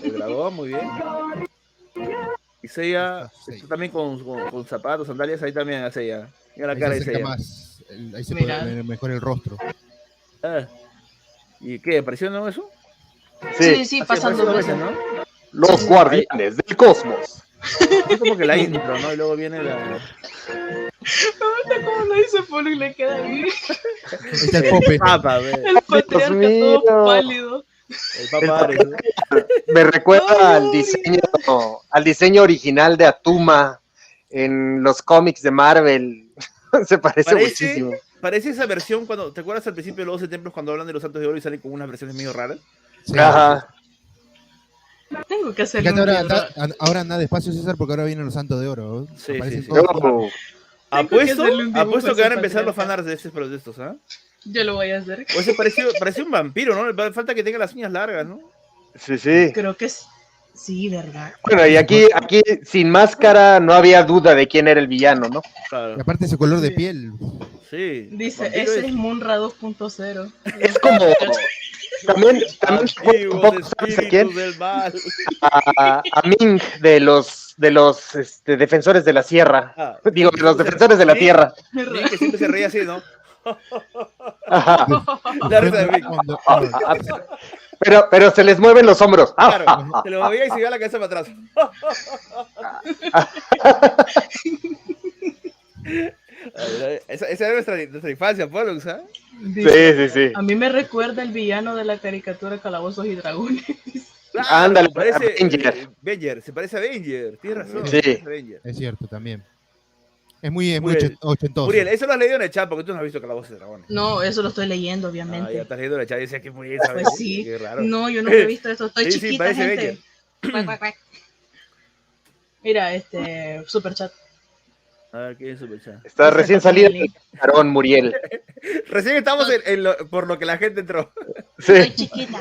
El dragón, muy bien. Y Seiya, también con zapatos, sandalias, ahí también Seiya. Mira la cara de Seiya. Ahí se puede ver mejor el rostro. ¿Y qué? ¿Apareció no eso? Sí, pasando dos veces, ¿no? Los Guardianes del Cosmos. Es como que la intro, ¿no? Y luego viene la... Me gusta cómo lo dice Polo y le queda bien. Está el Pope. El patriarca todo pálido. El Papa Ares, ¿no? Me recuerda al diseño original de Atuma en los cómics de Marvel. Se parece muchísimo. Parece esa versión cuando, ¿te acuerdas al principio de los 12 templos cuando hablan de los santos de oro y salen con unas versiones medio raras? Sí. Ajá. Tengo que hacerlo. Ahora anda despacio, César, porque ahora vienen los santos de oro. Sí. Apuesto que van a empezar los fanarts de estos, ¿ah? Yo lo voy a hacer. O ese parece un vampiro, ¿no? Falta que tenga las uñas largas, ¿no? Sí. Creo que sí, verdad. Bueno, y aquí sin máscara no había duda de quién era el villano, ¿no? Claro. Y aparte ese color de piel. Sí. Dice, ese es Munra 2.0 Es como... También un poco, ¿sabes a quién? A Ming de los defensores de la sierra. Digo, de los defensores de la tierra. Ming que siempre se reía así, ¿no? Ajá. La risa de Ming. Pero se les mueven los hombros. Claro, se lo movía y se iba la cabeza para atrás. Esa era nuestra infancia, Pollux, ¿ah? Sí. A mí me recuerda el villano de la caricatura Calabozos y Dragones. Claro, Ándale, se parece Avenger. Avenger, se parece a Avenger, tienes razón. Sí. Se parece a Avenger. Es cierto, también. Es muy Muriel, ochentoso. Muriel, eso lo has leído en el chat porque tú no has visto Calabozos y Dragones. No, eso lo estoy leyendo, Ah, obviamente. ya estás leyendo en el chat y decías que Muriel sabe. Pues sí. Qué raro. No, yo nunca he visto esto. Estoy Sí, chiquita, parece gente. Cuac, cuac, cuac. Mira, super chat. A ver, ¿qué es super chat? Está recién salido el varón, Muriel. Recién estamos por lo que la gente entró. Sí. Estoy chiquita.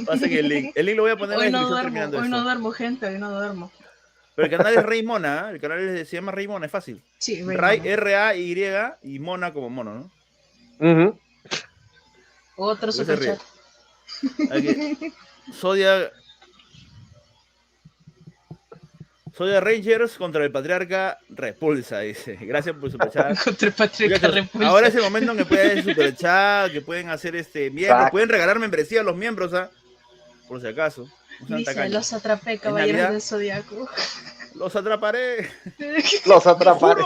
Pasen el link. El link lo voy a poner Hoy en la no descripción duermo, terminando hoy esto. no duermo, gente, hoy no duermo. Pero el canal es Rey Mona, ¿eh? El canal se llama Rey Mona, es fácil. Sí, Ray, R-A-Y y Mona como mono, ¿no? Otro ¿Por qué se super ríe? chat. Aquí. Sodia Rangers contra el Patriarca Repulsa, dice. Gracias por superchat. Contra el Patriarca Repulsa. Ahora es el momento en que pueden hacer superchat, que pueden hacer miembros, Exacto. pueden regalar membresía a los miembros, ¿ah? Por si acaso. No sean Dice, tacaños. los atrapé, caballeros Navidad. del Zodiaco. Los atraparé. Los atraparé.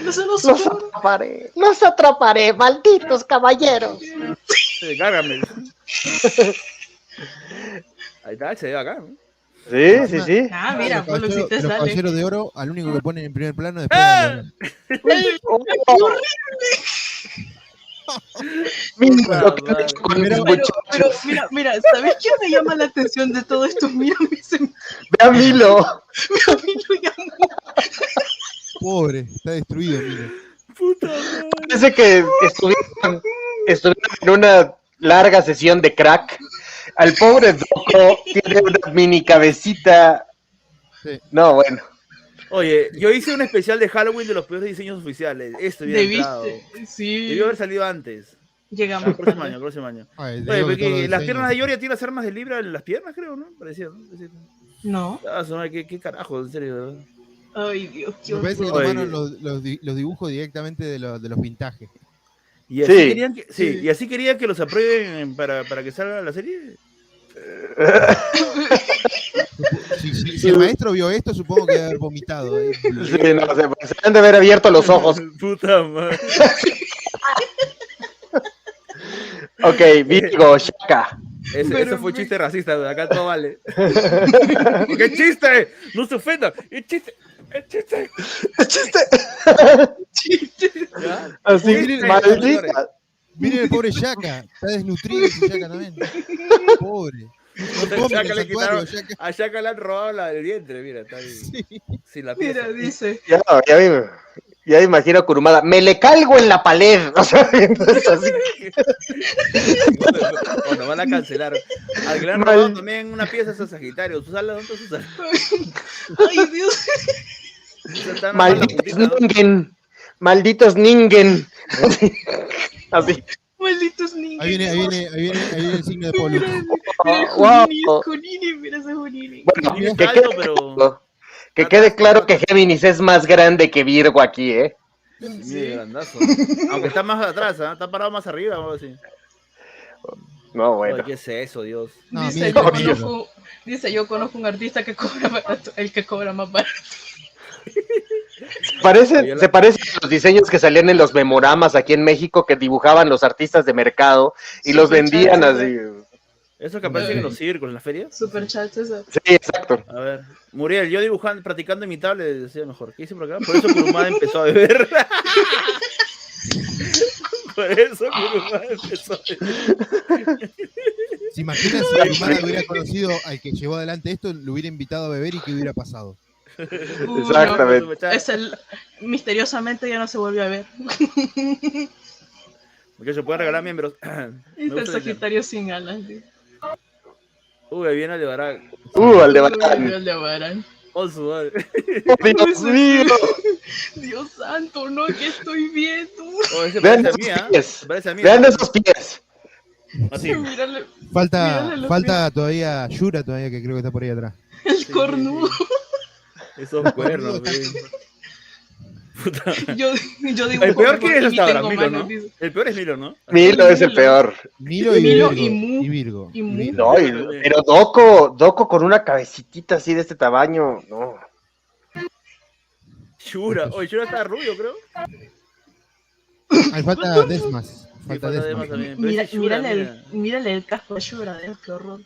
Los atraparé. Los atraparé, malditos caballeros. Cárgame. Ahí está, se ve acá, ¿no? Sí, sí. Ah, mira, pues lo hiciste, Los dale. caballeros de oro, al único que ponen en primer plano después. ¡Ah! ¡Qué horrible! Pero, mira, ¿sabes quién me llama la atención de todo esto? Mira, Ve a Milo. Pobre, está destruido, Milo. Puta madre. Parece que estuvieron en una larga sesión de crack. Al pobre Doco tiene una mini cabecita. Sí. No, bueno. Oye, yo hice un especial de Halloween de los peores diseños oficiales. Esto hubiera entrado. Sí. Debió haber salido antes. Llegamos. El próximo año. Ay, Oye, digo que todos porque los las diseños. piernas de Yoria tienen las armas de Libra en las piernas, creo, ¿no? Parecía, ¿no? No. Ah, ¿qué carajo? En serio, ¿verdad? Ay, Dios, qué Me parece que horror. tomaron los dibujos directamente de los vintajes. Y así, Sí. querían que, sí, y así querían que los aprueben para que salga la serie. Si el maestro vio esto, supongo que debe haber vomitado. Sí, no, se han de haber abierto los ojos. Puta madre. Ok, Virgo, Shaka. Eso fue chiste racista, güey. Acá todo vale. ¡Qué chiste! ¡No se ofendan! ¡Es chiste! ¡Es chiste! ¿Ya? Así, Chiste, maldita. señores. Miren el pobre Shaka, está desnutrido ese Shaka también. Pobre. A Shaka le han robado la del vientre, mira, está ahí. Sin la pieza. Mira, dice. Ya me imagino a Kurumada. Me le calgo en la pared. O sea, entonces así. O nos van a cancelar. Al que le han robado también una pieza es a Sagitario. ¿Tú sabes dónde usas? Ay, Dios. Malditos ningen. Malditos ningen. Así. Malditos niños. Ahí viene el signo de Polo. Mira el Wow. Junini, mira ese Junini. Bueno, Pero... que quede claro que Géminis es más grande que Virgo aquí, ¿eh? Sí, grandazo. Aunque está más atrás, ¿eh? Está parado más arriba, vamos a decir. No, bueno. Oye, ¿qué es eso, Dios? No, Dice, yo conozco un artista que cobra barato, el que cobra más barato. Se parece a los diseños que salían en los memoramas aquí en México que dibujaban los artistas de mercado y los vendían así. ¿Eso que aparecen en los circos, en las ferias? Super chat, César. Sí, exacto. A ver, Muriel, yo dibujando, practicando en mi tablet, decía mejor. ¿Qué hice por acá? Por eso Kurumada empezó a beber. Por eso Kurumada empezó a beber. ¿Se imaginan si Kurumada hubiera conocido al que llevó adelante esto, lo hubiera invitado a beber y qué hubiera pasado? Exactamente. No, misteriosamente ya no se volvió a ver. Porque se pueden regalar miembros. Este es Sagitario sin alas. Uy, ahí viene Aldebarán. Aldebarán. Oh, su madre. Dios mío. Dios santo, no, que estoy viendo. Oh, ese Vean parece a esos mí, ¿ah? pies. Parece a mí. Vean esos pies. Así. Mírale, Falta todavía Yura, todavía que creo que está por ahí atrás. el cornudo. Esos cuernos, güey. Yo dibujo El peor mejor que es y hasta ahora, tengo Milo, manos, ¿no? dice. El peor es Milo, ¿no? Milo es el peor. Milo y Milo Virgo. y Mu. No, pero Doco con una cabecitita así de este tamaño, no. Shura. Oye, Shura está rubio, creo. Ahí falta Desmas. Falta Desmas también. Pero Mira, ese Shura, mírale el casco de Shura, qué horror.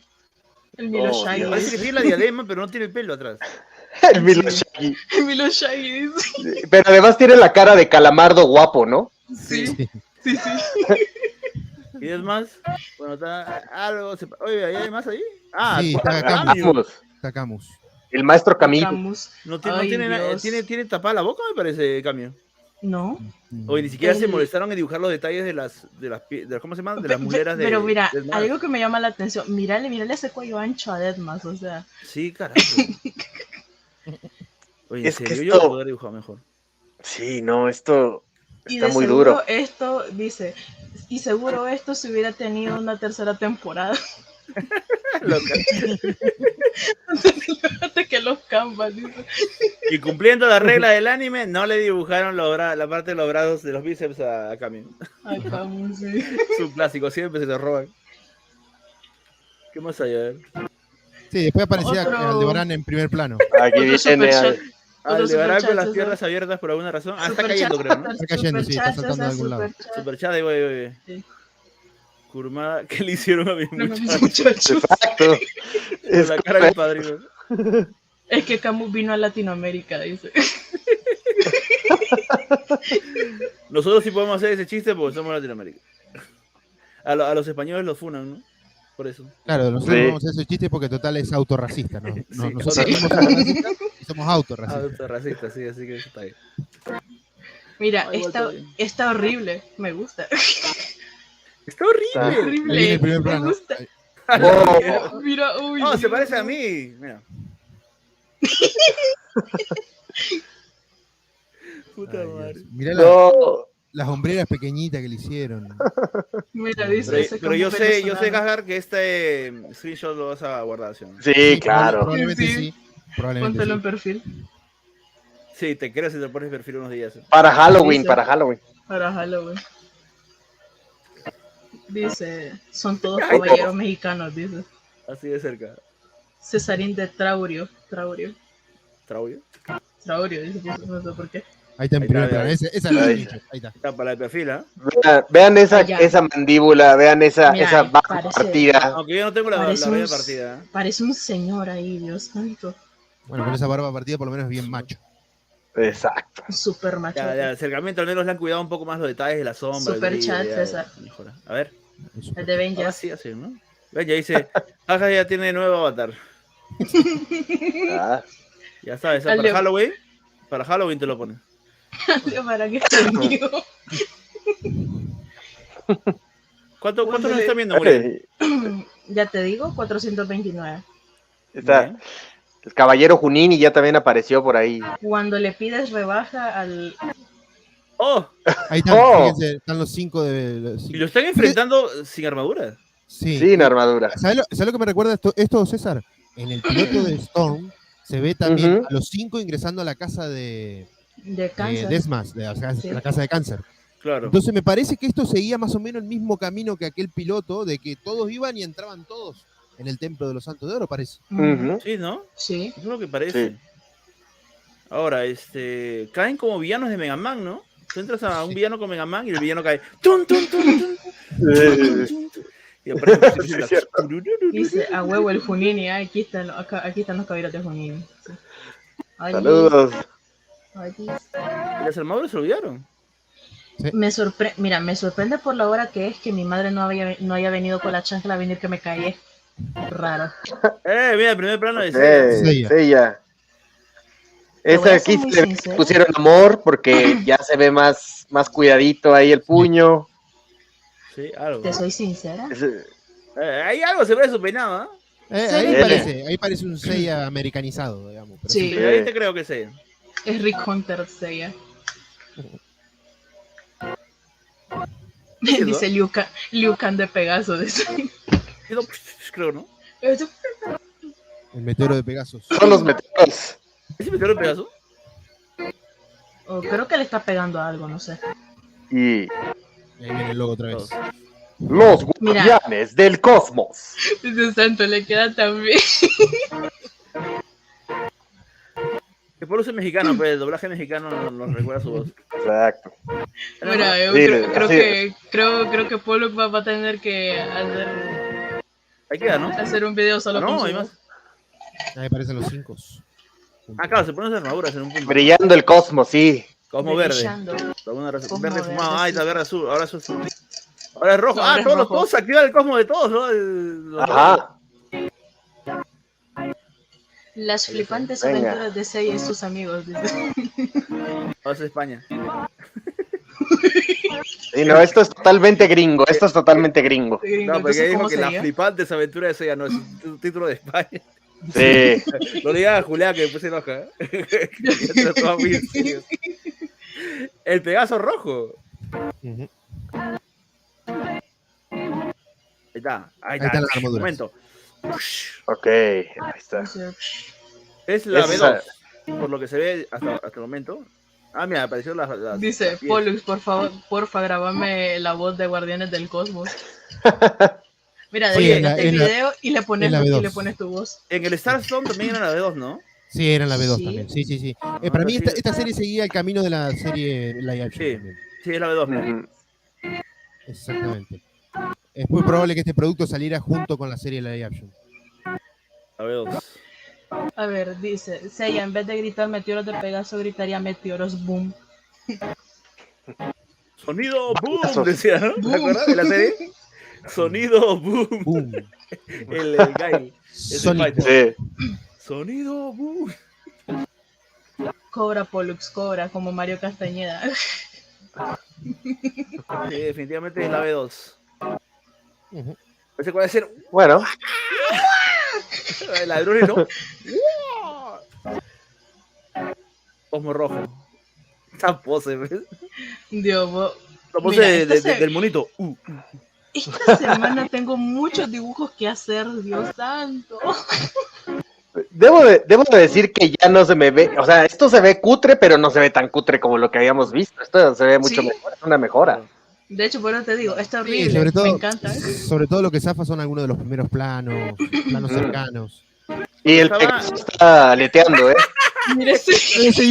El Milo Shaggy. Parece que tiene la diadema, pero no tiene el pelo atrás. El Milo Shaggy. El Milo Shaggy, dice. Pero además tiene la cara de calamardo guapo, ¿no? Sí. ¿Y es más? Bueno, está algo... Oye, ¿hay más ahí? Sí, está Camus. Está Camus. El maestro Camilo. No tiene tapada la boca, me parece, Camilo. No. Oye, ni siquiera se molestaron en dibujar los detalles de las ¿cómo se llama? De las muleras de... Pero mira, algo que me llama la atención, mírale ese cuello ancho a Deadmas, o sea. Sí, carajo. Oye, Es que yo lo podría dibujar mejor. Sí, no, esto Y está de muy seguro duro. esto, dice, y seguro esto si hubiera tenido una tercera temporada. Loca. Antes que los canvas, dice. Y cumpliendo la regla del anime, no le dibujaron la parte de los brazos de los bíceps a Camille. A Camus, sí. Es un clásico, siempre se te roban. ¿Qué más hay? A ver. Sí, después aparecía Aldebarán en primer plano. Aquí viene Aldebarán con las piernas abiertas por alguna razón. Está cayendo, creo, ¿no? Está cayendo, sí, está saltando de algún lado. Superchat, ahí voy. Sí. Kurumada, ¿qué le hicieron a mi muchacho? Exacto. Con la cara del padrino. Es que Camus vino a Latinoamérica, dice. Nosotros sí podemos hacer ese chiste porque somos Latinoamérica. A los españoles los funan, ¿no? Por eso. Claro, nosotros vamos a hacer ese chiste porque total es autorracista, ¿no? Nosotros somos autorracistas y somos autorracistas. Autorracistas, sí, así que eso está bien. Mira, está horrible, me gusta. Está horrible. Ahí en el primer plano. Me gusta. Mira, uy. No, se parece a mí. Mira. Puta madre. Mirá las hombreras pequeñitas que le hicieron. Mira, dice pero yo sé, Gajar, que este screenshot lo vas a guardar, ¿sí? Sí, claro. Probablemente sí. Póntelo en perfil. Sí, te creo si te pones perfil unos días. Para Halloween. Para Halloween. Dice, son todos caballeros mexicanos, dice. Así de cerca. Cesarín de Traurio, ¿Traurio? dice, no sé por qué. Ahí está en primer plano, esa la he dicho. Ahí está. Está para el perfil, ¿eh? Vean esa mandíbula, vean esa barba partida. Aunque yo no tengo la barba partida. Parece un señor ahí, Dios santo. Bueno, con esa barba partida por lo menos es bien macho. Exacto. Super macho. Ya, acercamiento, al menos le han cuidado un poco más los detalles de la sombra. Super chat, César. A ver. El de Ben ya. Así, ¿no? Ven, ya dice, Jaja ya tiene nuevo avatar. Ya sabes, para Halloween. Para Halloween te lo pones. Para que esté mío. ¿Cuánto nos está viendo, Muriel? Ya te digo, 429. Está el caballero Junini ya también apareció por ahí. Cuando le pides rebaja al... ¡Oh! Ahí están, fíjense, están los 5 de... ¿Y lo están enfrentando sin armadura? Sí. Sin armadura. ¿Sabes lo que me recuerda esto, César? En el piloto de Storm se ve también a los 5 ingresando a la casa de Desmas, la casa de Cáncer. Claro. Entonces me parece que esto seguía más o menos el mismo camino que aquel piloto, de que todos iban y entraban todos en el templo de los Santos de Oro, parece. Sí, ¿no? Sí. Es lo que parece. Sí. Ahora, caen como villanos de Mega Man, ¿no? Tú entras a un villano con Mega Man y el villano cae. ¡Tun, tun, tun, tun! Y aparece dice, a huevo el Junini, aquí están los caballeros de Junini. Sí. Saludos. ¿Y las armaduras se olvidaron? Sí. Me sorprende por la hora que es que mi madre no haya venido con la chancla a venir que me caí. Raro. Mira, el primer plano de Seiya. Esa aquí le pusieron amor porque ya se ve más cuidadito ahí el puño. Sí, algo. Te soy sincera. Hay algo, se ve su peinado, ahí parece un Seiya americanizado, digamos. Pero sí. Ahí te creo que Seiya. Es Rick Hunter Seiya. Dice Liu Kang de Pegaso. Creo, ¿no? El meteoro de Pegasus. Son los meteoros. ¿Es el meteoro de Pegaso? Creo que le está pegando a algo, no sé. Y ahí viene el logo otra vez. Los guardianes del cosmos. Dice Santo, le queda tan bien. El pueblo es mexicano, pues el doblaje mexicano nos recuerda su voz. Exacto. Mira, creo que Polo va a tener que hacer Ahí queda, ¿no? Hacer un video solo con hay su más. voz. Ahí aparecen los 5. Ah, claro, se ponen esas armaduras en un punto. Brillando el cosmos, sí. Cosmo verde. Brillando. Verde fumado. verde, Ahí sí. está, verde azul. Ahora azul. Ahora es rojo. No, ahora es todos rojo. todos activan el cosmo de todos, ¿no? Ajá. Las flipantes Venga. aventuras de Seiya y sus amigos. Dice. Ahora es España. Sí, no, esto es totalmente gringo. Esto es totalmente gringo. No, Entonces, porque dijo ¿cómo que las sería? flipantes aventuras de Seiya no es un título de España. Sí. Lo diga a Julián que después se enoja. Ya te lo toma muy en serio. El Pegaso rojo. Ujú. Ahí está. Ahí están las armaduras. Momento. Ok, ahí está. Es la Esa- B2. Por lo que se ve hasta el momento. Ah, mira, apareció las Dice, pies. Pollux, por favor, porfa, grabame la voz de Guardianes del Cosmos. Mira, Sí, descargaste el en la- video y le pones, en la B2. y le pones tu voz. En el Star Stone también era la B2, ¿no? Sí, era en la B2 Sí. también. Sí. Para mí esta serie seguía el camino de la serie live action Sí. también. Sí, es la B2. mira. Ujú. Exactamente. Es muy probable que este producto saliera junto con la serie live action. La B2. A ver, dice, Seiya, en vez de gritar meteoros de Pegaso, gritaría meteoros boom. Sonido boom, Batazos. decía, ¿no? ¿Te acuerdas de la serie? Sonido boom. Boom. El guy. Sonic Fighter. Sí. Sonido boom. Cobra, Pollux, cobra, como Mario Castañeda. Sí, definitivamente es la B2. Ujú. Pensé que iba a decir Bueno, ladrones, ¿no? Cosmo rojo. Esa pose, ¿ves? Dios, La pose Mira, esta del monito. esta semana tengo muchos dibujos que hacer, Dios santo. debo de decir que ya no se me ve, o sea, esto se ve cutre, pero no se ve tan cutre como lo que habíamos visto. Esto se ve mucho Sí. mejor, es una mejora. De hecho, por eso te digo, está Sí, horrible, sobre todo, me encanta. sobre todo lo que zafa son algunos de los primeros planos cercanos. Y el Pegaso está aleteando, ¿eh? Mira ese. Mira ese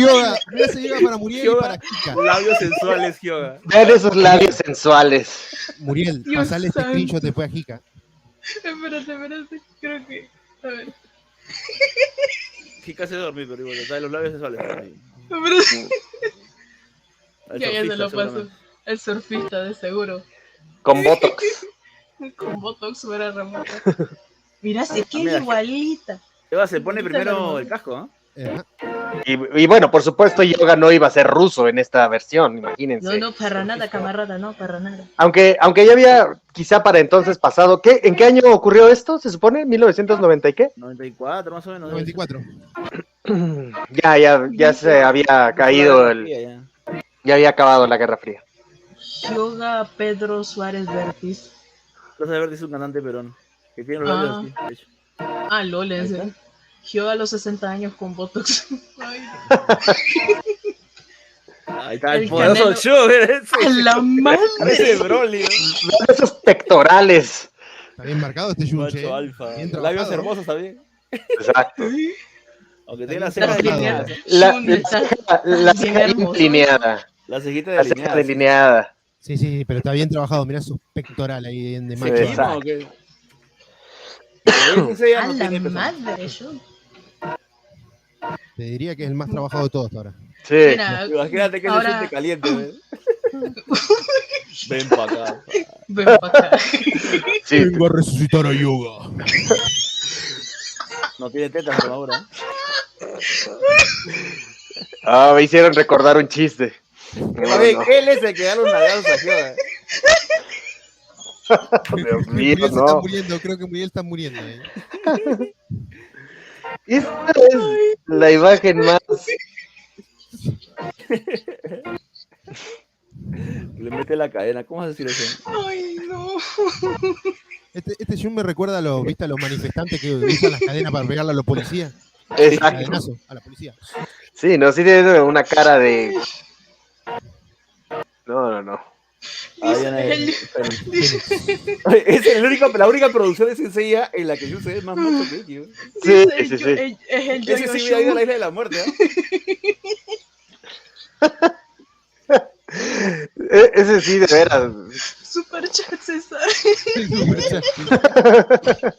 yoga para Muriel y Yoga. para Kika. Labios sensuales, Kyoga. Vean esos labios sensuales. Muriel, Dios pasale este santo. screenshot después a Kika. Espérate, creo que... A ver, Kika se dormir, pero igual, está de los labios sensuales. espérate. El Ya se surfista, lo pasó. seguramente. El surfista, de seguro. Con Botox. Con Botox fuera remota. Mira, se Ah, queda mira. igualita. Yoga se pone Ahorita primero lo- el casco, ¿ah? Ajá. Y bueno, por supuesto, Yoga no iba a ser ruso en esta versión, imagínense. No, para nada, camarada, no, para nada. Aunque ya había quizá para entonces pasado. ¿En qué año ocurrió esto? ¿Se supone? ¿1990 y qué? 94 más o menos. 94. Ya se había caído ya había acabado la Guerra Fría. Yoga Pedro Suárez Vértiz. Rosa Verde es un cantante peruano. Que tiene los labios así, de hecho. Ah, lol, en serio. Yoga a los 60 años con Botox. Ay, Ahí está el El poderoso Canelo. show, ese. ¡a la madre! Ese Broly, ¿no? Vean esos pectorales. Está bien marcado este Junche. Macho alfa. Bien Labios trabajado. hermosos también. Exacto. Aunque tiene la Está ceja bien delineada. La Bien ceja hermoso. delineada. La cejita La ceja delineada. delineada. Sí, pero está bien trabajado. Mirá sus pectorales ahí bien de ¿Sí? macho. Sí, ¿Seguimos o qué? Ese Seiya ¡A no la tiene peso. madre! Yo. Te diría que es el más trabajado de todos hasta ahora. Sí. Mira, Imagínate que se ahora siente caliente, ¿ves? Ven para acá. ven para acá. Sí. Vengo a resucitar a Yoga. No tiene tetas como ahora. Ah, me hicieron recordar un chiste. A ver, él es el que da los nalgados a Kyoga. Dios mío, Muriel se está no. muriendo, creo que Muriel está muriendo. Esta es la imagen más. Le mete la cadena. ¿Cómo vas a decir eso? ¡Ay, no! Este Jun me recuerda a los, ¿viste? A los manifestantes que usan las cadenas para pegarle a los policías. Exacto. Cadenazo a la policía. Sí, no, sí tiene una cara de. No. Ahí viene es la única producción de Saint Seiya en la que yo sé es más mucho que ellos. Sí. Es el Ese yo-yo sí hubiera ido a la show. isla de la muerte, ¿eh? Ese sí, de veras. Super chat, César.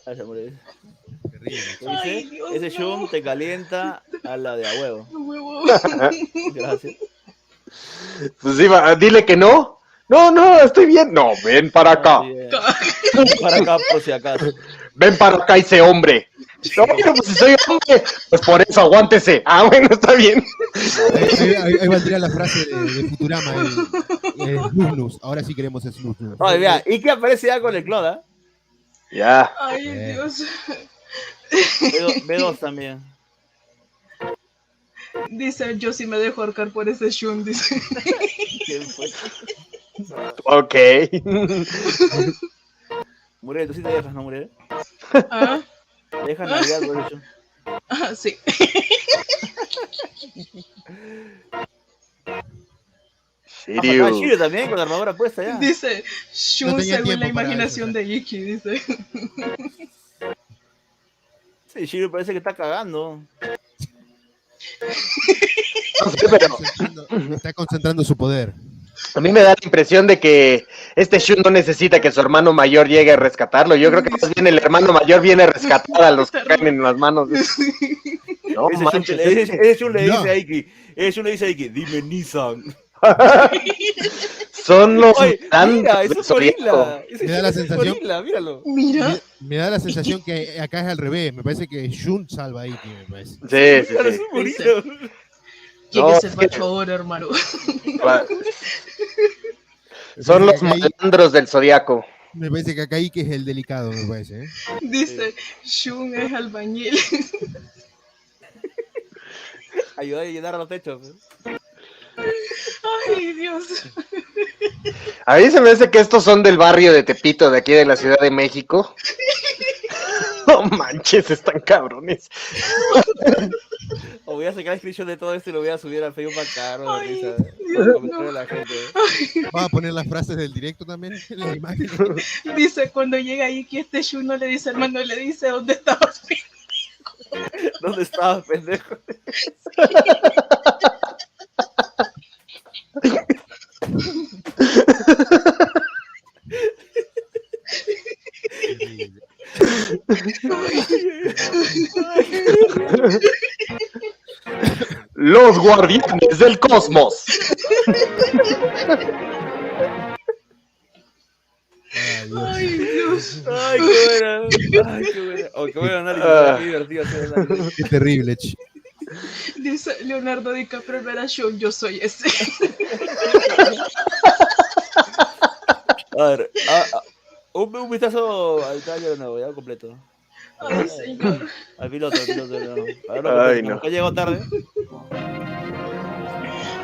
Gracias, Muriel. Ay, Dice, Dios, ese no. Shun te calienta a la de a huevo. Huevo. Gracias. Pues iba, dile que no. No, estoy bien. No, ven para acá. Para acá, por si acaso. Ven para acá ese hombre. No, pero pues si soy hombre, pues por eso aguántese. Ah, bueno, está bien. Ahí valdría la frase de Futurama, el Snus. Ahora sí queremos Snus. Oye, mira, y que aparece ya con el cloda. Ya. Ay, Dios. B2 también. Dice, yo sí me dejo ahorcar por ese Shun, dice. ¿Quién fue? Ok. Muriel, ¿tú sí te dejas, no, Muriel? ¿Ah? ¿Te dejas navidad por eso? Ah, sí. Acá Shiryu también, con la armadura puesta ya. Dice, Shun No tenía según la tiempo para imaginación de Iki, dice. Sí, Shiryu parece que está cagando. No sé, pero Está concentrando su poder. a mí me da la impresión de que este Shun no necesita que su hermano mayor llegue a rescatarlo. Yo creo que más bien el hermano mayor viene a rescatar a los que caen en las manos. No manches. Ese Shun le dice a Iki. Ese Shun le dice a Iki, dime Nissan. Son los mira, es un gorila. Me da la sensación, Gorila, míralo. Mira. me da la sensación que acá es al revés. Me parece que Shun salva a Iki, me parece. Sí. Es un gorila. Lléguese el macho ahora, hermano. Son los malandros del zodiaco. Me parece que acá Iki es el delicado, me parece. Dice, Shun es albañil. Ayuda a llenar los techos. Ay, Dios. A mí se me hace que estos son del barrio de Tepito, de aquí de la Ciudad de México. No manches, están cabrones. O voy a sacar screenshot de todo esto y lo voy a subir al Facebook para caro. Ay, Dios, no. la gente. Vamos a poner las frases del directo también en la imagen. Dice, cuando llega Iki, este Shun no le dice, hermano, le dice, ¿dónde estabas? ¿Dónde estabas, pendejo? Los guardianes del cosmos. Ay, Dios. Ay, qué buena. Ay, qué buena. Oh, qué buen análisis. Qué divertido hacer el análisis. Qué terrible, Dice Leonardo DiCaprio, ver a Shun, yo soy ese. A ver, un vistazo al trailer nuevo, ya completo. Ay, señor. Al piloto, no. A ver, Ay, no. Ya llegó tarde.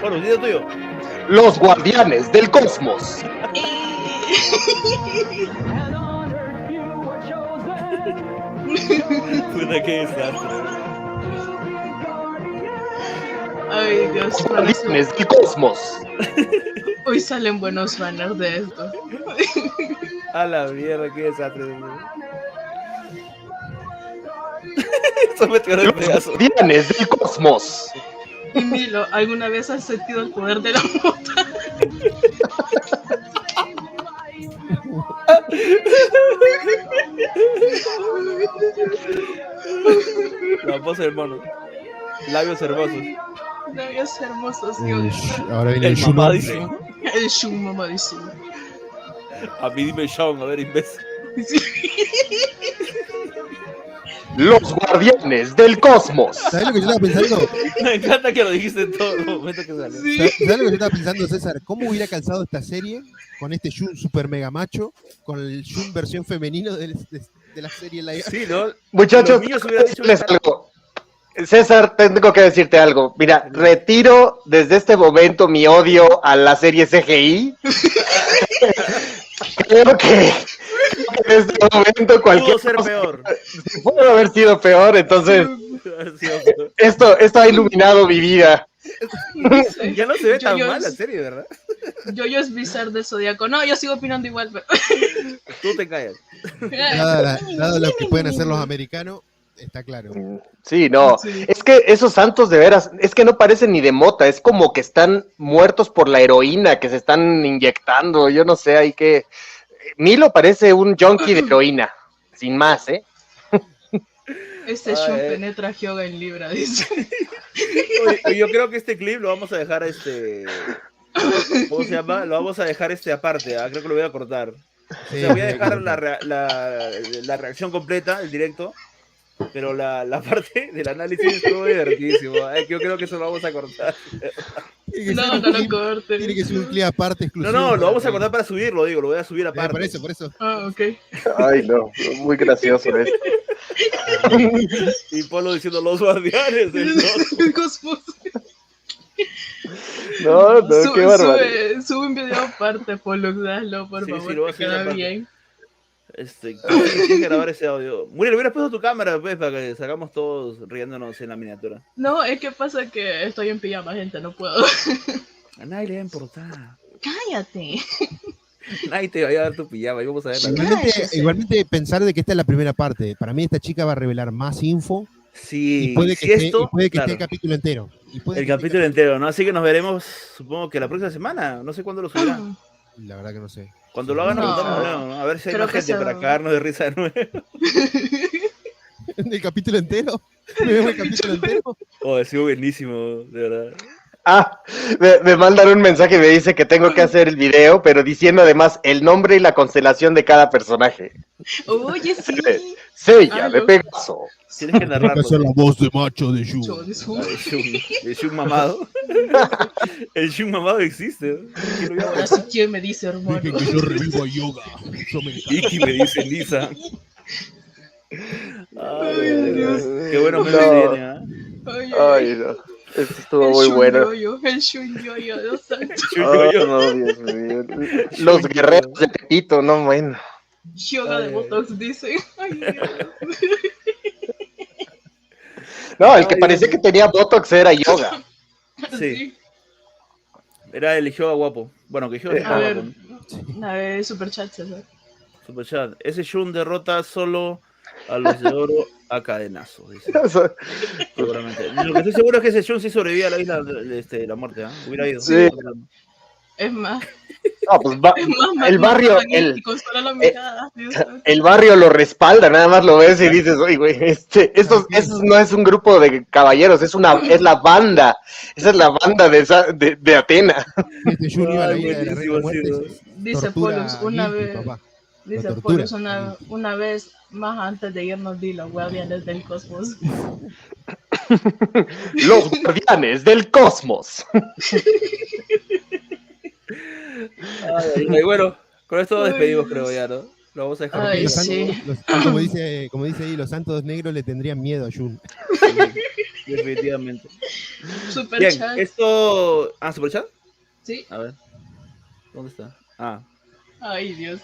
Bueno, video tuyo. Los guardianes del cosmos. Puta, qué desastre. Ay, Dios. Los guardianes del cosmos. Hoy salen buenos banners de esto. A la mierda, qué desastre. Eso me tiró el pedazo. Los guardianes del cosmos. Y Milo, ¿alguna vez has sentido el poder de la mota? La voz del mono. Labios hermosos. Labios hermosos, Dios. Ahora viene el El Shun. mamadísimo. El Shun mamadísimo. A mí dime Sean, a ver, imbécil. Los guardianes del cosmos. ¿Sabes lo que yo estaba pensando? Me encanta que lo dijiste en todo el momento que salió. ¿Sabes lo que yo estaba pensando, César? ¿Cómo hubiera calzado esta serie con este Shun super mega macho, con el Shun versión femenino de la serie live? Sí, ¿no? Muchachos, Los niños hubieran dicho decirles algo. César, tengo que decirte algo. Mira, retiro desde este momento mi odio a la serie CGI. Creo que en este momento cualquier Pudo ser peor. pudo haber sido peor, entonces esto ha iluminado mi vida. Ya no se ve tan Yo- mal la serie, ¿verdad? Yo es Bizarre del Zodíaco. No, yo sigo opinando igual, pero... Tú te callas. Dado lo que pueden hacer los americanos, Está claro. Sí, no. Sí. Es que esos santos de veras, es que no parecen ni de mota, es como que están muertos por la heroína que se están inyectando. Yo no sé, hay que. Milo parece un junkie de heroína, sin más, ¿eh? Este Shun penetra a Hyoga en Libra, dice. Oye, yo creo que este clip lo vamos a dejar ¿cómo se llama? Lo vamos a dejar aparte, creo que lo voy a cortar. O sea, voy a dejar la reacción completa, el directo, pero la parte del análisis estuvo divertidísimo. Yo creo que eso lo vamos a cortar. No lo cortes. Tiene que ser un clip aparte exclusivo. No, lo vamos a cortar para subirlo, lo voy a subir aparte. Por eso. Ah, ok. Ay, no, muy gracioso esto. Y Polo diciendo los guardianes del Cosmos. No, qué barbaridad. Sube un video aparte, Polo, hazlo, por favor, lo voy a que queda bien. Tienes que grabar ese audio. Muriel, hubieras puesto tu cámara, pues, para que sacamos todos riéndonos en la miniatura. No, es que pasa que estoy en pijama, gente, no puedo. A nadie le va a importar. Cállate. Nadie te va a dar tu pijama, y vamos a ver Igualmente pensar de que esta es la primera parte. Para mí esta chica va a revelar más info. Sí, y puede que, claro, esté el capítulo entero. El capítulo entero, ¿no? Así que nos veremos, supongo que la próxima semana. No sé cuándo lo subirán. La verdad que no sé. Cuando lo hagan, nos juntamos de nuevo, ¿no? A ver si hay más gente para cagarnos de risa de nuevo. ¿El capítulo entero? ¿Me veo el capítulo entero? Oh, ha sido buenísimo, de verdad. Me mandan un mensaje y me dice que tengo que hacer el video, pero diciendo además el nombre y la constelación de cada personaje. Oye, sí. Seiya, de Pegaso. Tienes que narrarlo. Tienes que hacer la voz de macho de Shun. El Shun mamado. El Shun mamado existe. Ahora sí, ¿quién me dice, hermano? Dije que yo revivo a Yoga. Iki me dice Lisa. Ay, Dios. Qué bueno me viene, Ay, no. Esto estuvo muy bueno. El Shun Yoyo, Dios santo. No, Dios mío. Los guerreros de Tepito, no, bueno. Yoga de Botox, dice. Ay, Dios. No, el que parecía que tenía Botox era Yoga. Sí. Era el Hyoga guapo. Bueno, que Hyoga A ver, guapo. A ver, superchat, César. Superchat. Ese Shun derrota solo a los de oro a cadenazos, dice. Seguramente. Lo que estoy seguro es que ese Shun sí sobrevivía a la isla de la muerte, ¿eh? Hubiera ido. Sí. Es más. No, pues el barrio, el barrio lo respalda, nada más lo ves y dices, oye, güey, eso no es un grupo de caballeros, es la banda, esa es la banda de Atena. Dice Polus una vez más antes de irnos, di los guardianes del cosmos. Los guardianes del cosmos. Ay, bueno, con esto despedimos, creo ya, ¿no? Lo vamos a dejar. Ay, sí. Como dice ahí, los santos negros le tendrían miedo a Shun. Sí, definitivamente. Superchat. Bien, esto... ¿Superchat? Sí. A ver. ¿Dónde está? Ay, Dios.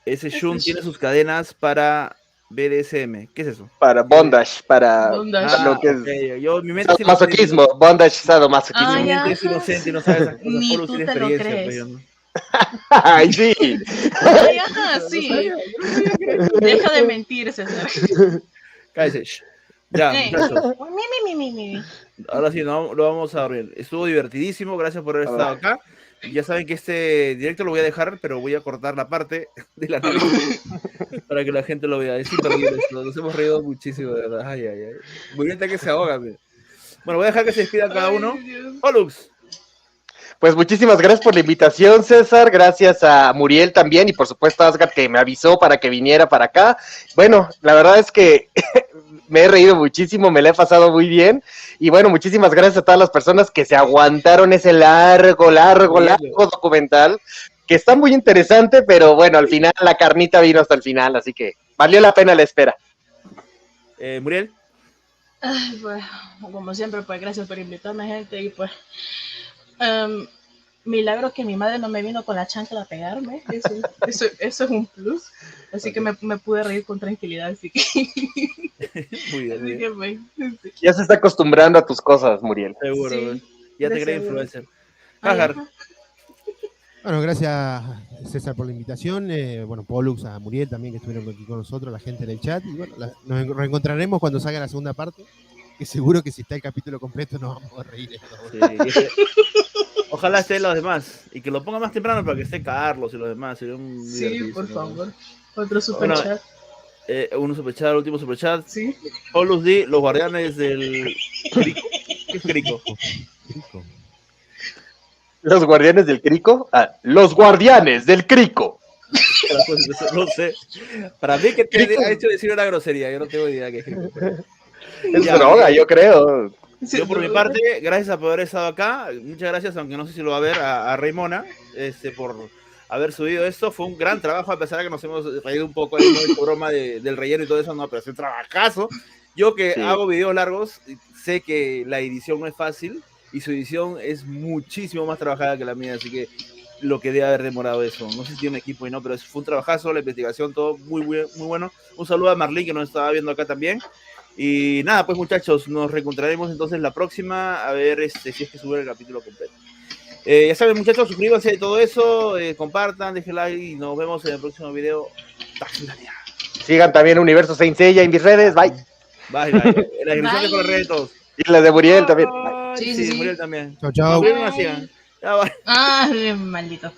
Ese Shun tiene sus cadenas para BDSM. ¿Qué es eso? Para bondage, para lo que es okay. Yo, mi mente sadomasoquismo, bondage, sadomasoquismo. Mi mente es inocente y no sabe esas cosas. Ni Polo tú tiene te lo experiencia, crees. pero yo no. Ay, sí. Ay, ajá, sí. Deja de mentir, César. Cállese. Ya, muchachos. Mi. Ahora sí, lo vamos a abrir. Estuvo divertidísimo, gracias por haber estado acá. Ya saben que este directo lo voy a dejar, pero voy a cortar la parte de la para que la gente lo vea. Es imperdible esto. Nos hemos reído muchísimo, de verdad. Ay. Muy bien, que se ahoga. Bueno, voy a dejar que se despidan cada uno. Polux. Pues muchísimas gracias por la invitación, César. Gracias a Muriel también y por supuesto a Asgard que me avisó para que viniera para acá. Bueno, la verdad es que me he reído muchísimo, me la he pasado muy bien. Y bueno, muchísimas gracias a todas las personas que se aguantaron ese largo documental, que está muy interesante, pero bueno, al final la carnita vino hasta el final, así que valió la pena la espera. Muriel. Ay, pues, como siempre, pues gracias por invitarme, gente, y pues milagro que mi madre no me vino con la chancla a pegarme, eso es un plus, así que me pude reír con tranquilidad, así que muy bien, así que pues, sí. Ya se está acostumbrando a tus cosas, Muriel. Seguro, sí, ya te crees influencer. Bueno, gracias César por la invitación, bueno, Pollux, a Muriel también que estuvieron aquí con nosotros, la gente en el chat, y bueno, nos reencontraremos cuando salga la segunda parte, que seguro que si está el capítulo completo nos vamos a reír. Sí. Ojalá estén los demás, y que lo ponga más temprano para que esté Carlos y los demás, sería un Sí, por favor. Otro superchat. Un superchat, el último superchat. Sí. Pollux D, los guardianes del Crico. ¿Qué es Crico? ¿Los guardianes del Crico? Los guardianes del Crico. No sé. Para mí que te ha hecho decir una grosería, yo no tengo idea qué es Crico. Es droga, yo creo. Yo por mi parte, gracias por haber estado acá. Muchas gracias, aunque no sé si lo va a ver, a Raymona, por haber subido esto. Fue un gran trabajo, a pesar de que nos hemos reído un poco ahí, ¿no? De broma del relleno y todo eso, no, pero es un trabajazo. Yo que hago videos largos, sé que la edición no es fácil y su edición es muchísimo más trabajada que la mía, así que lo que debe haber demorado eso. No sé si tiene un equipo y no, pero fue un trabajazo, la investigación, todo muy bueno. Un saludo a Marlene, que nos estaba viendo acá también. Y nada, pues muchachos, nos reencontraremos entonces la próxima, a ver si es que sube el capítulo completo. Ya saben, muchachos, suscríbanse de todo eso, compartan, dejen like y nos vemos en el próximo video. Sigan también Universo Saint Seiya en mis redes, bye. Bye. La descripción de las redes de todos. Y la de Muriel también. Sí, Muriel también. Chao. Muriel no hacía. Maldito.